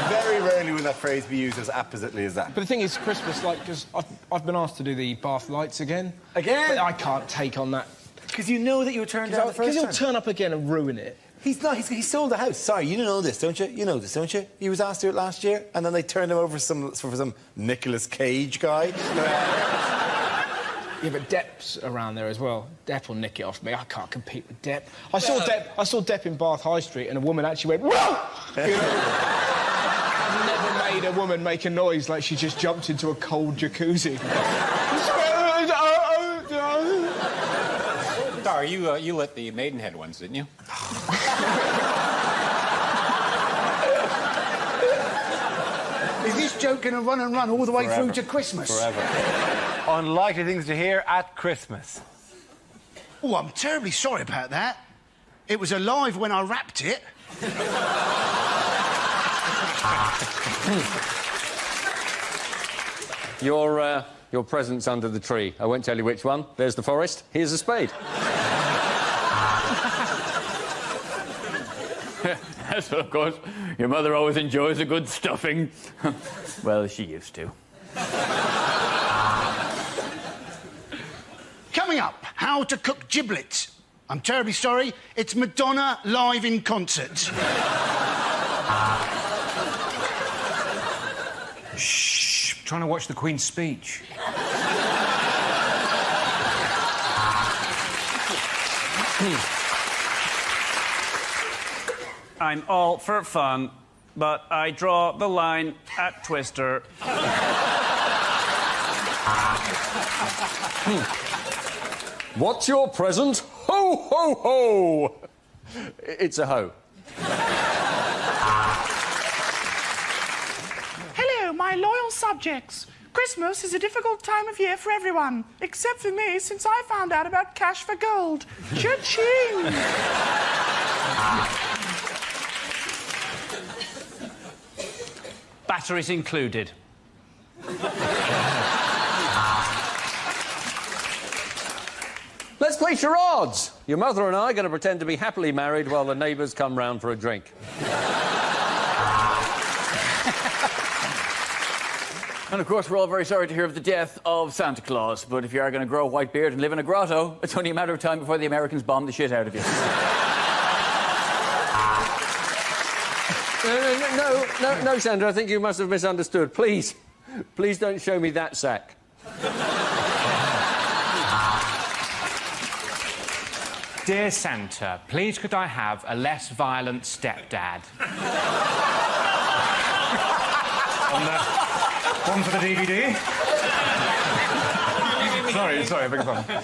Very rarely will that phrase be used as appositely as that. But the thing is, Christmas, like, because I've been asked to do the Bath lights again. Again? But I can't take on that. Because you know that you were turned down the first time. Because he'll turn up again and ruin it. He's not. He sold the house. Sorry, you know this, don't you? You know this, don't you? He was asked to do it last year, and then they turned him over for some Nicolas Cage guy. Yeah, but Depp's around there as well. Depp will nick it off me. I can't compete with Depp. I saw Depp in Bath High Street, and a woman actually went, "Whoa!" You know? I've never made a woman make a noise like she just jumped into a cold jacuzzi. Dar, you lit the Maidenhead ones, didn't you? Is this joke going to run and run all the way through to Christmas? Forever. Unlikely things to hear at Christmas. Oh, I'm terribly sorry about that. It was alive when I wrapped it. Your present's under the tree. I won't tell you which one. There's the forest. Here's a spade. Yes, of course. Your mother always enjoys a good stuffing. Well, she used to. Coming up, how to cook giblets. I'm terribly sorry, it's Madonna live in concert. Shh, I'm trying to watch the Queen's speech. I'm all for fun, but I draw the line at Twister. What's your present? Ho, ho, ho! It's a hoe. Hello, my loyal subjects. Christmas is a difficult time of year for everyone, except for me, since I found out about cash for gold. Cha-ching! Batteries included. Let's play charades. Your mother and I are going to pretend to be happily married while the neighbours come round for a drink. And of course, we're all very sorry to hear of the death of Santa Claus, but if you are going to grow a white beard and live in a grotto, it's only a matter of time before the Americans bomb the shit out of you. No, Sandra, I think you must have misunderstood. Please don't show me that sack. Dear Santa, please could I have a less violent stepdad? One for the DVD. sorry, I beg your pardon.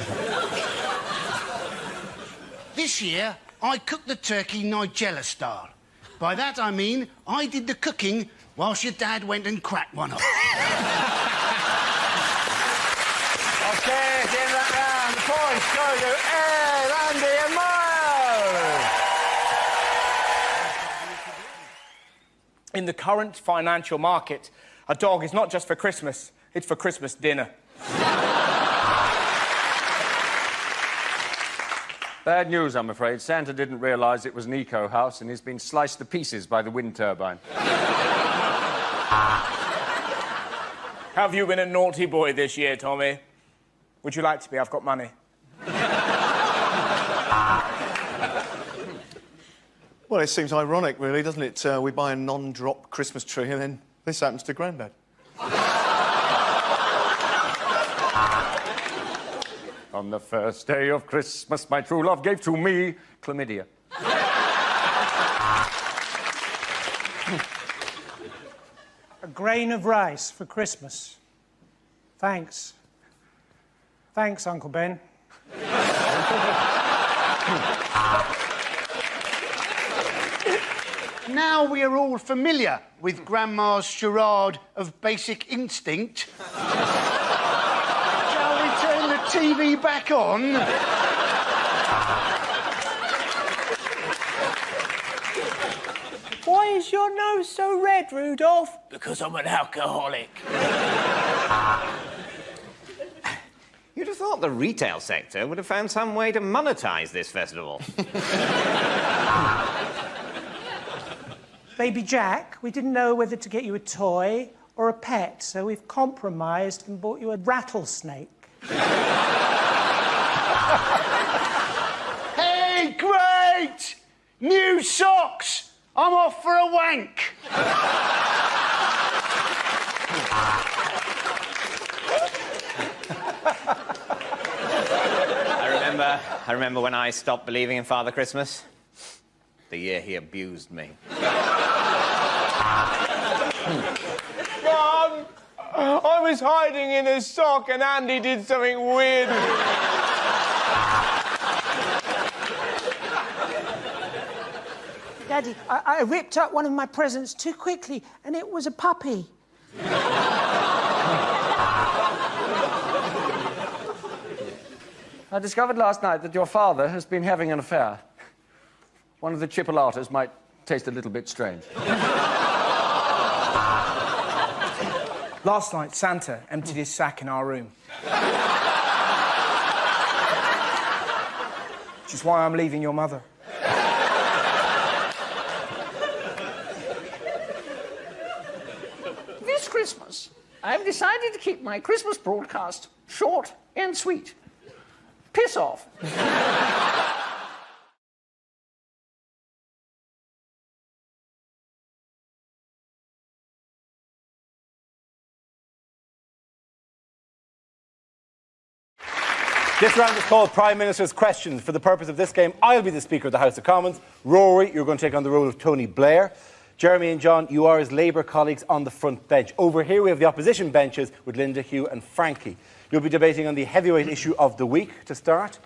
This year, I cooked the turkey Nigella style. By that, I mean I did the cooking whilst your dad went and cracked one off. OK, it's in that round. The points go to Andy and Mo. In the current financial market, a dog is not just for Christmas, it's for Christmas dinner. Bad news, I'm afraid. Santa didn't realise it was an eco house and he's been sliced to pieces by the wind turbine. Have you been a naughty boy this year, Tommy? Would you like to be? I've got money. Well, it seems ironic, really, doesn't it? We buy a non-drop Christmas tree and then this happens to Grandad. On the first day of Christmas, my true love gave to me chlamydia. A grain of rice for Christmas. Thanks. Thanks, Uncle Ben. Now we are all familiar with Grandma's charade of basic instinct. Shall we turn the TV back on? Why is your nose so red, Rudolph? Because I'm an alcoholic. You'd have thought the retail sector would have found some way to monetise this festival. Baby Jack, we didn't know whether to get you a toy or a pet, so we've compromised and bought you a rattlesnake. Hey, great! New socks! I'm off for a wank! I remember when I stopped believing in Father Christmas. The year he abused me. Mum! I was hiding in a sock and Andy did something weird. Daddy, I ripped up one of my presents too quickly, and it was a puppy. I discovered last night that your father has been having an affair. One of the chipolatas might taste a little bit strange. Last night, Santa emptied his sack in our room. Which is why I'm leaving your mother. have decided to keep my Christmas broadcast short and sweet. Piss off. This round is called Prime Minister's Questions. For the purpose of this game, I'll be the Speaker of the House of Commons. Rory, you're going to take on the role of Tony Blair. Jeremy and John, you are his Labour colleagues on the front bench. Over here, we have the opposition benches with Linda, Hugh and Frankie. You'll be debating on the heavyweight issue of the week. To start,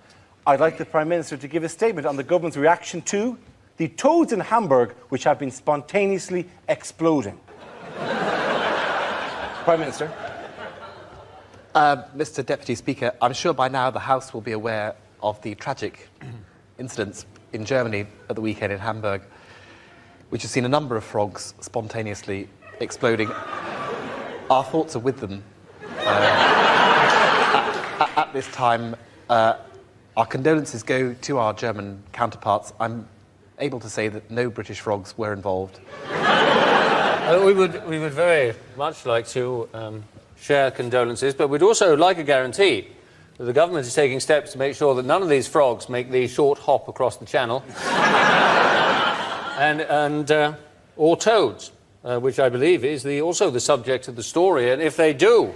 I'd like the Prime Minister to give a statement on the government's reaction to the toads in Hamburg, which have been spontaneously exploding. Prime Minister. Mr. Deputy Speaker, I'm sure by now the House will be aware of the tragic incidents in Germany at the weekend in Hamburg, which has seen a number of frogs spontaneously exploding. Our thoughts are with them. At this time, our condolences go to our German counterparts. I'm able to say that no British frogs were involved. We would very much like to share condolences, but we'd also like a guarantee that the government is taking steps to make sure that none of these frogs make the short hop across the channel. Or toads, which I believe is also the subject of the story. And if they do,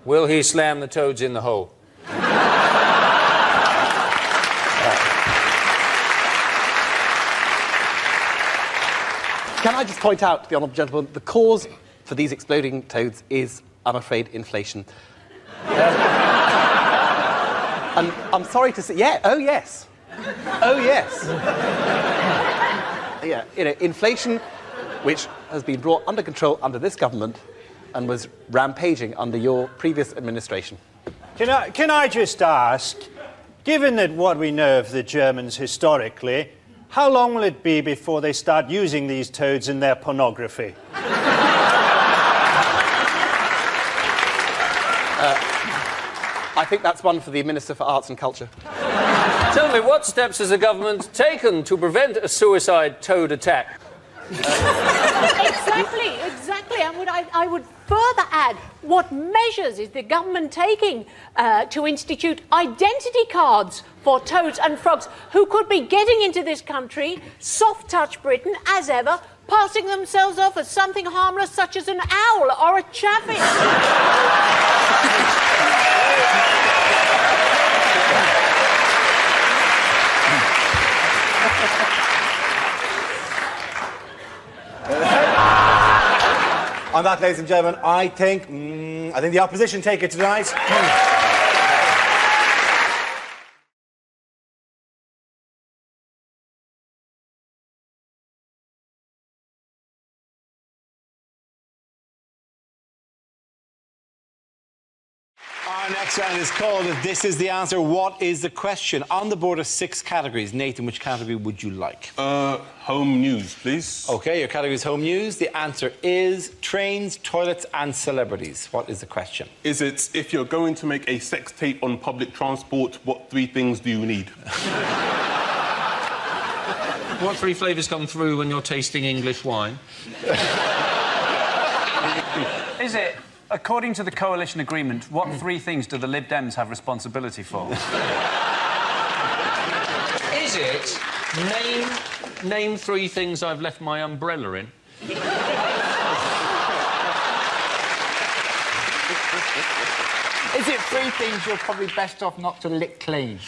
will he slam the toads in the hole? Can I just point out to the honourable gentleman, the cause for these exploding toads is, I'm afraid, inflation. And I'm sorry to say... Yeah, oh yes. Oh yes. Yeah, you know, inflation, which has been brought under control under this government and was rampaging under your previous administration. Can I just ask, given that what we know of the Germans historically, how long will it be before they start using these toads in their pornography? I think that's one for the Minister for Arts and Culture. Tell me, what steps has the government taken to prevent a suicide toad attack? Exactly. And I would further add, what measures is the government taking to institute identity cards for toads and frogs who could be getting into this country, soft-touch Britain, as ever, passing themselves off as something harmless such as an owl or a chaffinch? On that, ladies and gentlemen, I think the opposition take it tonight. Our next round is called This Is the Answer, What is the Question? On the board of 6 categories. Nathan, which category would you like? Home news, please. OK, your category is home news. The answer is trains, toilets and celebrities. What is the question? Is it, if you're going to make a sex tape on public transport, what 3 things do you need? What 3 flavours come through when you're tasting English wine? Is it, according to the coalition agreement, what 3 things do the Lib Dems have responsibility for? Is it name 3 things I've left my umbrella in? Is it 3 things you're probably best off not to lick clean?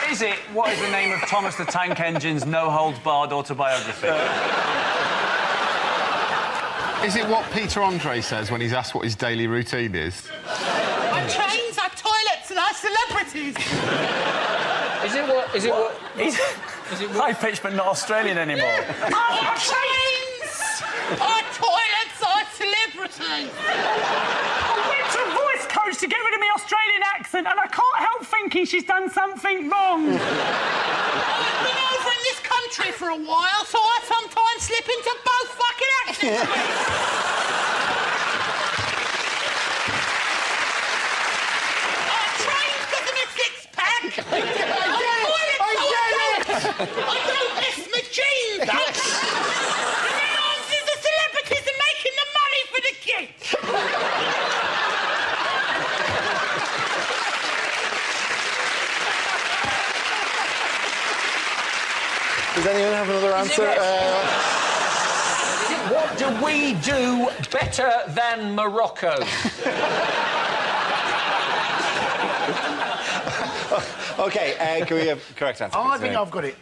Is it, what is the name of Thomas the Tank Engine's no-holds-barred autobiography? Is it what Peter Andre says when he's asked what his daily routine is? Our trains, our toilets, and our celebrities. Is it what? Is it high pitched but not Australian anymore? Our trains, our toilets, our celebrities. I went to a voice coach to get rid of my Australian accent, and I can't help thinking she's done something wrong. I've been over in this country for a while, so I sometimes slip into both fucking accents. Our trains got them a 6-pack. I don't miss my jeans. And then ours is the celebrity. Does anyone have another answer? What do we do better than Morocco? OK, can we have correct answer? Oh, I think I've got it.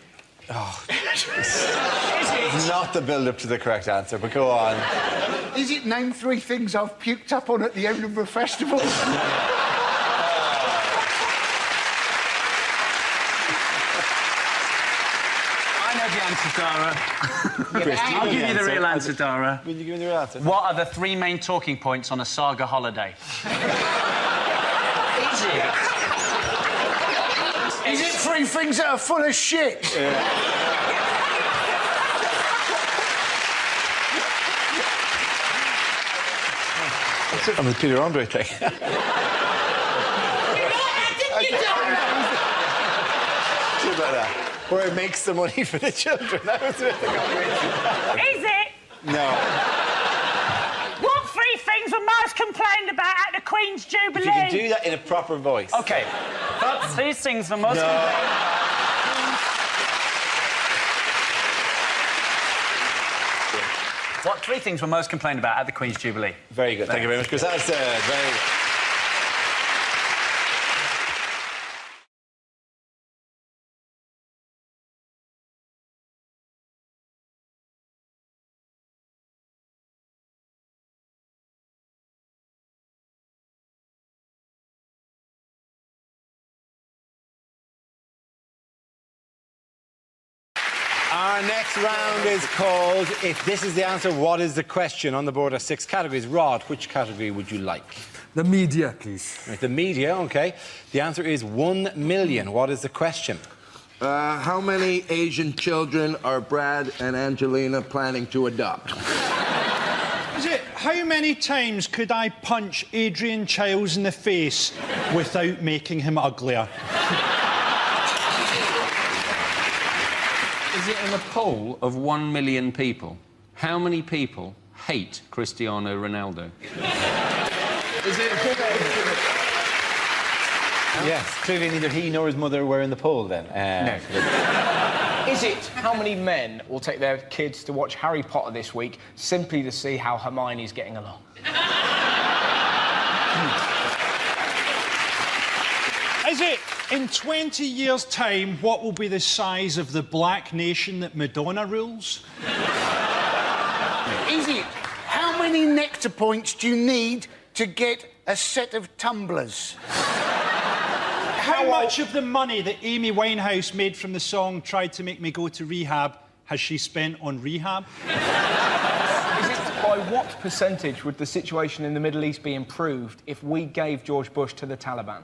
Oh, it's not the build-up to the correct answer, but go on. Is it name 3 things I've puked up on at the Edinburgh Festival? I know the answer, Dara. I'll give you the real answer, Dara. Will you give me the real answer? What are the 3 main talking points on a saga holiday? Is it? Is it 3 things that are full of shit? I'm the Peter Andre thing. Where it makes the money for the children. That was the combination. Is it? No. What 3 things were most complained about at the Queen's Jubilee? If you can do that in a proper voice. OK. What 3 things were most What 3 things were most complained about at the Queen's Jubilee? Very good. Thank you very much, Chris. That's very good. Our next round is called If This Is the Answer, What Is the Question? On the board are 6 categories. Rod, which category would you like? The media, please. Right, the media, OK. The answer is 1 million. What is the question? How many Asian children are Brad and Angelina planning to adopt? Is it how many times could I punch Adrian Chiles in the face without making him uglier? Is it in a poll of 1 million people? How many people hate Cristiano Ronaldo? Is it... Yes, clearly neither he nor his mother were in the poll then. No. Is it how many men will take their kids to watch Harry Potter this week simply to see how Hermione's getting along? Is it, in 20 years' time, what will be the size of the black nation that Madonna rules? Is it how many nectar points do you need to get a set of tumblers? How much of the money that Amy Winehouse made from the song Tried to Make Me Go to Rehab has she spent on rehab? Is it by what percentage would the situation in the Middle East be improved if we gave George Bush to the Taliban?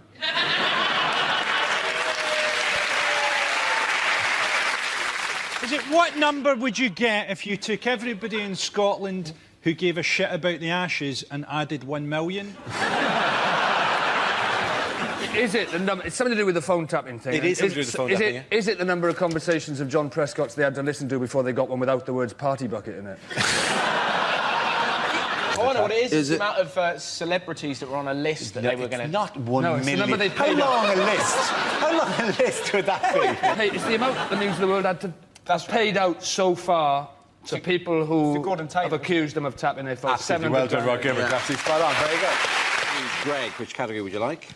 Is it what number would you get if you took everybody in Scotland who gave a shit about the Ashes and added 1 million? Is it the number? It's something to do with the phone tapping thing. It is something to do with the phone tapping, yeah. Is it the number of conversations of John Prescott's they had to listen to before they got one without the words party bucket in it? Oh, I know what it is. It's the amount of celebrities that were on a list that they were going to... Not 1 million. It's the number they How paid long a list? How long a list would that be? Hey, it's the amount the News of the World had to... That's paid out so far to people who have accused them of tapping their phone. Absolutely. Well done, Rod Gilbert. Absolutely spot on. Very good. Greg, which category would you like?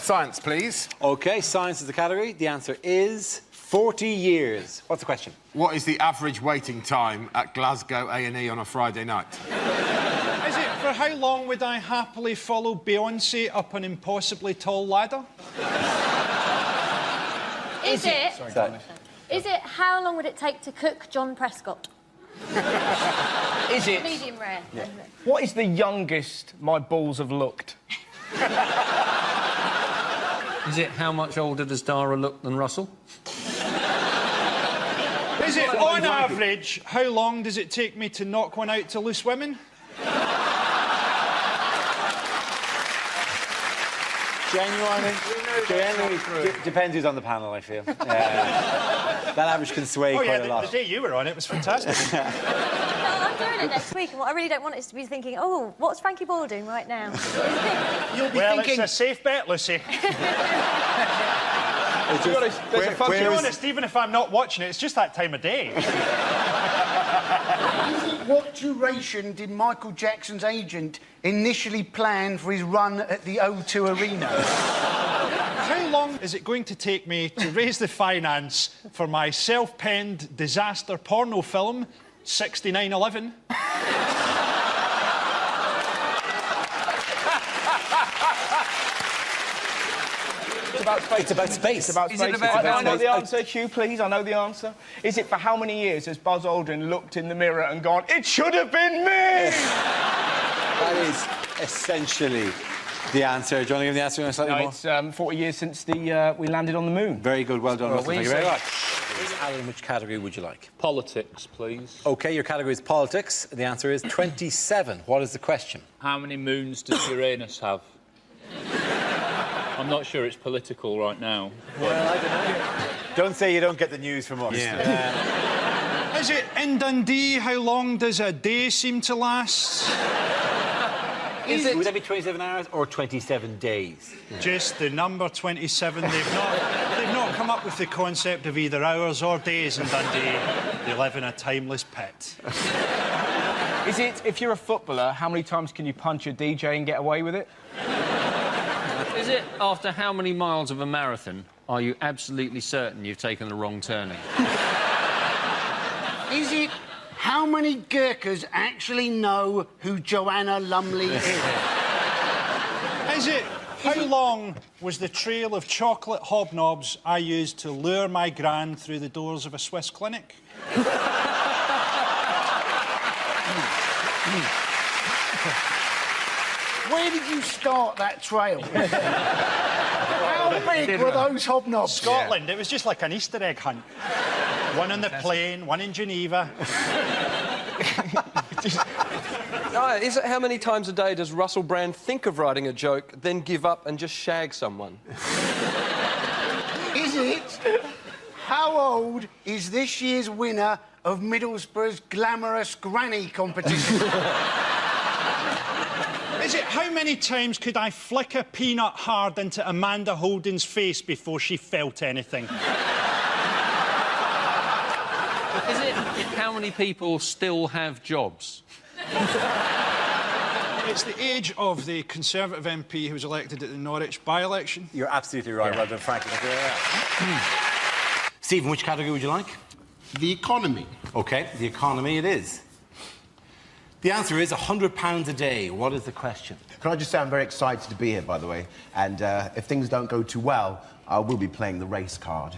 Science, please. OK, science is the category. The answer is 40 years. What's the question? What is the average waiting time at Glasgow A&E on a Friday night? Is it for how long would I happily follow Beyoncé up an impossibly tall ladder? Is it? Sorry. Is it how long would it take to cook John Prescott? Is it... Medium rare. Yeah. What is the youngest my balls have looked? Is it how much older does Dara look than Russell? Is it, on average, how long does it take me to knock one out to loose women? Genuinely, depends who's on the panel, I feel. That average can sway quite a lot. The day you were on it was fantastic. I'm doing it next week, and what I really don't want is to be thinking, oh, what's Frankie Boyle doing right now? You'll be thinking... it's a safe bet, Lucy. To be honest, to be honest, even if I'm not watching it, it's just that time of day. What duration did Michael Jackson's agent initially plan for his run at the O2 Arena? How long is it going to take me to raise the finance for my self-penned disaster porno film, 6911? It's about space. It's about space. It's about space. I know the answer. Hugh, please, I know the answer. Is it for how many years has Buzz Aldrin looked in the mirror and gone, it should have been me? That is essentially the answer. Do you want to give the answer slightly more? It's 40 years since we landed on the moon. Very good. Well done, Russell. Thank you very much. Alan, which category would you like? Politics, please. OK, your category is politics. The answer is 27. What is the question? How many moons does Uranus have? I'm not sure it's political right now. Well, I don't know. Don't say you don't get the news from us. Yeah. Is it in Dundee? How long does a day seem to last? Would that be 27 hours or 27 days? Just the number 27. They've not come up with the concept of either hours or days in Dundee. They live in a timeless pit. Is it, if you're a footballer, how many times can you punch a DJ and get away with it? Is it after how many miles of a marathon are you absolutely certain you've taken the wrong turning? Is it how many Gurkhas actually know who Joanna Lumley is? Is it how long was the trail of chocolate hobnobs I used to lure my gran through the doors of a Swiss clinic? Where did you start that trail? How big were those hobnobs? Scotland. It was just like an Easter egg hunt. One on the plane, one in Geneva. Is it how many times a day does Russell Brand think of writing a joke, then give up and just shag someone? Is it how old is this year's winner of Middlesbrough's glamorous granny competition? Is it how many times could I flick a peanut hard into Amanda Holden's face before she felt anything? Is it how many people still have jobs? It's the age of the Conservative MP who was elected at the Norwich by-election. You're absolutely right. Well done, Frankie. Stephen, which category would you like? The economy. OK, the economy it is. The answer is £100 a day. What is the question? Can I just say I'm very excited to be here, by the way, and if things don't go too well, I will be playing the race card.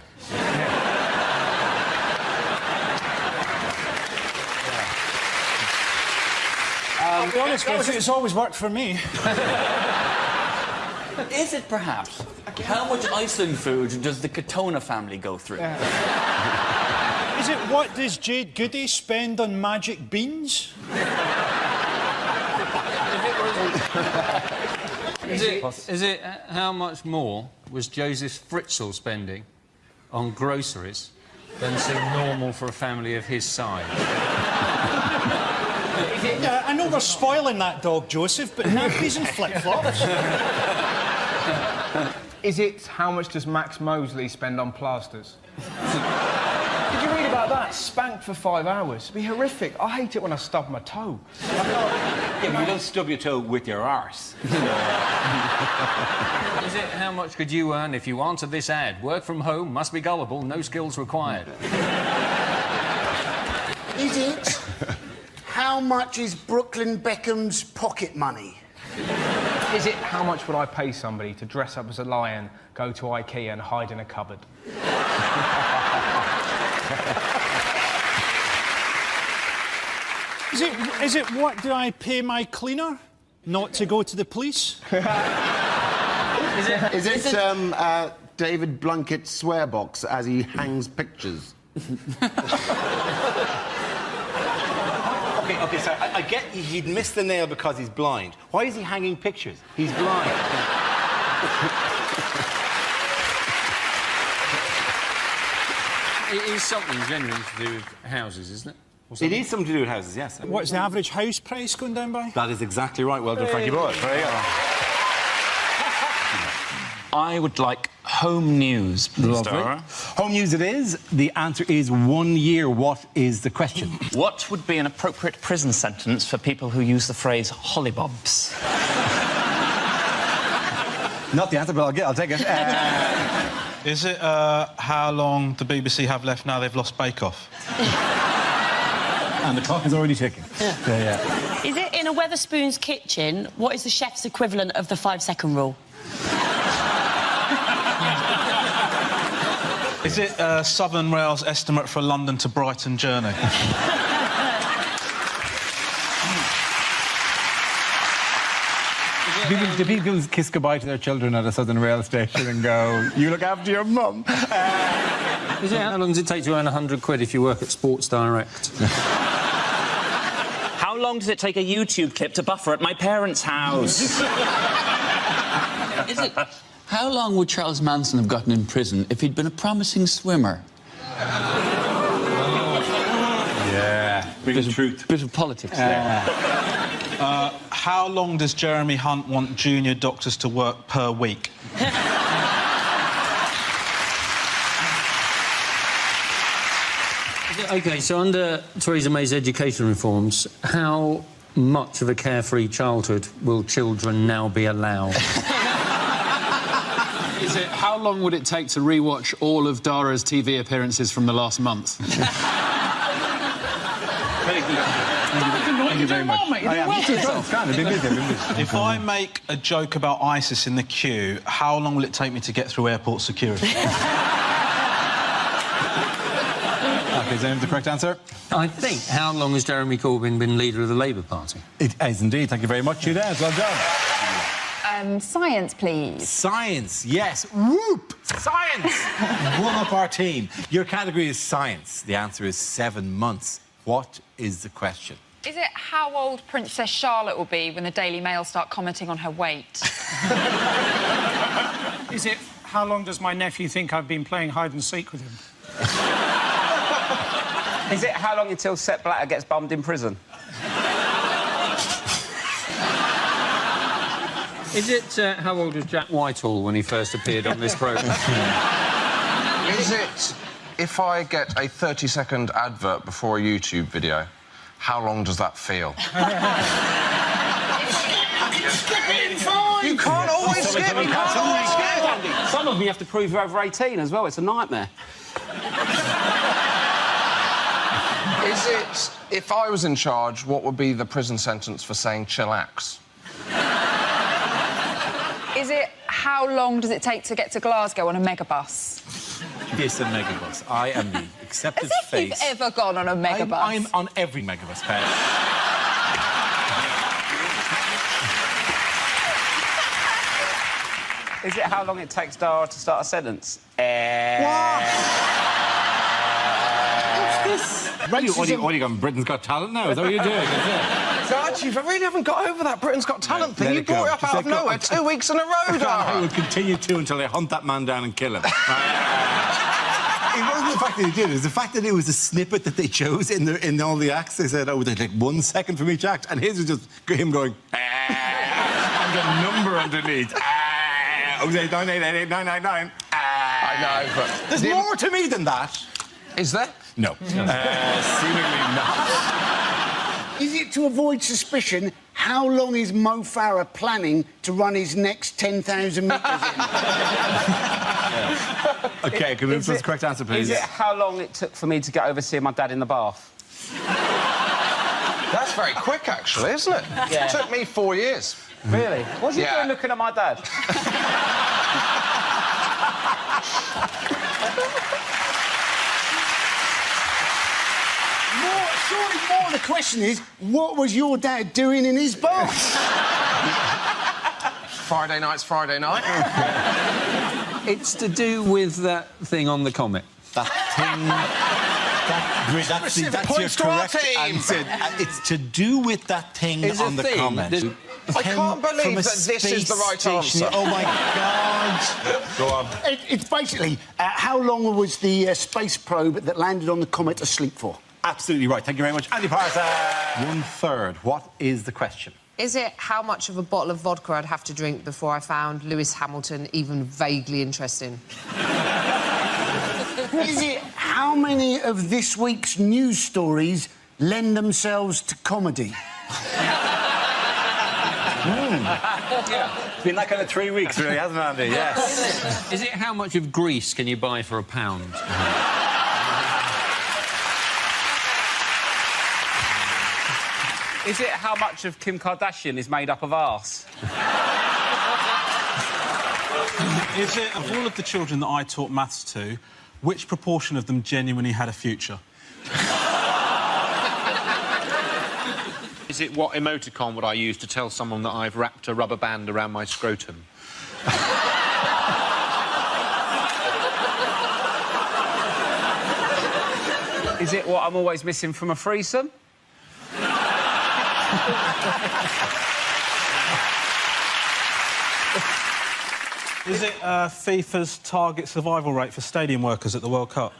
I'll be honest with you, it's always worked for me. Is it perhaps how much Iceland food does the Katona family go through? Is it what does Jade Goody spend on magic beans? Is it how much more was Joseph Fritzl spending on groceries than seemed normal for a family of his size? Yeah, I know we're spoiling that dog, Joseph, but nappies and flip-flops. Is it how much does Max Mosley spend on plasters? Did you read about that? Spanked for 5 hours. It'd be horrific. I hate it when I stub my toe. Yeah, but you don't stub your toe with your arse. Is it how much could you earn if you answered this ad? Work from home, must be gullible, no skills required. Is it how much is Brooklyn Beckham's pocket money? Is it how much would I pay somebody to dress up as a lion, go to IKEA and hide in a cupboard? Is it what do I pay my cleaner not to go to the police? Is it David Blunkett's swear box as he hangs pictures? OK, so I get he'd missed the nail because he's blind. Why is he hanging pictures? He's blind. It is something genuine to do with houses, isn't it? It is something to do with houses, yes. What's the average house price going down by? That is exactly right. Well done, Frankie Boyle. There you go. I would like home news, please, Dara. Home news it is. The answer is 1 year. What is the question? What would be an appropriate prison sentence for people who use the phrase hollybobs? Not the answer, but I'll take it. Is it how long the BBC have left now they've lost Bake Off? And the clock is already ticking. Yeah. Is it in a Wetherspoon's kitchen? What is the chef's equivalent of the 5-second rule? Is it Southern Rail's estimate for a London to Brighton journey? Do people kiss goodbye to their children at a Southern Rail station and go, you look after your mum? How long does it take to earn £100 if you work at Sports Direct? How long does it take a YouTube clip to buffer at my parents' house? Is it... How long would Charles Manson have gotten in prison if he'd been a promising swimmer? Yeah. Bit of truth. Bit of politics there. How long does Jeremy Hunt want junior doctors to work per week? OK, so under Theresa May's education reforms, how much of a carefree childhood will children now be allowed? Is it how long would it take to rewatch all of Dara's TV appearances from the last month? Very good. Thank you very much. If I make a joke about ISIS in the queue, how long will it take me to get through airport security? OK, is that the correct answer? I think. How long has Jeremy Corbyn been leader of the Labour Party? It is indeed. Thank you very much, Judith. Well done. Science, please. Science, yes. Whoop! Science! One up our team. Your category is science. The answer is 7 months. What is the question? Is it how old Princess Charlotte will be when the Daily Mail start commenting on her weight? Is it how long does my nephew think I've been playing hide and seek with him? Is it how long until Sepp Blatter gets bummed in prison? Is it how old was Jack Whitehall when he first appeared on this programme? Is it if I get a 30-second advert before a YouTube video, how long does that feel? Skip it in 5! You can't always skip! You can't always skip! Some of them you have to prove you're over 18 as well. It's a nightmare. Is it if I was in charge, what would be the prison sentence for saying chillax? Is it how long does it take to get to Glasgow on a megabus? Yes, a megabus. I am the accepted As if face. you've ever gone on a megabus. I'm on every megabus, Pat. Is it how long it takes Dara to start a sentence? What's this? What are you on Britain's Got Talent now? Is that what you're doing? Archie, I really haven't got over that Britain's Got Talent thing. You brought it up out of nowhere 2 weeks in a row, Dara. I will continue to until they hunt that man down and kill him. It wasn't the fact that he did it. It was the fact that it was a snippet that they chose in all the acts. They said, oh, they take 1 second from each act. And his was just him going, and the number underneath. 089888999. I know, but... There's more to me than that. Is there? No. Seemingly not. Is it to avoid suspicion, how long is Mo Farah planning to run his next 10,000 metres in? OK, can we move to the correct answer, please? Is it how long it took for me to get over seeing my dad in the bath? That's very quick, actually, isn't it? Yeah. It took me 4 years. Really? What's he doing looking at my dad? Surely more the question is, what was your dad doing in his bath? Friday Friday night. It's to do with that thing on the comet. That thing... That's your correct answer. It's to do with that thing on the comet. I can't believe that this is the right answer. Oh, my God. Go on. It's basically, how long was the space probe that landed on the comet asleep for? Absolutely right. Thank you very much. Andy Parson. 1/3. What is the question? Is it how much of a bottle of vodka I'd have to drink before I found Lewis Hamilton even vaguely interesting? Is it how many of this week's news stories lend themselves to comedy? It's been that kind of 3 weeks, really, hasn't it, Andy? Yes. Is it how much of Greece can you buy for £1? Is it how much of Kim Kardashian is made up of arse? Is it, of all of the children that I taught maths to, which proportion of them genuinely had a future? Is it what emoticon would I use to tell someone that I've wrapped a rubber band around my scrotum? Is it what I'm always missing from a threesome? Is it FIFA's target survival rate for stadium workers at the World Cup?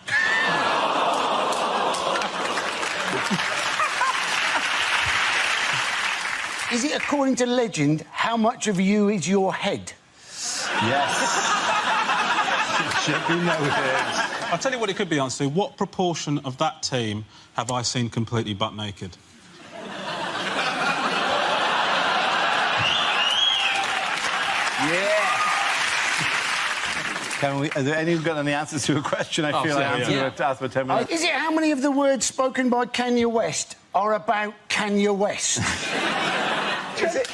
Is it, according to legend, how much of you is your head? Yes. Should be noted. I'll tell you what it could be answered to. What proportion of that team have I seen completely butt naked? Yeah. Can we? Has anyone got any answers to a question? I feel like answering to ask for 10 minutes. Is it how many of the words spoken by Kanye West are about Kanye West? Is it?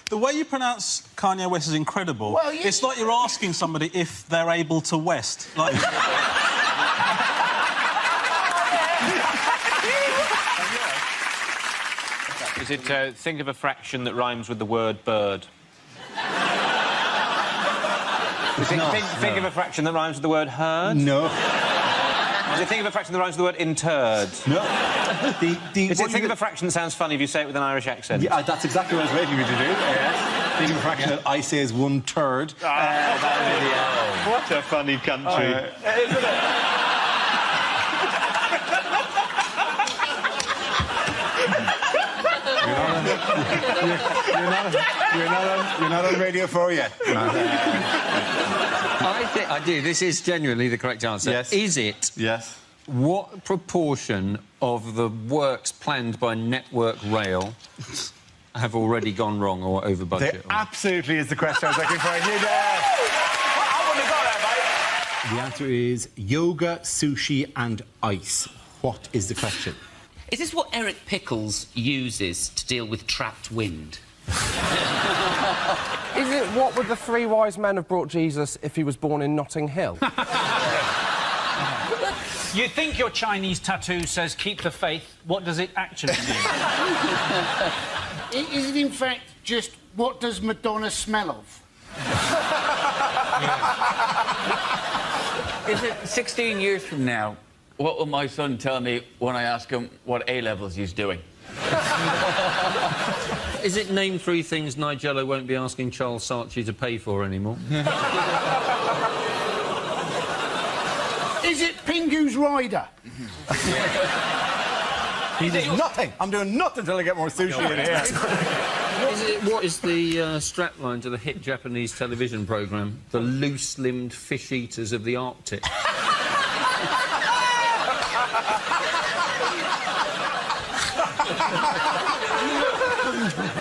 The way you pronounce Kanye West is incredible. Well, yes. It's like you're asking somebody if they're able to West. Like... Is it think of a fraction that rhymes with the word bird? Think of a fraction that rhymes with the word herd? No. Is it think of a fraction that rhymes with the word interred? No. Is it think of a fraction that sounds funny if you say it with an Irish accent? Yeah, that's exactly what I was waiting for you to do. Think of a fraction that I say is 1/3. What a funny country. Isn't it? You're not on Radio 4 yet. I do. This is genuinely the correct answer. Yes. Is it? Yes. What proportion of the works planned by Network Rail have already gone wrong or over budget? There absolutely is the question I was looking for. I knew that. I wouldn't have got that, mate. The answer is yoga, sushi and ice. What is the question? Is this what Eric Pickles uses to deal with trapped wind? Is it what would the three wise men have brought Jesus if he was born in Notting Hill? You think your Chinese tattoo says keep the faith. What does it actually mean? Is it, in fact, just what does Madonna smell of? Is it 16 years from now, what will my son tell me when I ask him what A-levels he's doing? Is it name 3 things Nigella won't be asking Charles Saatchi to pay for anymore? Is it Pingu's rider? He does nothing. I'm doing nothing until I get more sushi in here. What is the strapline to the hit Japanese television programme, The Loose-Limbed Fish Eaters of the Arctic?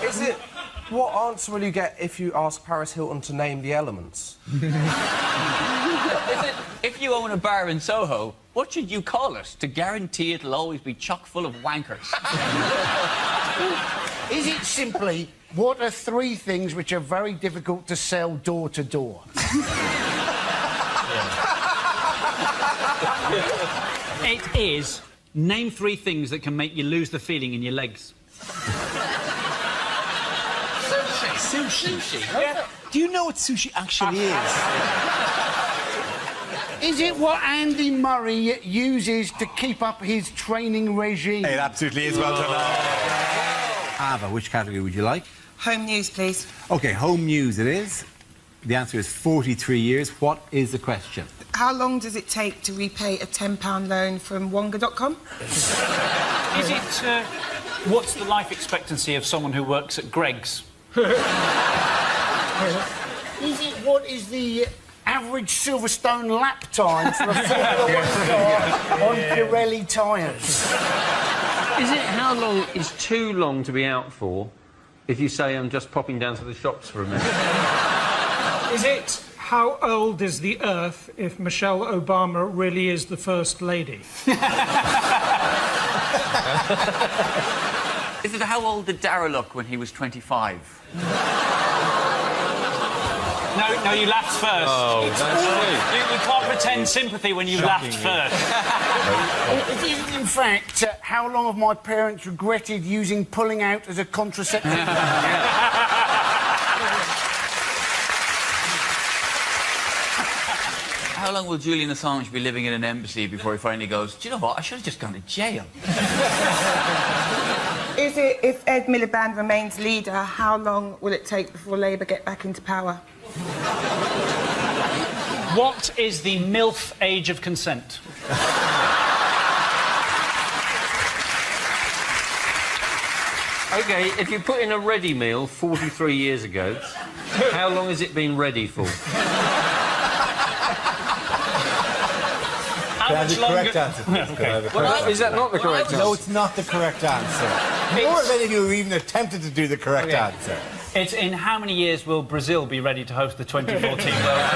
Is it what answer will you get if you ask Paris Hilton to name the elements? Is it, if you own a bar in Soho, what should you call it to guarantee it'll always be chock full of wankers? Is it simply what are 3 things which are very difficult to sell door to door? It is name 3 things that can make you lose the feeling in your legs. Sushi. Yeah. Do you know what sushi actually is? Is it what Andy Murray uses to keep up his training regime? It absolutely is. Well done. Ava, which category would you like? Home news, please. OK, home news it is. The answer is 43 years. What is the question? How long does it take to repay a £10 loan from Wonga.com? What's the life expectancy of someone who works at Greggs? What is the average Silverstone lap time for a Formula 1 car on Pirelli tyres? Is it how long is too long to be out for if you say I'm just popping down to the shops for a minute? Is it how old is the Earth if Michelle Obama really is the First Lady? Is it how old did Dara look when he was 25? No, you laughed first. Oh, that's You can't pretend sympathy when you laughed first. It is, in fact, how long have my parents regretted using pulling out as a contraceptive? How long will Julian Assange be living in an embassy before he finally goes, do you know what, I should have just gone to jail? Is it, if Ed Miliband remains leader, how long will it take before Labour get back into power? What is the MILF age of consent? OK, if you put in a ready meal 43 years ago, how long has it been ready for? Can I have the correct answer, please? Can I have the correct answer? Is that not the correct answer? No, it's not the correct answer. Nor have any of you even attempted to do the correct answer. It's in how many years will Brazil be ready to host the 2014 World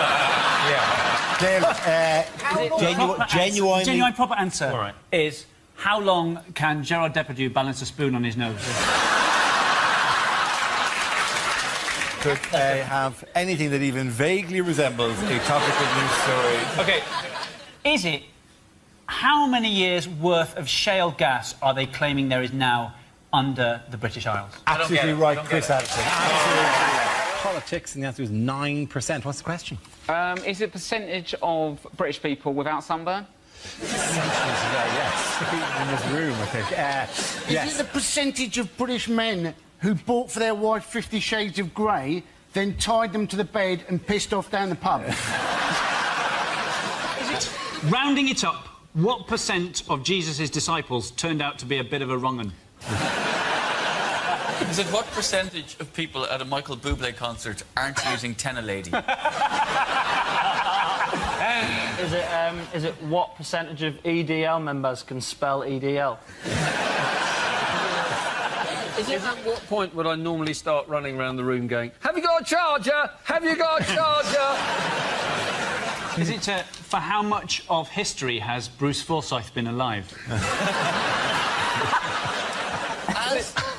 Cup? Genuine proper answer is how long can Gerard Depardieu balance a spoon on his nose? Could have anything that even vaguely resembles a topical news story. OK, is it how many years' worth of shale gas are they claiming there is now under the British Isles? Absolutely right, Chris Addison. Absolutely. Politics, and the answer is 9%. What's the question? Is it percentage of British people without sunburn? Yes. In this room, I think. Is it the percentage of British men who bought for their wife 50 Shades of Grey, then tied them to the bed and pissed off down the pub? Rounding it up, what percent of Jesus' disciples turned out to be a bit of a wrong-un? Is it what percentage of people at a Michael Bublé concert aren't using Tenna Lady? Is it what percentage of EDL members can spell EDL? Is it at what point would I normally start running around the room going, have you got a charger? Have you got a charger? Is it for how much of history has Bruce Forsyth been alive?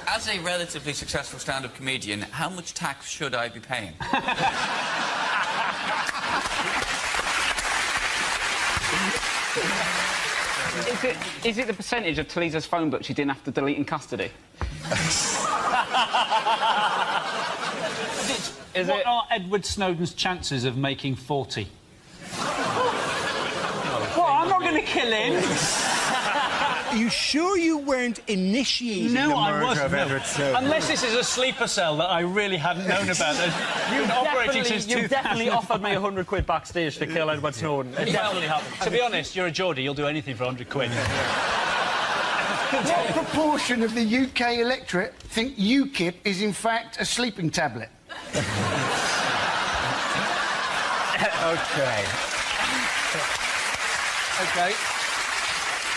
As a relatively successful stand-up comedian, how much tax should I be paying? Is it the percentage of Talisa's phone book she didn't have to delete in custody? What are Edward Snowden's chances of making 40? Well, I'm not going to kill him. Are you sure you weren't initiating the murder of Edward Snowden? Unless this is a sleeper cell that I really hadn't known about. You definitely offered me £100 backstage to kill Edward Snowden. It definitely happened. To be honest, you're a Geordie. You'll do anything for £100. What proportion of the UK electorate think UKIP is in fact a sleeping tablet? OK.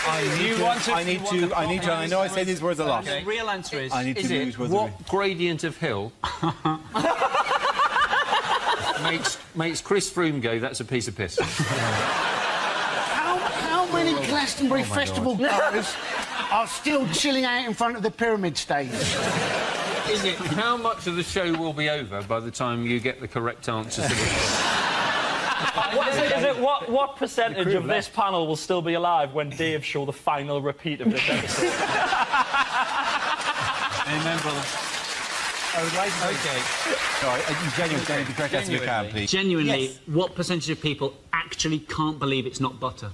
I know I say these words a lot. The real answer is... I need to use words. What gradient of hill makes Chris Froome go, that's a piece of piss? How many Glastonbury Festival goers are still chilling out in front of the pyramid stage? Is it how much of the show will be over by the time you get the correct answer to this? What percentage of this panel will still be alive when Dave show the final repeat of this episode? Amen, brother. I would like to... OK. Sorry, genuinely, the correct answer you can, please. Genuinely, yes. What percentage of people actually can't believe it's not butter?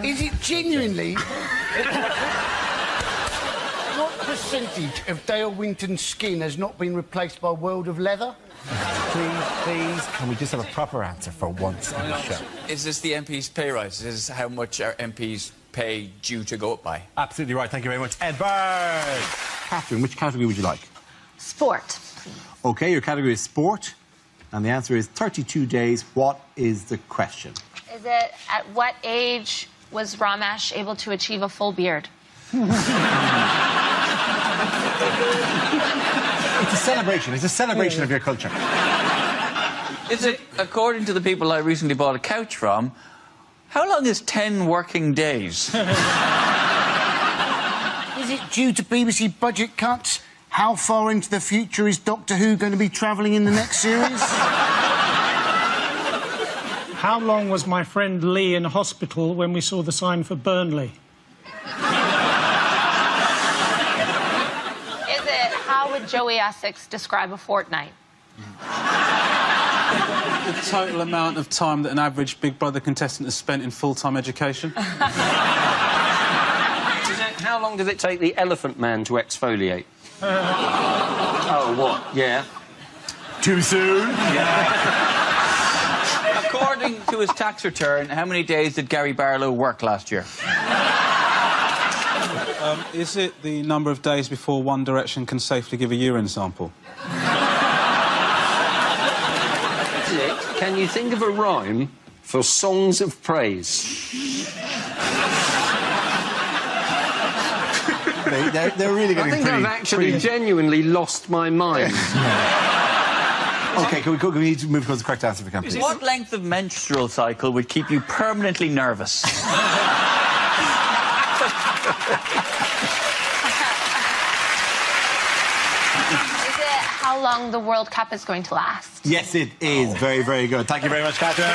Is it genuinely... What percentage of Dale Winton's skin has not been replaced by a world of leather? Please, can we just have a proper answer for once in the show? Is this the MP's pay rise? Is this how much our MPs pay due to go up by? Absolutely right. Thank you very much, Edward. Catherine, which category would you like? Sport. OK, your category is sport. And the answer is 32 days. What is the question? Is it at what age was Ramesh able to achieve a full beard? It's a celebration. It's a celebration of your culture. Is it, according to the people I recently bought a couch from, how long is 10 working days? Is it due to BBC budget cuts? How far into the future is Doctor Who going to be travelling in the next series? How long was my friend Lee in hospital when we saw the sign for Burnley? Is it how would Joey Essex describe a fortnight? The total amount of time that an average Big Brother contestant has spent in full-time education. How long does it take the elephant man to exfoliate? Oh, what? Yeah. Too soon? Yeah. According to his tax return, how many days did Gary Barlow work last year? Is it the number of days before One Direction can safely give a urine sample? Is it? Can you think of a rhyme for songs of praise? They're really getting I think I've actually genuinely lost my mind. OK, can we need to move towards the correct answer if we can, please? What length of menstrual cycle would keep you permanently nervous? Is it how long the World Cup is going to last? Yes, it is. Very, very good. Thank you very much, Catherine.